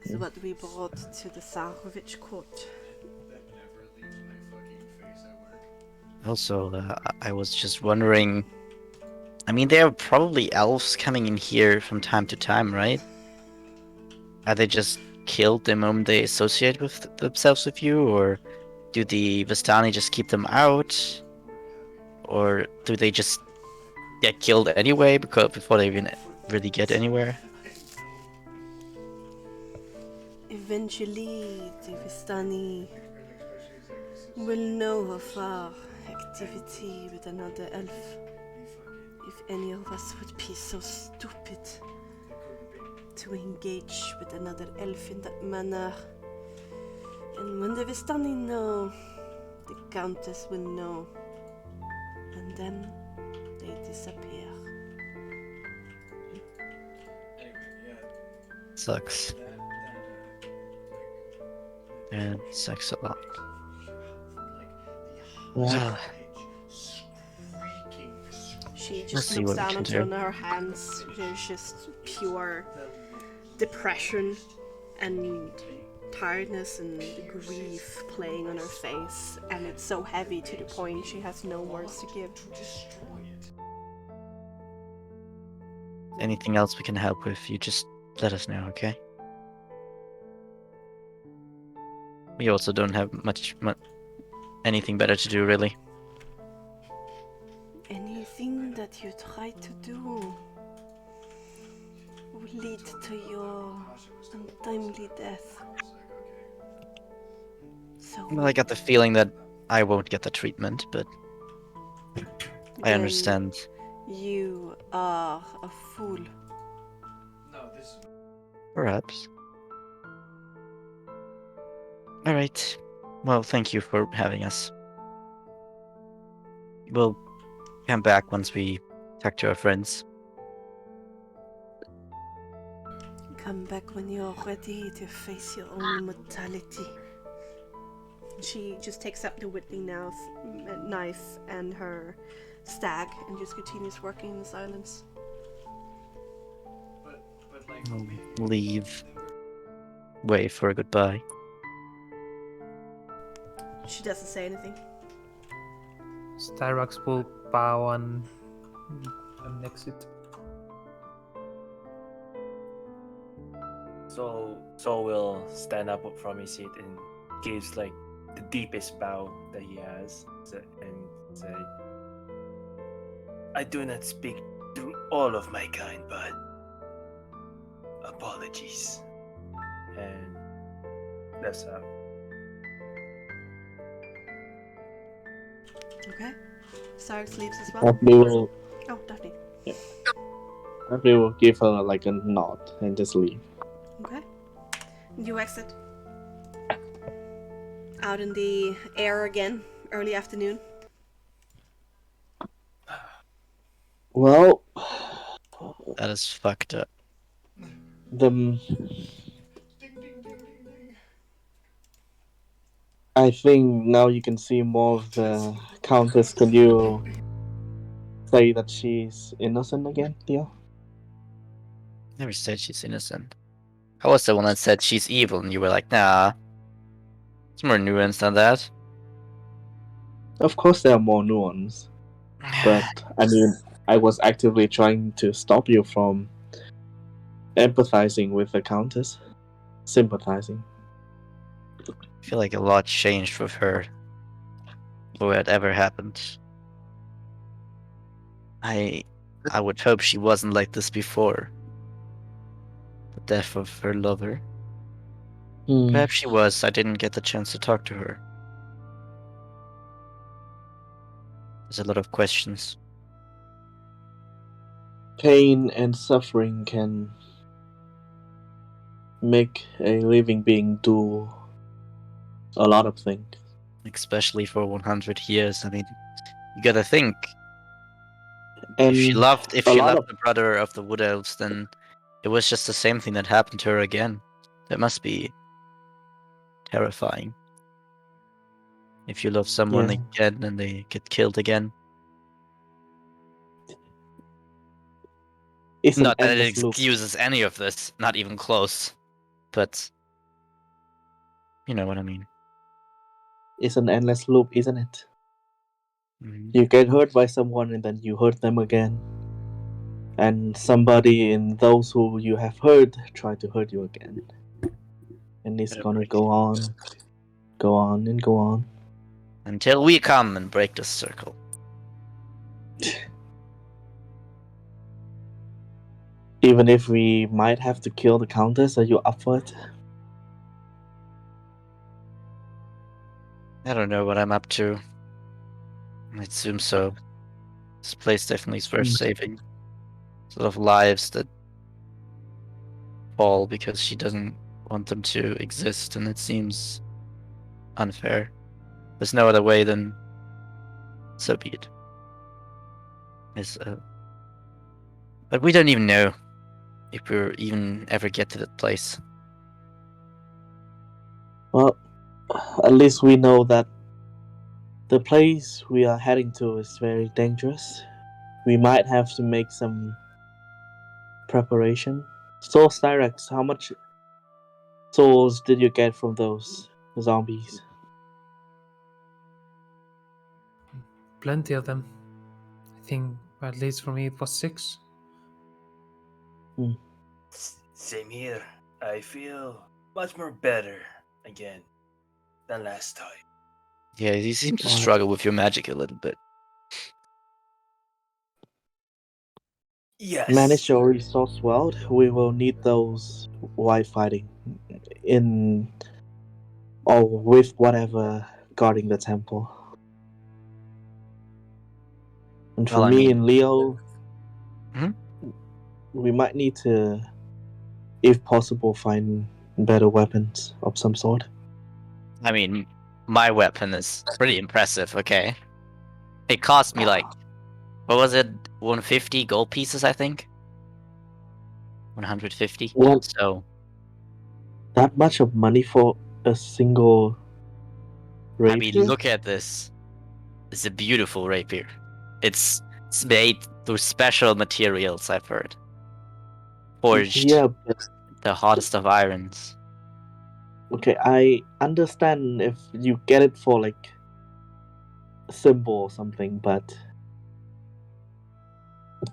It's what we brought to the Tsarovich court. That never leaves my fucking face at work. Also, I was just wondering. I mean, there are probably elves coming in here from time to time, right? Are they just killed the moment they associate with themselves with you, or do the Vistani just keep them out, or do they just get killed anyway before they even really get anywhere? Eventually, the Vistani will know of our activity with another elf. If any of us would be so stupid to engage with another elf in that manner. And when the Vistani know, the Countess will know. And then they disappear. Anyway, yeah. Sucks. And sucks a lot. Yeah. She We'll just see looks what we down can onto do. her hands. There's just pure depression and tiredness and grief playing on her face, and it's so heavy to the point she has no words to give. Anything else we can help with, you just let us know, okay? We also don't have anything better to do, really. Anything that you try to do will lead to your untimely death. So Well, I got the feeling that I won't get the treatment, but I then understand. You are a fool. No, this is. Perhaps. Alright. Well, thank you for having us. We'll come back once we talk to our friends. Come back when you're ready to face your own mortality. She just takes up the whittling knife and her stag and just continues working in the silence. But like. We'll leave. Wait for a goodbye. She doesn't say anything. Styrax will bow and exit. So will stand up from his seat and gives like the deepest bow that he has, and say, I do not speak through all of my kind, but apologies. and that's out. Okay. Sark sleeps as well. Daphne will, Oh, Daphne. Daphne will give her like a nod and just leave. Okay. You exit. Out in the air again, early afternoon. Well, That is fucked up. the Ding, ding, ding, ding, ding. I think now you can see more of the Countess. Can you say that she's innocent again, Theo? Never said she's innocent. I was the one that said she's evil, and you were like, nah. It's more nuanced than that. Of course, there are more nuance, but I mean, I was actively trying to stop you from empathizing with the Countess, sympathizing. I feel like a lot changed with her. Whatever happened. I would hope she wasn't like this before. The death of her lover. Perhaps she was. I didn't get the chance to talk to her. There's a lot of questions. Pain and suffering can make a living being do a lot of things. Especially for 100 years. I mean, you gotta think. And If she loved a lot of the brother of the Wood Elves, then it was just the same thing that happened to her again. That must be terrifying. If you love someone Yeah. again and they get killed again. It's Not an that it endless loop. excuses any of this, not even close. But you know what I mean. It's an endless loop, isn't it? Mhm. You get hurt by someone and then you hurt them again. And somebody in those who you have hurt try to hurt you again. And it's gonna go on, and go on. Until we come and break the circle. Even if we might have to kill the Countess, are you up for it? I don't know what I'm up to. I assume so. This place definitely is worth saving. There's a lot of lives that fall because she doesn't want them to exist, and it seems unfair. There's no other way than so be it. But we don't even know if we'll even ever get to that place. Well, at least we know that the place we are heading to is very dangerous. We might have to make some preparation. Souls Directs, how much souls did you get from those zombies? Plenty of them. I think, at least for me, it was 6. Same here. I feel much more better again than last time. Yeah, you seem to Alright. struggle with your magic a little bit. Yes. Manage your resource well. We will need those while fighting in or with whatever guarding the temple. And for Well, I me mean- and Leo, Mhm. we might need to, if possible, find better weapons of some sort. I mean, my weapon is pretty impressive, okay? It cost me like, what was it? 150 gold pieces, I think? 150? What? So, That much of money for a single rapier? I mean, look at this. It's a beautiful rapier. It's made through special materials, I've heard. Forged Yeah, but the hottest of irons. okay, I understand if you get it for like a symbol or something, but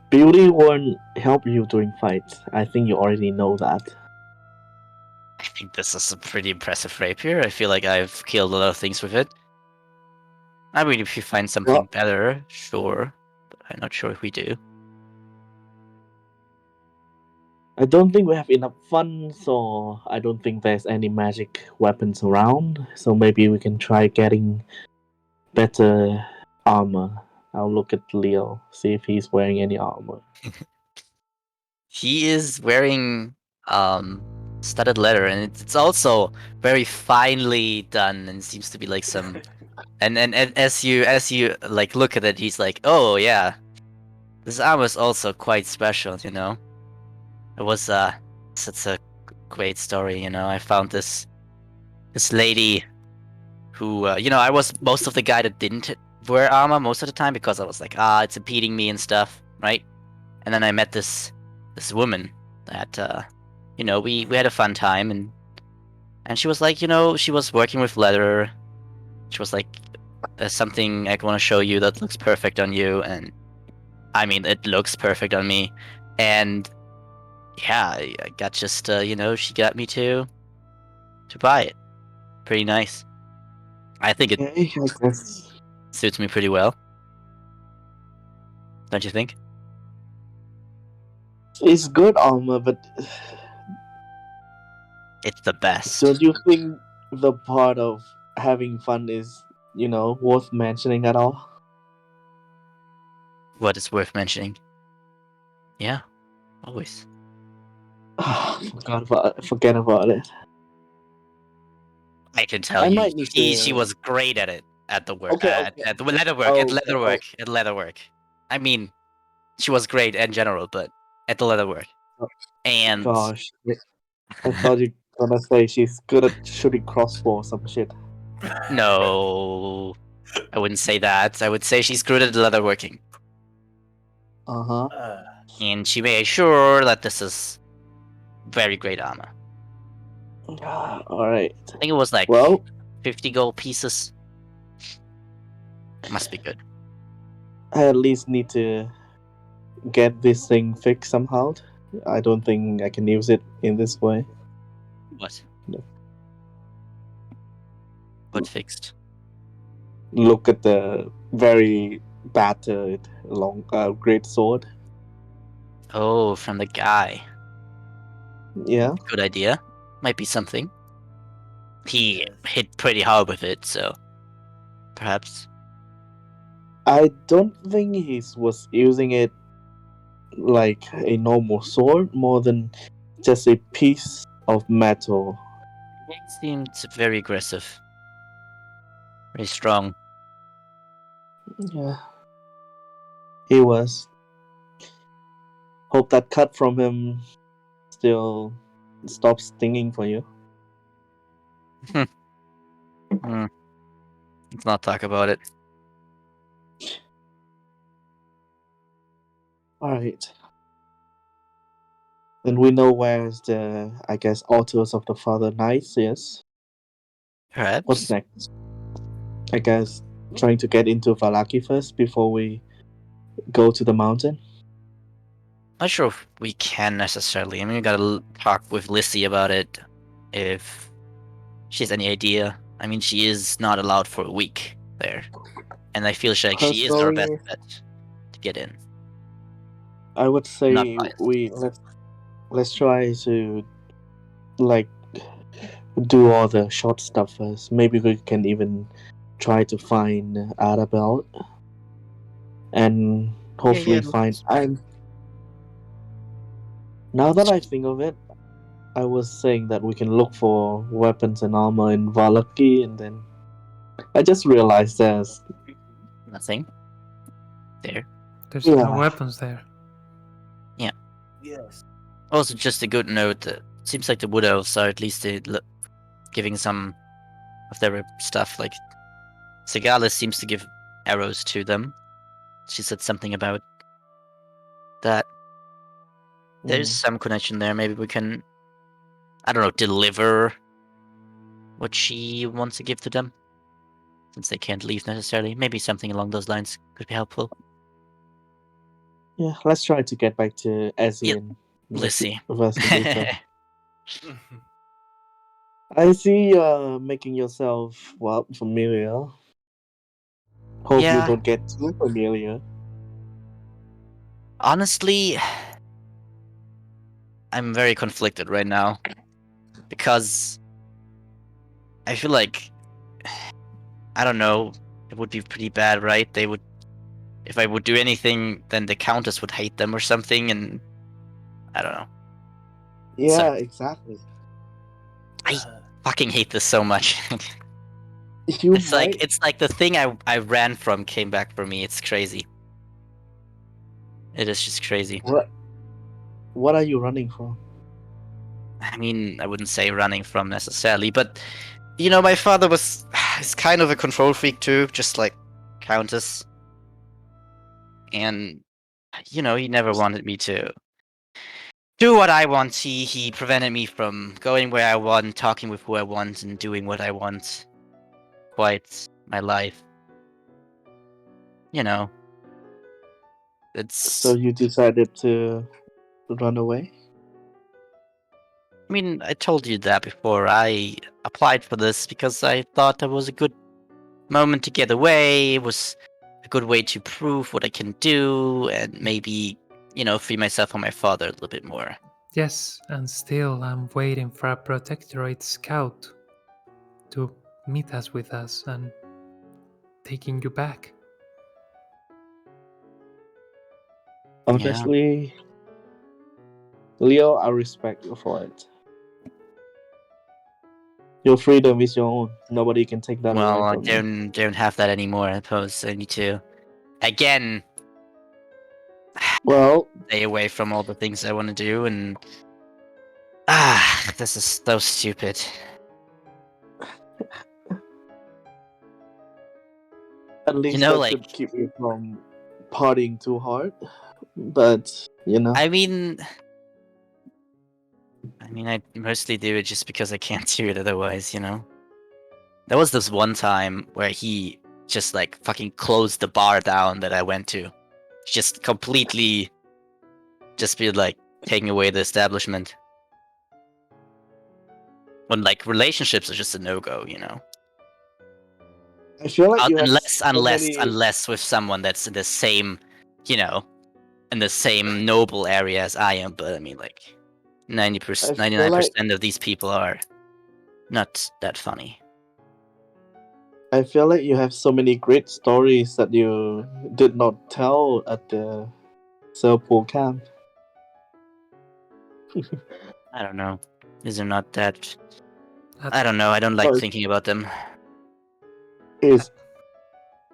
beauty won't help you during fights. I think you already know that. I think this is a pretty impressive rapier. I feel like I've killed a lot of things with it. I mean, if you find something Well- better, sure. But I'm not sure if we do. I don't think we have enough funds, or I don't think there's any magic weapons around. So maybe we can try getting better armor. I'll look at Leo, see if he's wearing any armor. He is wearing studded leather, and it's also very finely done, and seems to be like some. And as you like look at it, he's like, oh yeah, this armor is also quite special, you know. It was such a great story, you know. I found this lady who I was most of the guy that didn't wear armor most of the time because I was like, it's impeding me and stuff, right? And then I met this woman that we had a fun time, and she was like, she was working with leather. She was like, there's something I want to show you that looks perfect on you, and I mean it looks perfect on me, and yeah, I got just she got me to buy it. Pretty nice. I think it Okay, I guess. suits me pretty well. Don't you think? It's good armor, but It's the best. don't you think the part of having fun is, worth mentioning at all? What is worth mentioning? Yeah, always. Forget about it. I can tell I you, might need she to- was great at it, at the work, Okay, okay. at the leatherwork, Oh, at leatherwork, at leatherwork. I mean, she was great in general, but at the leatherwork. And Gosh, I thought you were gonna say she's good at shooting crossbow or some shit. no, I wouldn't say that. I would say she's good at leatherworking, Uh-huh. and she made sure that this is very great armor. Alright. I think it was like Well, 50 gold pieces. Must be good. I at least need to get this thing fixed somehow. I don't think I can use it in this way. What? No. What fixed? Look at the very battered great sword. Oh, from the guy. Yeah. Good idea. Might be something. He hit pretty hard with it, so perhaps. I don't think he was using it like a normal sword, more than just a piece of metal. He seemed very aggressive. Very strong. Yeah. He was. Hope that cut from him still stops stinging for you. Let's not talk about it. Alright. Then we know where's the, I guess, altars of the Father Knights is. Perhaps. What's next? I guess trying to get into Valaki first before we go to the mountain. Not sure if we can necessarily. I mean, we gotta talk with Lissy about it. If she has any idea. I mean, she is not allowed for a week there. And I feel like she is our best Personally, bet to get in. I would say Not biased. let's try to like do all the short stuff first. Maybe we can even try to find Arabelle and hopefully find. Now that I think of it, I was saying that we can look for weapons and armor in Valaki, and then I just realized there's Nothing. There. There's Yeah. no weapons there. Yes. Also, just a good note that it seems like the Wood Elves are at least giving some of their stuff. Like, Sigalis seems to give arrows to them. She said something about that. There's some connection there. Maybe we can, I don't know, deliver what she wants to give to them. Since they can't leave necessarily. Maybe something along those lines could be helpful. Yeah, let's try to get back to Ezzy Yeah, and Lissy. Vasilisa. I see you're making yourself, familiar. Hope you Yeah. don't get too familiar. Honestly, I'm very conflicted right now. Because I feel like, I don't know, it would be pretty bad, right? They would, if I would do anything, then the Countess would hate them or something, and I don't know. Yeah, exactly. I fucking hate this so much. You It's like the thing I ran from came back for me. It's crazy. It is just crazy. What are you running from? I mean, I wouldn't say running from necessarily, but you know, my father is kind of a control freak too, just like Countess. And you know, he never wanted me to do what I want. He prevented me from going where I want, talking with who I want, and doing what I want. Quite my life. You know, it's. So you decided to run away? I mean, I told you that before. I applied for this because I thought that was a good moment to get away. It was a good way to prove what I can do and maybe, you know, free myself from my father a little bit more. Yes, and still I'm waiting for a protectorate scout to meet us with us and taking you back. Honestly, Leo, I respect you for it. Your freedom is your own. Nobody can take that Well, away I from you. don't have that anymore. I suppose I need to again Well, stay away from all the things I want to do, and this is so stupid. at least You know, that like, should keep you from partying too hard. But you know, I mean, I mostly do it just because I can't do it otherwise, you know? There was this one time where he just, like, fucking closed the bar down that I went to. Just completely just be, like, taking away the establishment. When, like, relationships are just a no-go, you know? I feel like you have Unless with someone that's in the same, you know, in the same noble area as I am, but I mean, like, 90%, I feel like 99% of these people are not that funny. I feel like you have so many great stories that you did not tell at the Serpool camp. I don't know. These are not that. At- I don't know. I don't like Oh, thinking about them. It's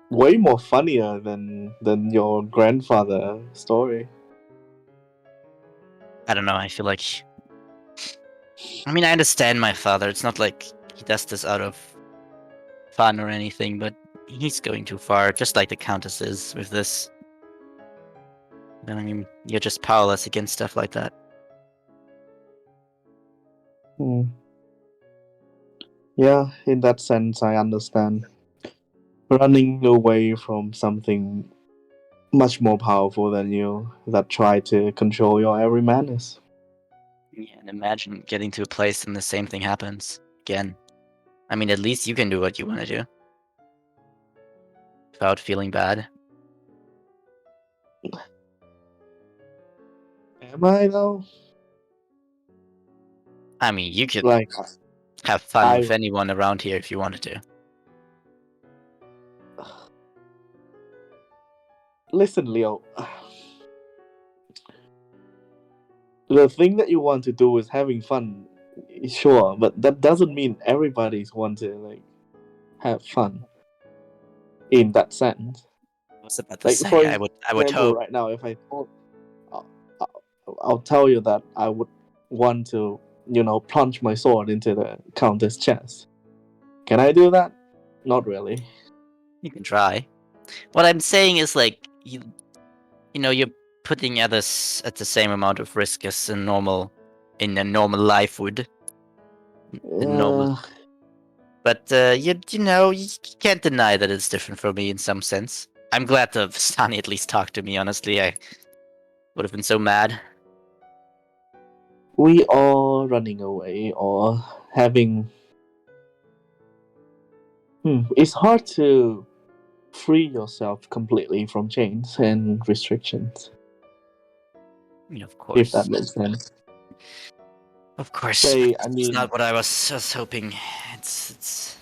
way more funnier than your grandfather story. I don't know. I feel like. I mean, I understand my father. It's not like he does this out of fun or anything, but he's going too far, just like the Countess is with this. I mean, you're just powerless against stuff like that. Yeah, in that sense, I understand. Running away from something much more powerful than you that try to control your every madness. Yeah, and imagine getting to a place and the same thing happens again. I mean, at least you can do what you want to do without feeling bad. Am I though? I mean, you could Like, have fun I with anyone around here if you wanted to. listen, Leo. The thing that you want to do is having fun, sure, but that doesn't mean everybody's want to like have fun. In that sense, I was about to like say, for I would example, hope. right now, if I told, I'll tell you that I would want to, plunge my sword into the countess' chest. Can I do that? Not really. You can try. What I'm saying is, like, you know, you're putting others at the same amount of risk as in a normal life would. In normal, Uh, but you know, you can't deny that it's different for me in some sense. I'm glad that Stani at least talked to me. Honestly, I would have been so mad. we are running away or having. It's hard to free yourself completely from chains and restrictions, I mean, of if course, that makes sense. of course. Say, But I it's not mean, what I was hoping. It's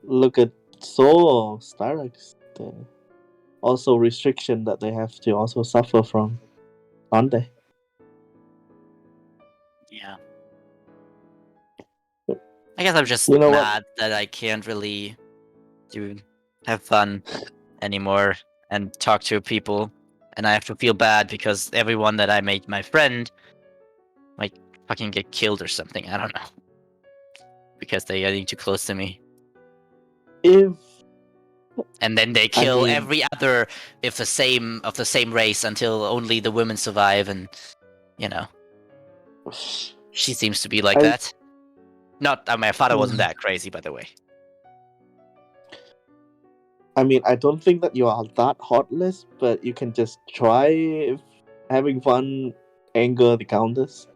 look at Soul or Styrax, also restriction that they have to also suffer from, aren't they? Yeah. I guess I'm just You know what? mad that I can't really have fun anymore and talk to people, and I have to feel bad because everyone that I made my friend might fucking get killed or something. I don't know. Because they are getting too close to me. If And then they I kill mean, every other of the same race until only the women survive, and you know, she seems to be like I- that. Not my father wasn't that crazy, by the way. I mean, I don't think that you are that heartless, but you can just try if having fun anger the countess.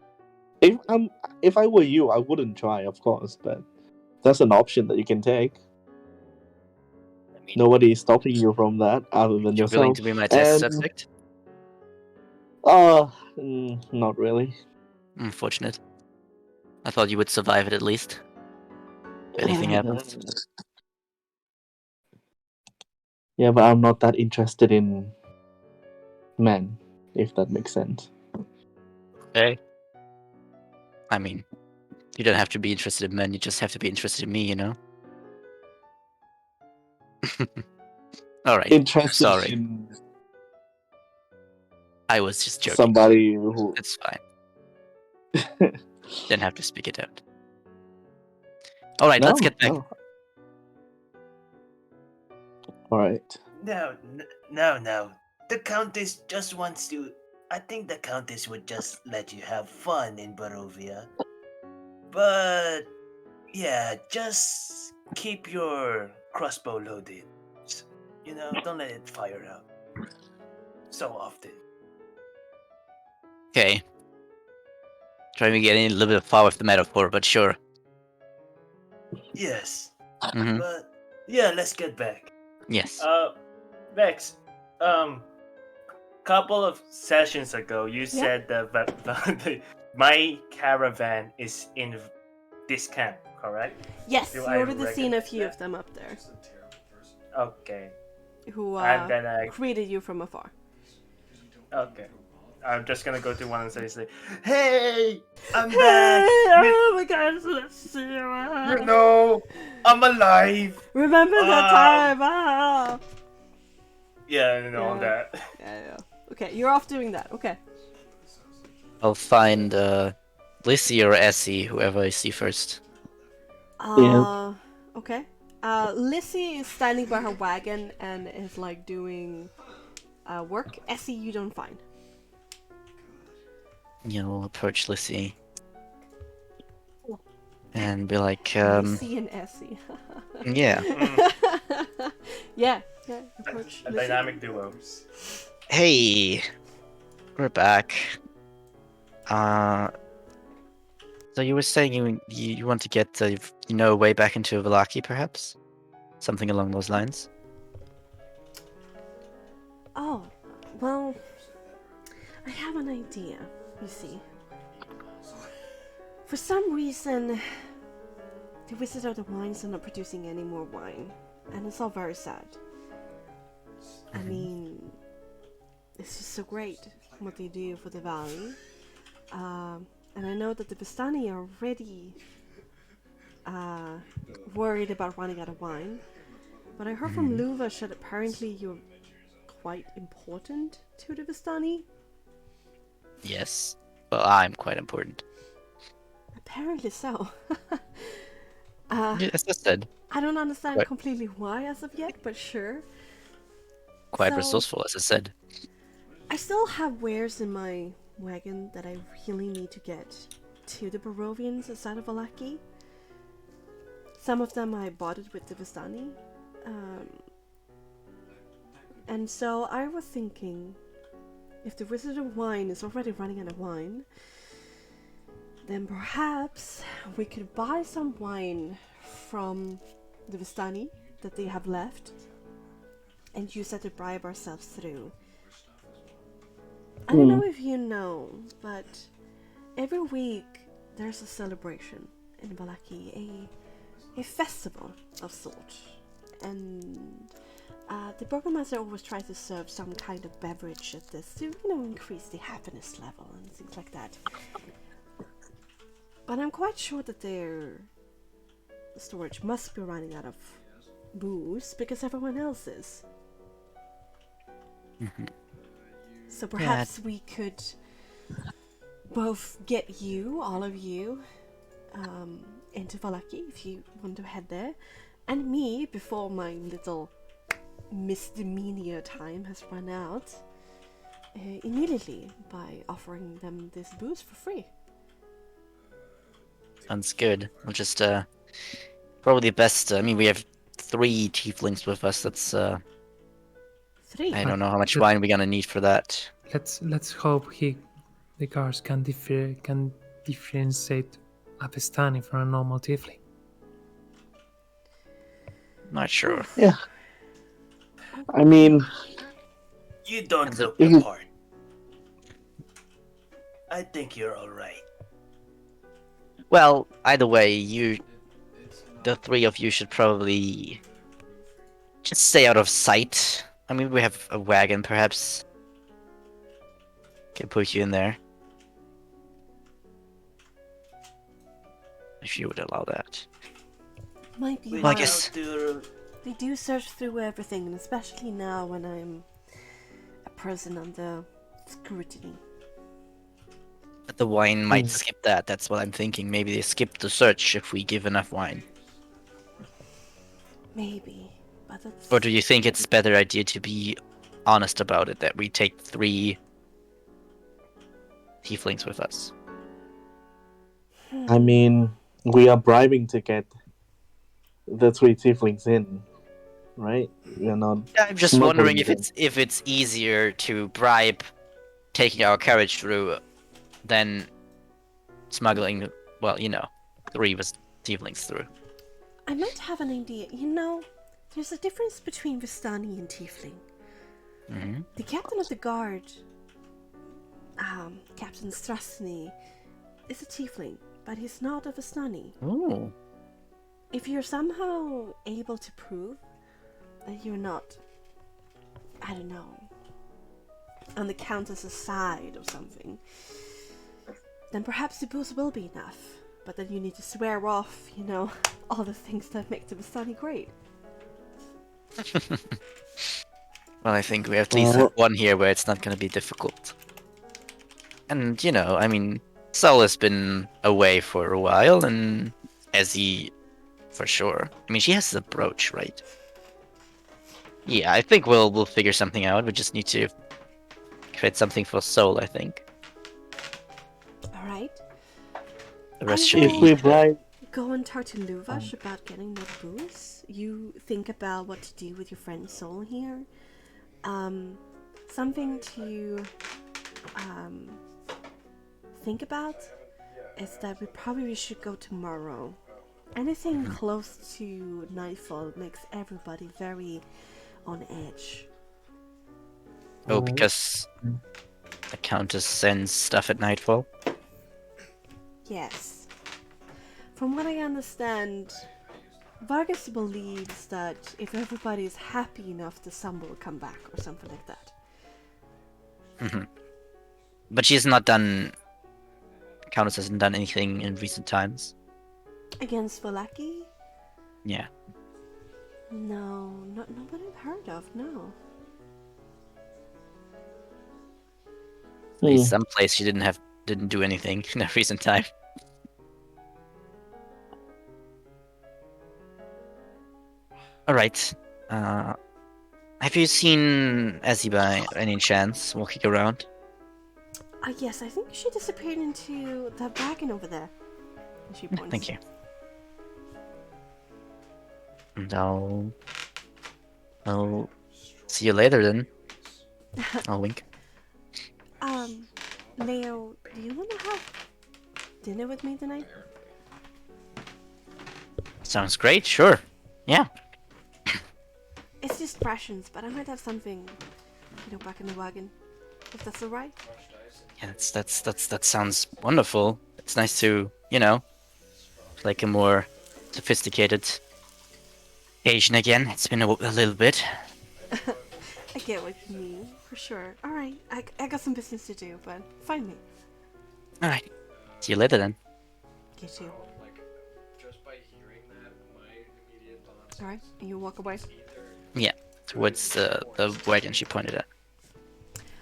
If I were you, I wouldn't try, of course, but that's an option that you can take. I mean, Nobody is stopping you from that other than you're willing yourself. to be my test And subject? not really. Unfortunate. I thought you would survive it at least. If anything happens. Yeah, but I'm not that interested in men, if that makes sense. Okay. I mean, you don't have to be interested in men, you just have to be interested in me, you know? Alright, Interested sorry. in I was just joking. somebody who. It's fine. Didn't have to speak it out. Alright, let's get back. No. Alright. No. The Countess just wants to. I think the Countess would just let you have fun in Barovia. But yeah, just keep your crossbow loaded. You know, don't let it fire out so often. Okay. Trying to get in a little bit far with the metaphor, but sure. Yes. Mm-hmm. But yeah, let's get back. Yes. Bex, couple of sessions ago, you said that my caravan is in this camp, correct? Yes, Do you I already seen a recognize few that? of them up there Okay. who And then I greeted you from afar. okay. I'm just gonna go to one and say, "Hey, I'm Hey, back. oh my god, let's see you. You know, I'm alive." Remember that time? Ah. Yeah, and all Yeah. that. Yeah. Okay, you're off doing that. Okay. I'll find Lissy or Essie, whoever I see first. Okay. Lissy is standing by her wagon and is like doing work. Essie, you don't find. You know, approach Lissy. And be like, Lissy and Essie. yeah. Yeah. Approach A Lissy. dynamic duo. Hey, we're back. So you were saying you want to get way back into Vallaki, perhaps? Something along those lines? Oh, well, I have an idea, you see. For some reason, the Wizard of the Wines are not producing any more wine, and it's all very sad. I mean, it's just so great what they do for the valley. And I know that the Vistani are already worried about running out of wine. But I heard from Luvash that apparently you're quite important to the Vistani. Yes. Well, I'm quite important. Apparently so. As I said, I don't understand Quite- completely why as of yet, but sure. quite So- resourceful, as I said. I still have wares in my wagon that I really need to get to the Barovians outside of Vallaki. Some of them I bought it with the Vistani. And so I was thinking, if the Wizard of Wine is already running out of wine, then perhaps we could buy some wine from the Vistani that they have left and use that to bribe ourselves through. I don't know if you know, but every week there's a celebration in Vallaki, a festival of sort. and the burgomaster always tries to serve some kind of beverage at this to, increase the happiness level and things like that. But I'm quite sure that their storage must be running out of booze because everyone else is. So perhaps we could both get you, all of you, into Valaki if you want to head there, and me before my little misdemeanor time has run out, immediately by offering them this booze for free. Sounds good. We'll just probably best. I mean, we have 3 tieflings with us. That's 3. I don't know how much wine we're gonna need for that. Let's hope the guards can differentiate a Pestani from a normal tiefling. Not sure. Yeah. I mean, You don't Is look it- the part. I think you're alright. Well, either way, the 3 of you should probably just stay out of sight. I mean, we have a wagon, perhaps. Can put you in there. If you would allow that. Might be We Well, I hard. guess- They do search through everything, and especially now when I'm a person under scrutiny. But the wine might skip that. That's what I'm thinking. Maybe they skip the search if we give enough wine. Maybe, but that's... Or do you think it's better idea to be honest about it, that we take 3 tieflings with us? I mean, we are bribing to get the 3 tieflings in, right? We are not. I'm just smuggling wondering them. if it's easier to bribe taking our carriage through than smuggling, well, 3 of us tieflings through. I might have an idea. There's a difference between Vistani and Tiefling. Mm-hmm. The captain of the guard, Captain Strasny, is a Tiefling, but he's not a Vistani. Ooh. If you're somehow able to prove that you're not, I don't know, on the Countess's side or something, then perhaps the booze will be enough. But then you need to swear off, all the things that make the Vistani great. Well, I think we at least have one here where it's not going to be difficult. And, I mean, Sol has been away for a while, and Ezzy, for sure. I mean, she has the brooch, right? Yeah, I think we'll figure something out. We just need to create something for Sol, I think. Alright. The rest I should If will- we be... bribe, Go and talk to Luvash about getting that booze. You think about what to do with your friend Soul here. Something to think about is that we probably should go tomorrow. Anything close to nightfall makes everybody very on edge. Oh, because the Countess sends stuff at nightfall? Yes. From what I understand, Vargas believes that if everybody is happy enough, the sun will come back or something like that. But she's not done... Countess hasn't done anything in recent times. Against Valaki? Yeah. No, not what I've heard of, no. At least someplace she didn't do anything in a recent time. Alright. Have you seen Ezzy by any chance walking around? Yes, I think she disappeared into the wagon over there. And she points. Thank you. And I'll see you later then. I'll wink. Leo, do you want to have dinner with me tonight? Sounds great, sure. Yeah. It's just rations, but I might have something, back in the wagon. If that's alright? Yeah, that sounds wonderful. It's nice to, like a more sophisticated Asian again. It's been a little bit. I get what you mean, for sure. Alright, I got some business to do, but find me. All right. See you later then. Get you. Like, just by hearing that, my immediate thoughts. Alright, and you walk away. Yeah, towards the wagon she pointed at.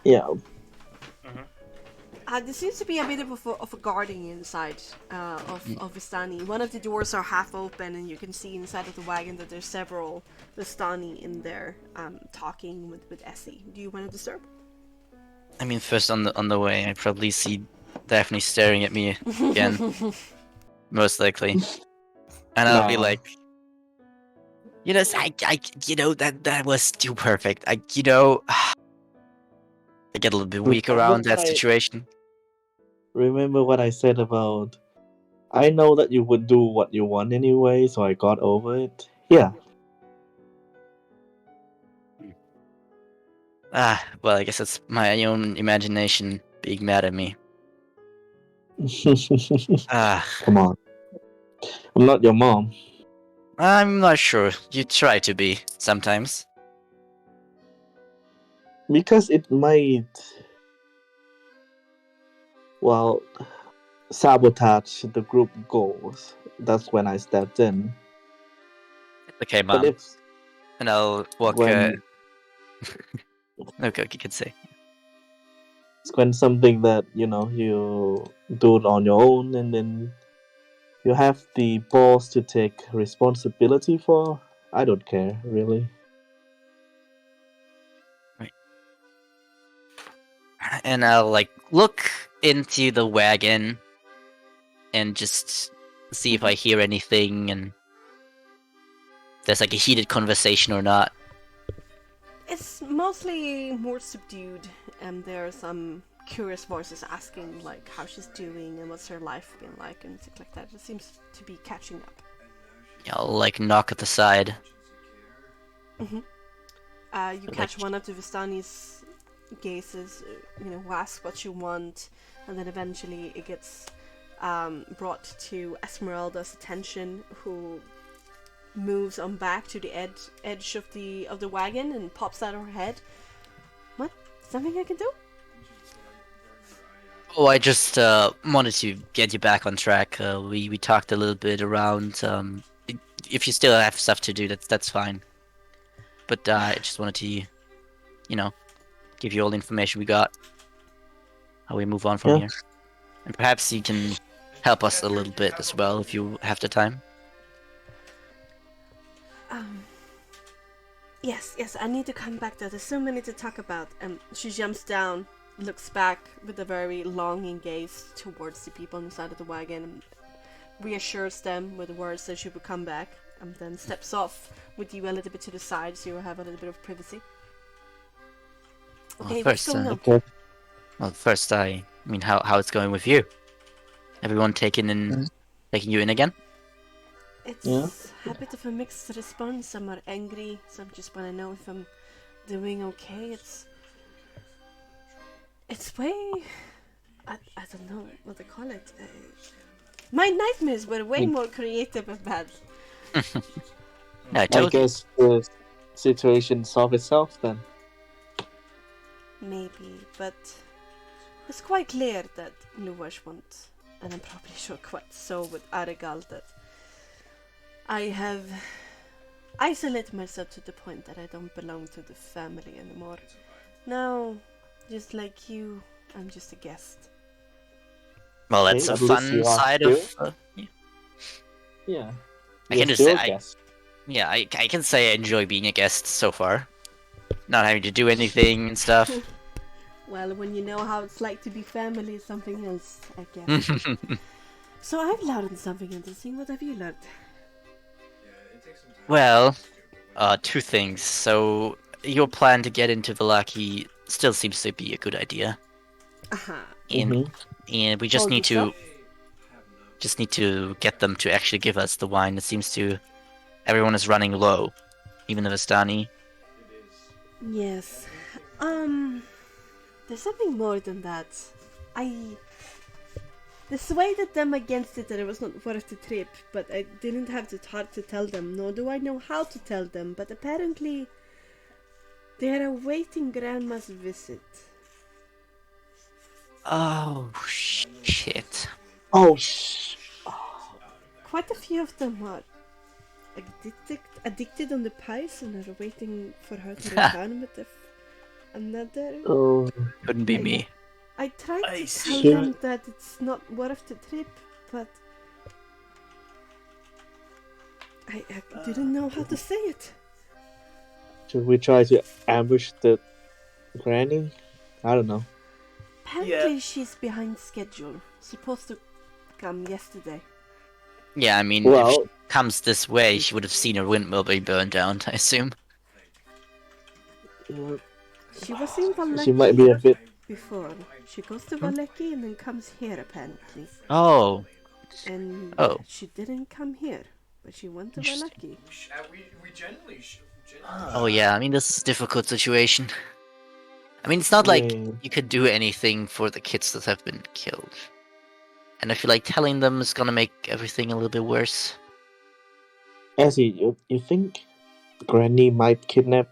Yeah. There seems to be a bit of a guarding inside of Vistani. One of the doors are half open, and you can see inside of the wagon that there's several Vistani in there talking with Essie. Do you want to disturb? I mean, first on the way, I probably see Daphne staring at me again, most likely, and I'll be No. like, you know, that was too perfect. I get a little bit weak Remember around that what situation. Remember what I said about, I know that you would do what you want anyway, so I got over it. Yeah. Well, I guess it's my own imagination being mad at me. Come on. I'm not your mom. I'm not sure. You try to be sometimes. Because it might, well, sabotage the group goals. That's when I stepped in. Okay, But Mom. if And I'll walk. when Okay, you can say. when something that you do it on your own, and then you have the balls to take responsibility for, I don't care really. And I'll look into the wagon and just see if I hear anything and if there's a heated conversation or not. It's mostly more subdued, and there are some curious voices asking how she's doing and what's her life been like and things like that. It seems to be catching up. I'll knock at the side. You catch one of the Vistani's gazes, who asks what you want, and then eventually it gets brought to Esmeralda's attention, who moves on back to the edge of the wagon and pops out her head. What? Something I can do? Oh, I just wanted to get you back on track. We talked a little bit around. If you still have stuff to do, that's fine. But I just wanted to, give you all the information we got. How we move on from here, and perhaps you can help us a little bit as well if you have the time. Yes, I need to come back there. There's so many to talk about. And she jumps down, looks back with a very longing gaze towards the people inside of the wagon, and reassures them with the words that she would come back, and then steps off with you a little bit to the side so you have a little bit of privacy. Okay, what's going on? Well, first, I mean, how it's going with you? Everyone taking you in again? It's a bit of a mixed response. Some are angry, some just want to know if I'm doing okay. It's way... I don't know what to call it. My nightmares were way more creative and bad. I I guess the situation solved itself then. Maybe, but it's quite clear that Luash won't, and I'm probably sure quite so with Arigal, that I have isolated myself to the point that I don't belong to the family anymore. Now, just like you, I'm just a guest. Well, that's a at least fun you are side still- of. Yeah. I You're can just still say, a guest. I can say I enjoy being a guest so far. Not having to do anything and stuff. Well, when you know how it's like to be family, it's something else, I guess. So I've learned something interesting. What have you learned? Well, two things. So, your plan to get into Vallaki still seems to be a good idea. And we just Hold need yourself. to get them to actually give us the wine. It seems to everyone is running low, even the Vistani. Yes. There's something more than that. dissuaded them against it that it was not worth the trip, but I didn't have the heart to tell them, nor do I know how to tell them, but apparently they are awaiting Grandma's visit. Oh, shit. Oh, Quite a few of them are addicted on the pies and are waiting for her to return with another. oh. Couldn't be me. I tried I to see. tell them that it's not worth the trip, but I didn't know how to say it. Should we try to ambush the granny? I don't know. Apparently she's behind schedule. Supposed to come yesterday. Yeah, I mean, if Well, she comes this way, she would have seen her windmill be burned down, I assume. She was in she might be a Valaki bit. before. She goes to Valaki and then comes here apparently. Oh, And Oh. she didn't come here, but she went to Valaki. We generally should. oh yeah, I mean, this is a difficult situation. I mean, it's not like Yeah. you could do anything for the kids that have been killed. And I feel like telling them is gonna make everything a little bit worse. Ezzy, you think Granny might have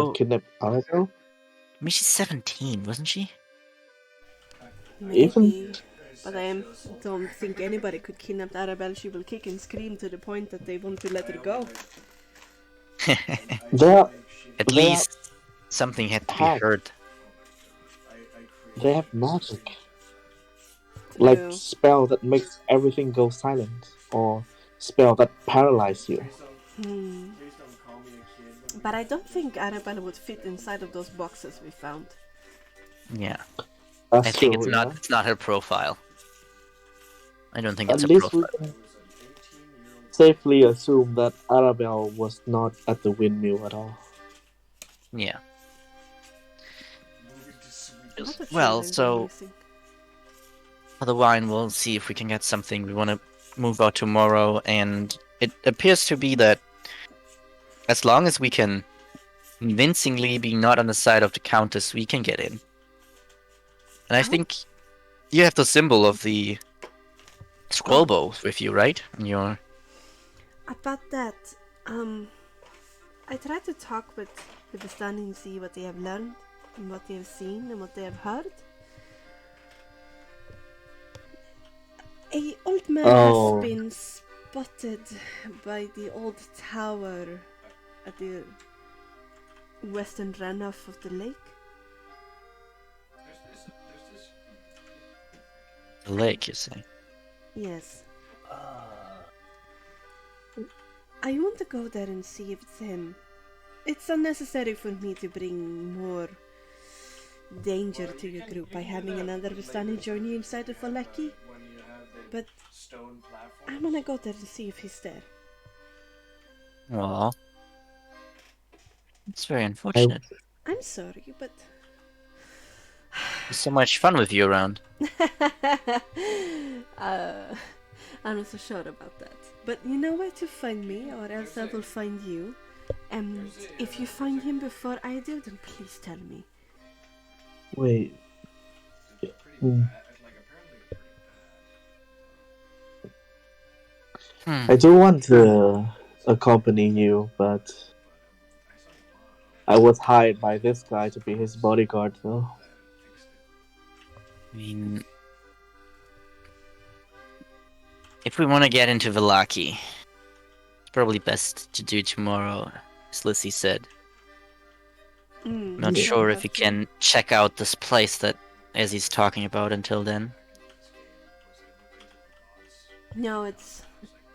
Oh. kidnapped Aragorn? I mean, she's 17, wasn't she? Maybe. But I don't think anybody could kidnap Arabelle. She will kick and scream to the point that they want to let her go. They At They least something had to be hacked. heard. have magic, like True. spell that makes everything go silent, or spell that paralyze you. Hmm. But I don't think Arabelle would fit inside of those boxes we found. Yeah, That's I think true, it's not her profile. I don't think At it's a least we profile. can safely assume that Arabelle was not at the windmill at all. Yeah. What a Well, challenge so- I'm missing. For the wine, we'll see if we can get something. We want to move out tomorrow, and it appears to be that as long as we can convincingly be not on the side of the Countess, we can get in. And I think you have the symbol of the scroll bow with you, right? In your... About that, I tried to talk with the Stan and see what they have learned, and what they have seen, and what they have heard. A old man Oh. has been spotted by the old tower at the western runoff of the lake. The lake, you say? Yes. I want to go there and see if it's him. It's unnecessary for me to bring more danger to your group by having another Vistani journey inside of Valaki, but I want to go there to see if he's there. Aw. It's very unfortunate. I'm sorry, but There's so much fun with you around. I'm not so sure about that. But you know where to find me, or else I will find you. And if you find him before I do, then please tell me. Wait. Hmm. I do want to accompany you, but I was hired by this guy to be his bodyguard, though. I mean, if we want to get into Valaki, it's probably best to do tomorrow, as Lissy said. Not Yeah, sure if you that's can check out this place that Ezzy's talking about until then. No, it's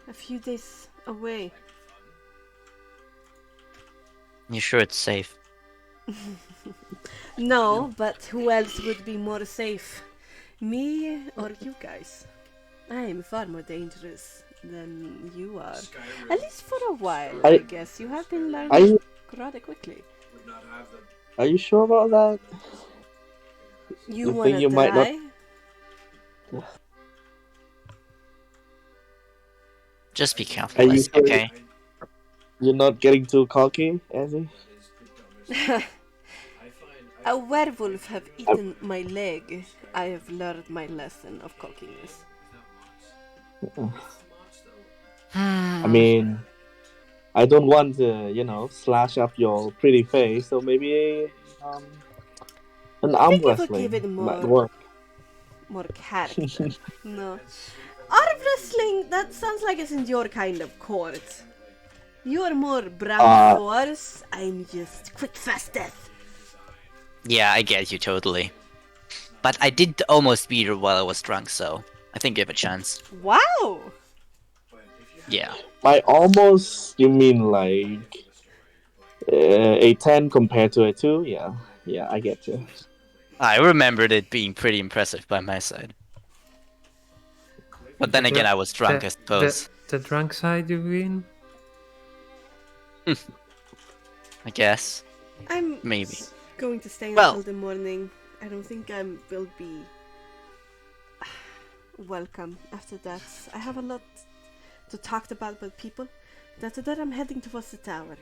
a few days away. You sure it's safe? No, but who else would be more safe? Me or you guys? I am far more dangerous than you are. At least for a while, I guess. You have been Are learning you rather quickly. are you sure about that? You You think wanna you might not- try? Just be careful, Are you Lissy, sure? okay? You're not getting too cocky, Ezzy? A werewolf have eaten my leg. I have learned my lesson of cockiness. I mean, I don't want to, slash up your pretty face, so maybe an I arm think it would give wrestling it might work. more character. No. Arm wrestling, that sounds like it's in your kind of court. You are more brute force, I'm just quick, fast death. Yeah, I get you totally. But I did almost beat her while I was drunk, so I think give a chance. Wow! Yeah. By almost, you mean like a 10 compared to a 2? Yeah, I get you. I remembered it being pretty impressive by my side. But then again, I was drunk, I suppose. The drunk side you win? I guess. I'm Maybe. going to stay Well- until the morning. I don't think I will be welcome after that. I have a lot to talk about with people. After that, I'm heading towards the tower.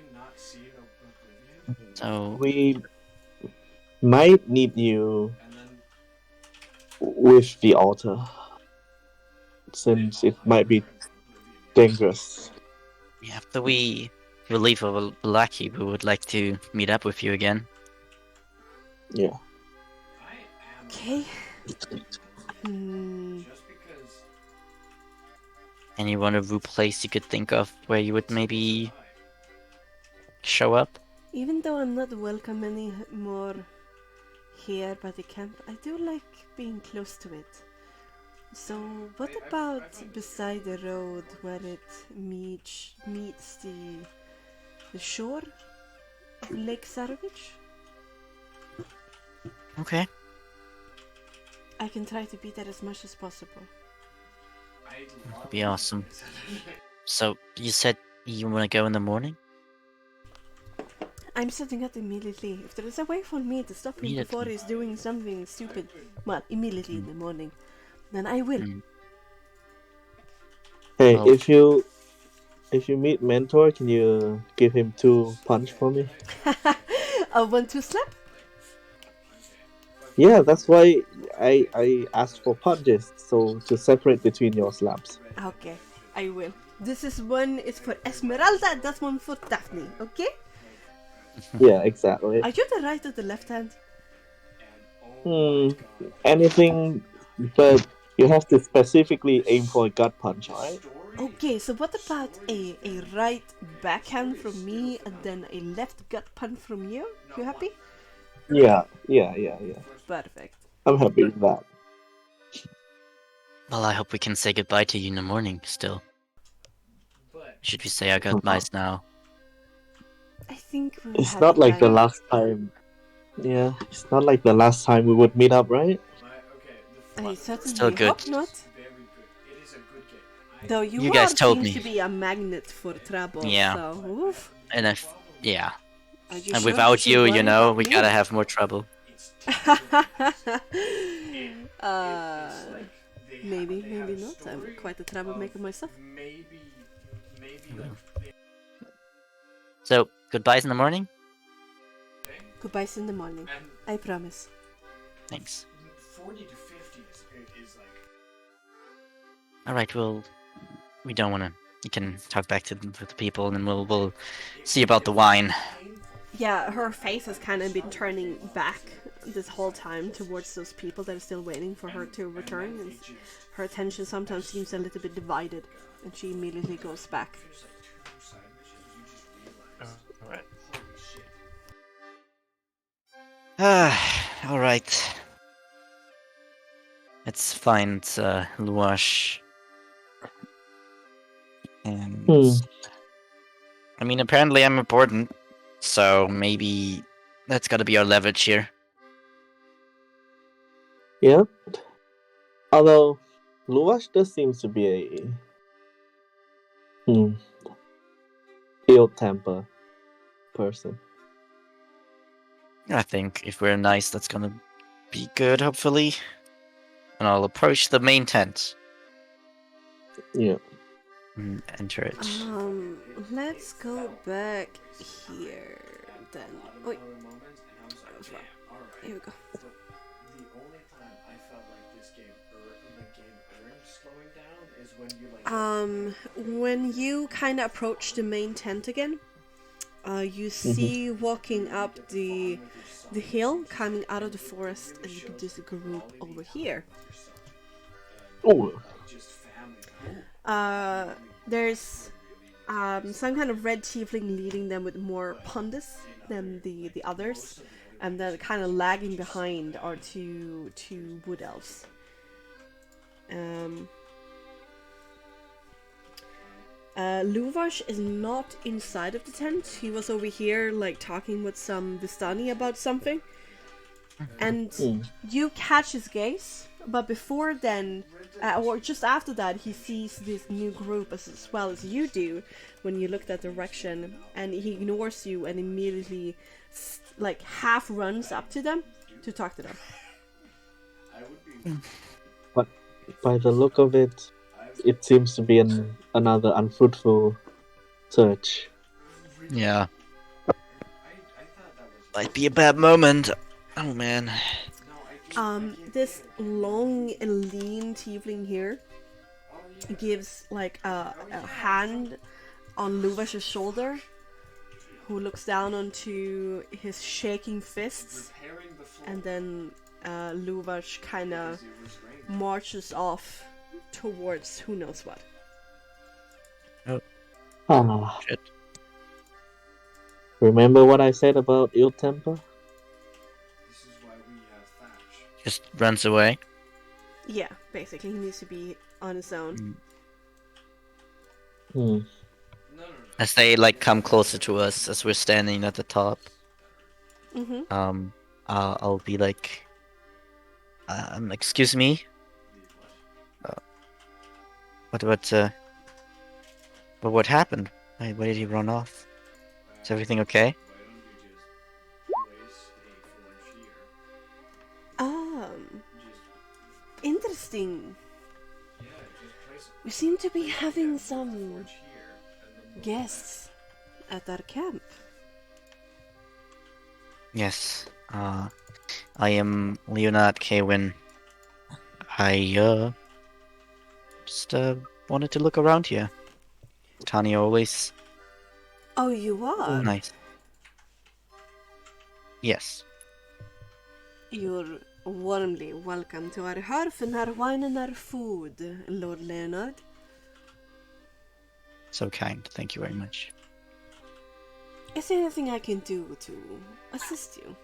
So, We might need you with the altar, since it might be dangerous. after we relieve of Blackie, we would like to meet up with you again. Yeah. Okay. Hmm. Any wonderful place you could think of where you would maybe show up? Even though I'm not welcome anymore here by the camp, I do like being close to it. So, what about beside the road where it meets the shore of Lake Sarovich? Okay. I can try to be there as much as possible. That'd be awesome. So, you said you want to go in the morning? I'm setting out immediately. If there is a way for me to stop him before Immediately. he's doing something stupid, well, immediately in the morning, then I will. Hey, Well- if you meet Mentor, can you give him 2 punch for me? A 1-2 slap? Yeah, that's why I asked for punches, so to separate between your slaps. Okay, I will. This is one is for Esmeralda, that one for Daphne, okay? Yeah, exactly. Are you the right or the left hand? Anything, but you have to specifically aim for a gut punch, alright? Okay, so what about a right backhand from me and then a left gut punch from you? You happy? Yeah. Perfect. I'm happy with that. Well, I hope we can say goodbye to you in the morning still. Should we say our goodbyes now? I think we'll It's have not it like the right. last time. Yeah, it's not like the last time we would meet up, right? I certainly Still good. hope not. Though You guys told seems me. to be a magnet for trouble, Yeah. so oof. And yeah. Are you And sure without should you, worry about we me? gotta have more trouble. Maybe not. I'm quite a troublemaker myself. So, goodbyes in the morning? Goodbyes in the morning. I promise. Thanks. 40 to 50 is like. Alright, we don't wanna... You can talk back to the people and then we'll see about the wine. Yeah, her face has kind of been turning back this whole time towards those people that are still waiting for her to return. And her attention sometimes seems a little bit divided, and she immediately goes back. Alright. Alright. Let's find Luash. And... I mean, apparently I'm important, so maybe that's gotta be our leverage here. Yep. Although, Luash does seems to be a ill-tempered person. I think if we're nice, that's gonna be good, hopefully. And I'll approach the main tent Yeah. and enter it. Let's go back here then. Wait. Here we go. The only time I felt like the game earned slowing down is when you When you kind of approach the main tent again, you see walking up the hill coming out of the forest, and you can just group over here. Oh, There's some kind of red tiefling leading them with more pondus than the others, and then kind of lagging behind are two wood elves. Luvash is not inside of the tent. He was over here, like, talking with some Vistani about something. And you catch his gaze, but before then, or just after that, he sees this new group as well as you do when you look that direction, and he ignores you and immediately, like, half runs up to them to talk to them. but by the look of it, it seems to be another unfruitful search. Yeah. Might be a bad moment. Oh man. This long and lean tiefling here gives like a hand on Luvash's shoulder, who looks down onto his shaking fists, and then Luvash kind of marches off towards who knows what. Ah, Shit. remember what I said about ill temper? Just runs away. Yeah, basically he needs to be on his own. As they like come closer to us as we're standing at the top. I'll be like, excuse me. What happened? Why did he run off? Is everything okay? Interesting. We seem to be having some guests at our camp. Yes. I am Leonard Kewin. I just wanted to look around here. Tanya always Oh, you are? nice. Yes. You're warmly welcome to our hearth and our wine and our food, Lord Leonard. So kind. Thank you very much. Is there anything I can do to assist you?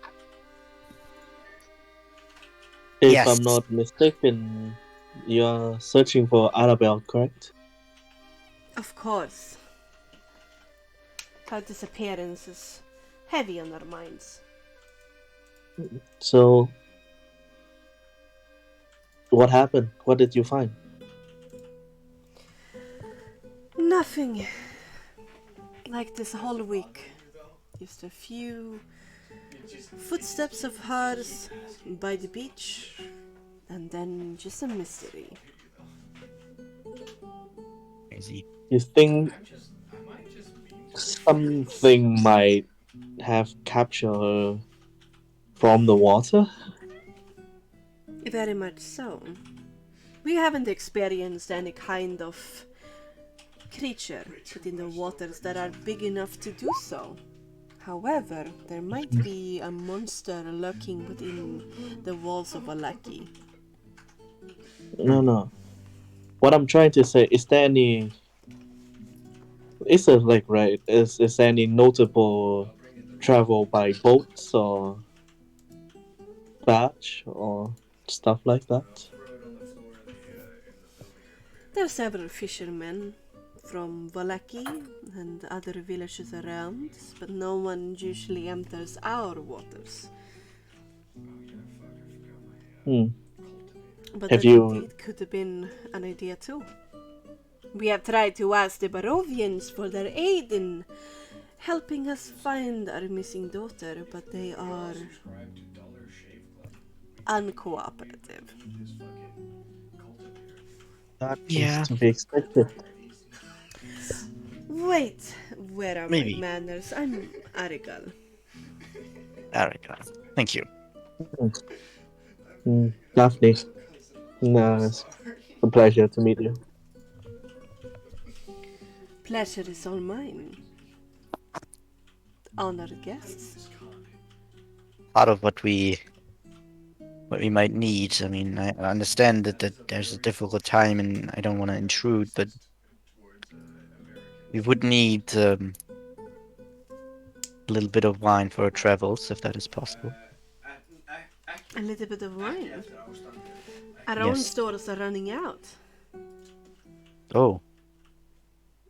If Yes. I'm not mistaken, you're searching for Arabelle, correct? Of course. Her disappearance is heavy on our minds. So, what happened? What did you find? Nothing like this whole week. Just a few footsteps of hers by the beach, and then just a mystery. Crazy. You think something might have captured her from the water? Very much so. We haven't experienced any kind of creature within the waters that are big enough to do so. However, there might be a monster lurking within the walls of Valaki. No. What I'm trying to say, is there any... Is there like, right, is there any notable travel by boats or barge or stuff like that? There are several fishermen from Valaki and other villages around, but no one usually enters our waters. But Have that you- indeed could have been an idea too. We have tried to ask the Barovians for their aid in helping us find our missing daughter, but they are uncooperative. That Yeah. is to be expected. Wait, where are Maybe. my manners? I'm Arigal. Erica. Thank you. Lovely. No, it's a pleasure to meet you. Pleasure is all mine. Honored guests. Part of what we might need. I mean, I understand that there's a difficult time, and I don't want to intrude, but we would need a little bit of wine for our travels, if that is possible. A little bit of wine. Our own Yes. stores are running out. Oh,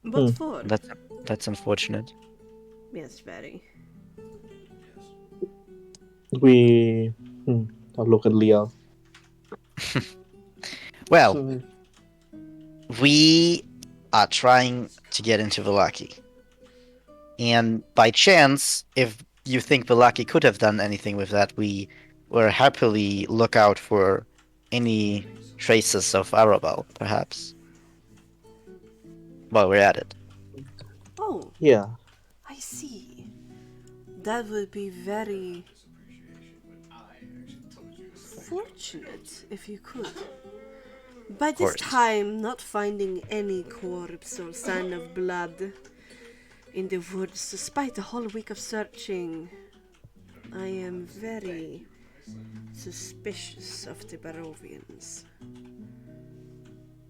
What for? that's unfortunate. Yes, very. We. I'll look at Leo. Well, we are trying to get into Vallaki. And by chance, if you think Vallaki could have done anything with that, we will happily look out for any traces of Arabelle, perhaps, while we're at it. Oh, Yeah. I see. That would be very fortunate if you could. By this course. time, not finding any corpse or sign of blood in the woods, despite a whole week of searching, I am very suspicious of the Barovians.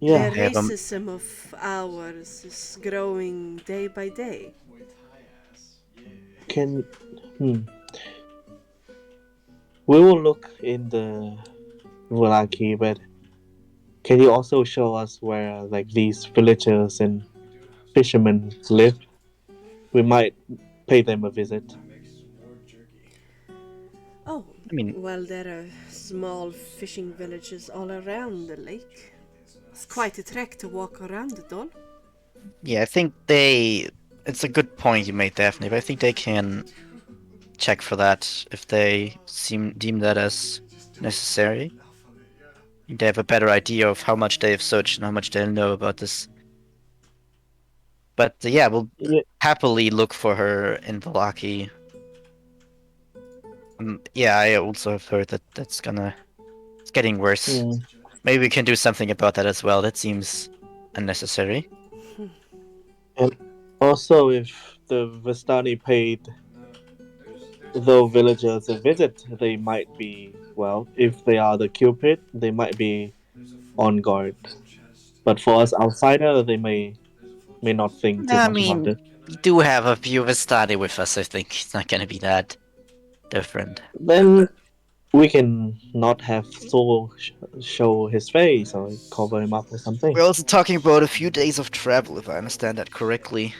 Yeah. The have, racism of ours is growing day by day. Can. We will look in the Vulaki, but can you also show us where like these villagers and fishermen live? We might pay them a visit. Oh, I mean, well, there are small fishing villages all around the lake. It's quite a trek to walk around it all. yeah, I think it's a good point you made, Daphne, but I think they can check for that if they deem that as necessary. They have a better idea of how much they have searched and how much they know about this. But yeah, we'll Yeah. happily look for her in Vallaki. Yeah, I also have heard that it's getting worse. Mm. Maybe we can do something about that as well. That seems unnecessary. And also, if the Vistani paid the villagers a visit, they might be, well, if they are the Cupid, they might be on guard. But for us outsider, they may not think too I much about mean, it. we do have a few of us study with us. I think it's not gonna be that different. Then we can not have Soul show his face or cover him up or something. We're also talking about a few days of travel, if I understand that correctly.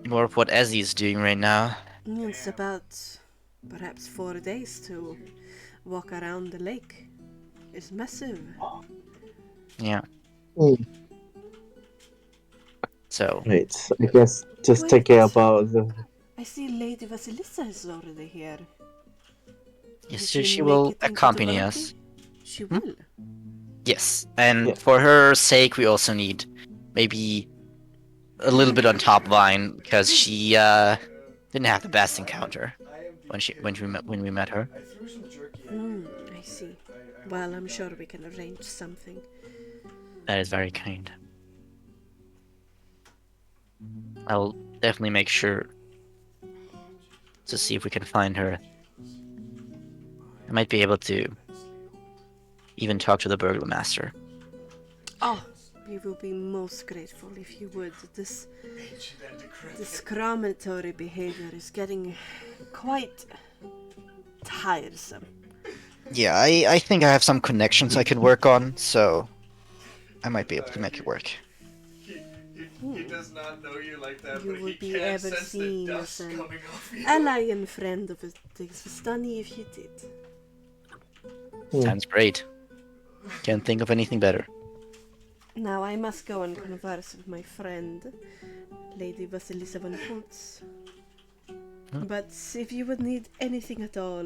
More of what Ezzy is doing right now. It's about perhaps 4 days to walk around the lake. It's massive. Yeah. Mm. So Wait, I guess just take care about the. I see Lady Vasilisa is already here. yes, Did she make will it into accompany Vallaki? us. She will. Yes, and Yeah. for her sake, we also need maybe a little bit on top line because she didn't have the best encounter when we met her. I see. Well, I'm sure we can arrange something. That is very kind. I'll definitely make sure to see if we can find her. I might be able to even talk to the burglar master. Oh, we will be most grateful if you would. This discriminatory behavior is getting quite tiresome. Yeah, I think I have some connections I can work on, so I might be able to make it work. He does not know you like that, You but he would be can ever sense the seen dust as an coming off you. ally and friend of the Vistani if you did. Sounds great. Can't think of anything better. Now I must go and converse with my friend, Lady Vasilisa von Holtz. But if you would need anything at all,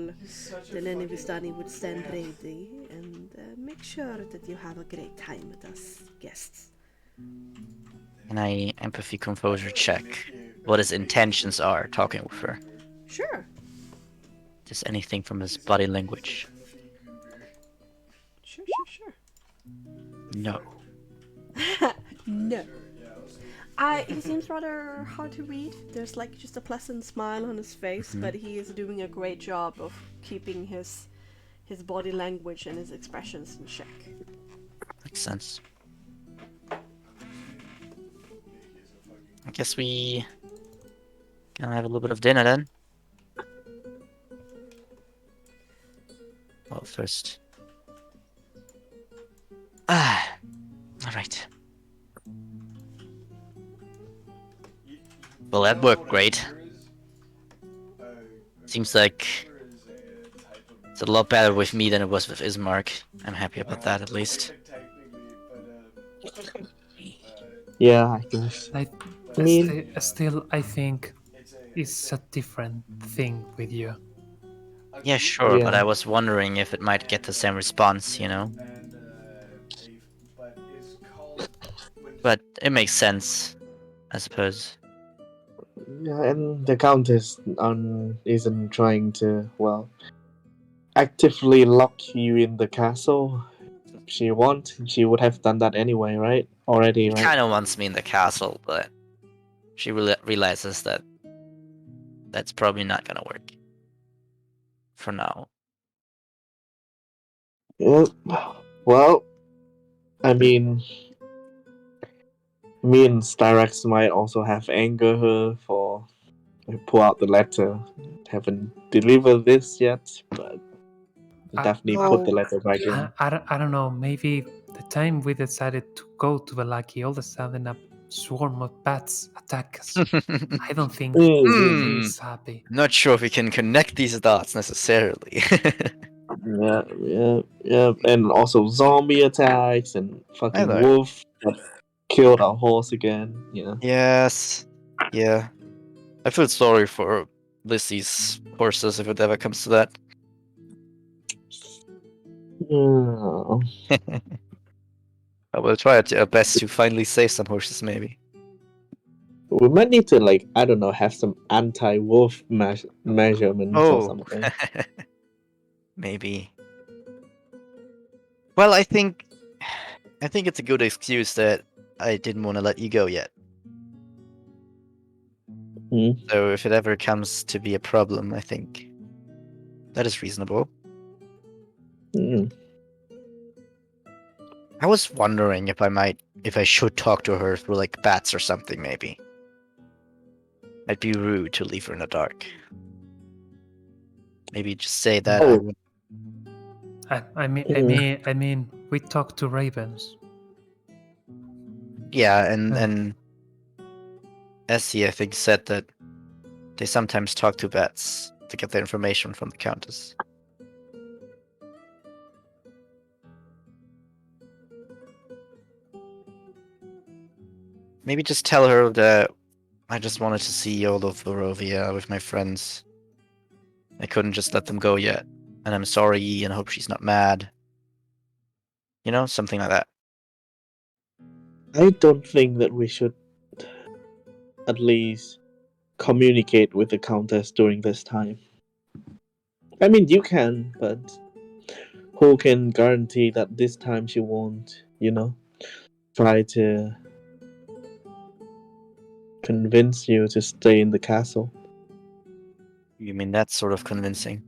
then any Vistani would stand ready and make sure that you have a great time with us guests. Can I empathy composure check what his intentions are talking with her? Sure. notice anything from his body language. Sure. No. No. He seems rather hard to read. There's like just a pleasant smile on his face, but he is doing a great job of keeping his body language and his expressions in check. Makes sense. I guess we can have a little bit of dinner then. Well, first. Alright. Well, that worked great. Seems like it's a lot better with me than it was with Ismark. I'm happy about that, at least. Yeah, I guess. I mean- still, I think it's a different thing with you. Yeah, sure, but Yeah. I was wondering if it might get the same response, you know? But it makes sense, I suppose. Yeah, and the Countess isn't trying to, well, actively lock you in the castle. If she she would have done that anyway, right? Already, She right? kind of wants me in the castle, but she realizes that that's probably not gonna work. For now. Yeah. Well, I mean, me and Styrax might also have anger her for pull out the letter. Haven't delivered this yet, but definitely put the letter back in. I don't know, maybe the time we decided to go to Velaki, all of a sudden a swarm of bats attack us. I don't think he's happy. Not sure if we can connect these dots necessarily. Yeah. And also zombie attacks and fucking Either. wolf that killed our horse again. Yeah. Yes. Yeah. I feel sorry for Lissy's horses if it ever comes to that. Oh. I will try our best to finally save some horses, maybe. We might need to, like, I don't know, have some anti-wolf measurements or something. Maybe. Well, I think it's a good excuse that I didn't want to let you go yet. So if it ever comes to be a problem, I think that is reasonable. I was wondering if I should talk to her through like bats or something, maybe. It'd be rude to leave her in the dark. Maybe just say that. I mean, we talked to ravens. Yeah, and Essie, I think, said that they sometimes talk to bats to get their information from the Countess. Maybe just tell her that I just wanted to see all of Barovia with my friends. I couldn't just let them go yet. And I'm sorry and I hope she's not mad. You know, something like that. I don't think that we should at least communicate with the Countess during this time. I mean, you can, but who can guarantee that this time she won't, try to convince you to stay in the castle? You mean that's sort of convincing?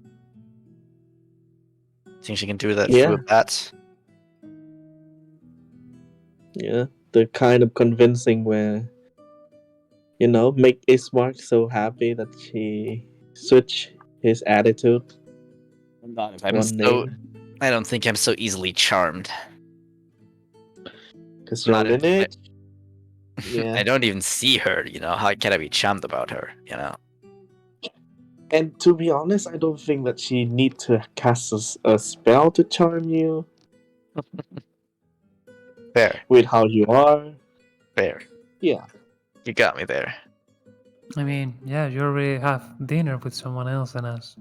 Think she can do that Yeah. through bats? Yeah, the kind of convincing where, make Ismark so happy that she switch his attitude. I don't think I'm so easily charmed. Because you're lineage. Yeah. I don't even see her, how can I be charmed about her, And to be honest, I don't think that she need to cast a spell to charm you. Fair. With how you are. Fair. Yeah. You got me there. I mean, yeah, you already have dinner with someone else than us.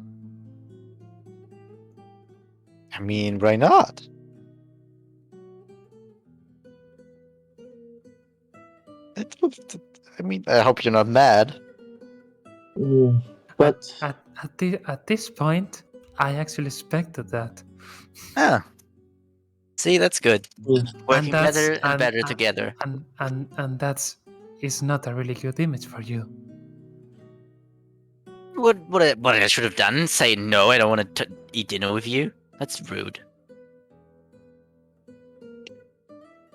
I mean, why not? I mean, I hope you're not mad. But At this point, I actually expected that. Ah, see, that's good. Mm. Working that's better and better together. and that's is not a really good image for you. What I should have done? Say no, I don't want to eat dinner with you. That's rude.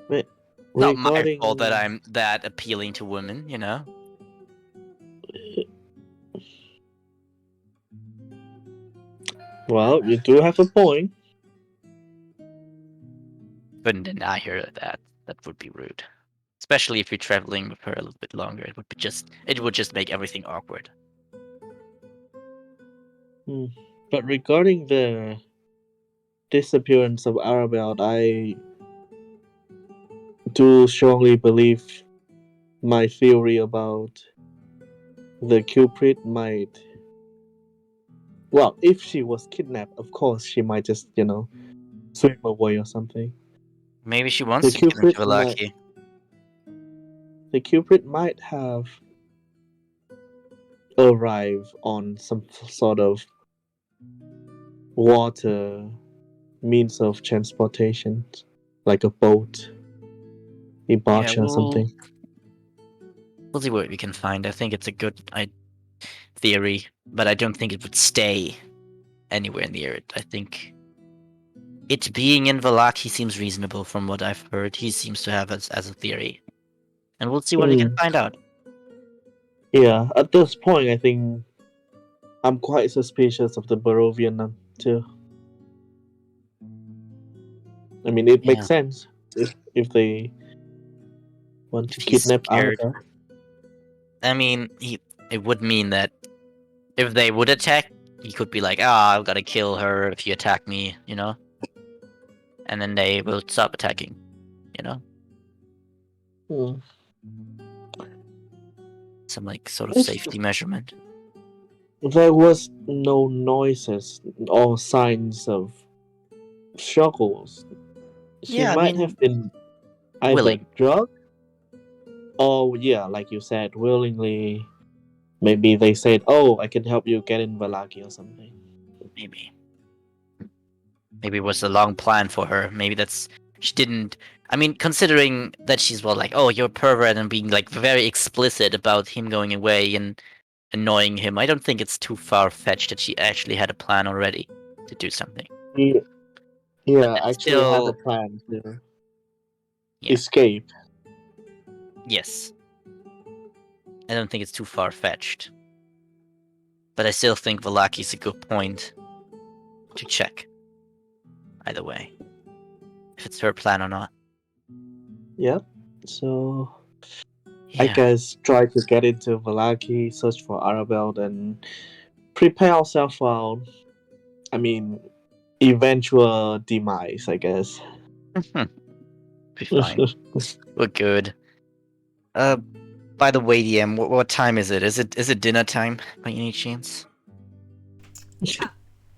Wait, Not my regarding fault that I'm that appealing to women, you know. well, you do have a point. Couldn't deny her that. That would be rude, especially if you're traveling with her a little bit longer. It would just make everything awkward. But regarding the disappearance of Arabelle, I do strongly believe my theory about the culprit might. Well, if she was kidnapped, of course she might just, swim away or something. Maybe she The wants to give him to culprit might. Valaki. The culprit might have arrived on some sort of water means of transportation, like a boat, a barge or something. We'll see what we can find. I think it's a good theory, but I don't think it would stay anywhere near it. I think it being in Valaki seems reasonable from what I've heard. He seems to have as a theory. And we'll see what we can find out. Yeah, at this point, I think I'm quite suspicious of the Barovian too. I mean, it makes sense if they want to kidnap Arabelle. I mean, it would mean that if they would attack, he could be like, I've got to kill her if you attack me, you know? And then they will stop attacking, you know? Some, sort of safety measurement. There was no noises or signs of struggles. She might have been either willing. drugged or, like you said, willingly. Maybe they said, I can help you get in Valaki or something. Maybe it was a long plan for her. Maybe she didn't. I mean, considering that she's you're a pervert and being very explicit about him going away and annoying him, I don't think it's too far-fetched that she actually had a plan already to do something. Yeah, actually had a plan to escape. Yes. I don't think it's too far-fetched. But I still think Valaki's a good point to check. Either way. If it's her plan or not. Yep. So I guess try to get into Valaki, search for Arabelle, then prepare ourselves for eventual demise, I guess. Be fine. We're good. By the way, DM, what time is it? Is it dinner time by any chance?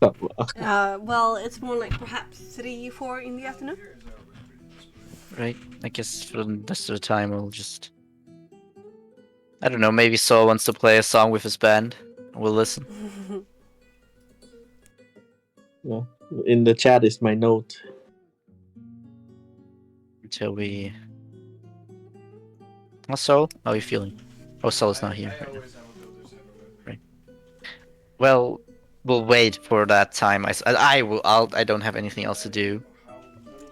Well, it's more like perhaps 3, 4 in the afternoon. Right. I guess for the rest of the time we'll just... I don't know, maybe Saul wants to play a song with his band. We'll listen. Yeah. In the chat is my note. Until we... Oh, Saul? How are you feeling? Oh, Saul's not here. Right. Well, we'll wait for that time. I don't have anything else to do.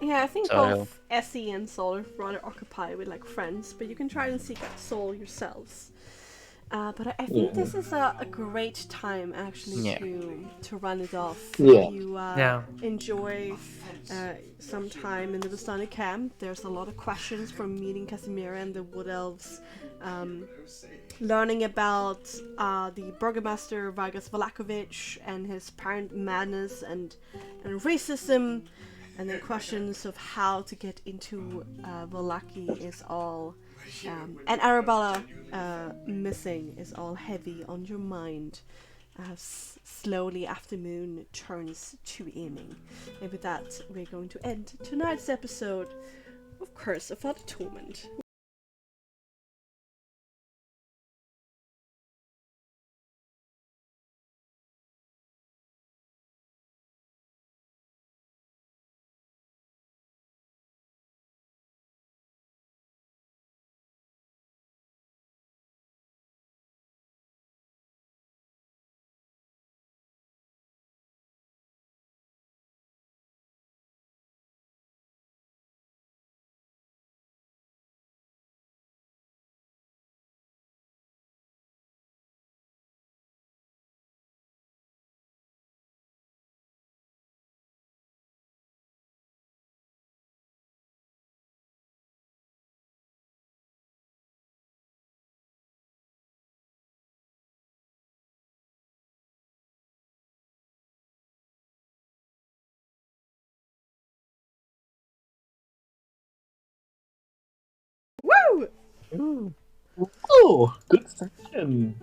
Yeah, I think both Essie and Sol are rather occupied with friends, but you can try and seek out Sol yourselves. But I think this is a great time actually to run it off. Yeah. If you enjoy some time in the Vistani camp, there's a lot of questions from meeting Casimira and the Wood Elves, learning about the Burgomaster Vargas Valakovic and his apparent madness and racism. And then questions of how to get into Valaki is all, and Arabella missing is all heavy on your mind as slowly afternoon turns to evening. And with that, we're going to end tonight's episode of Curse of Father Torment. Oh, good section.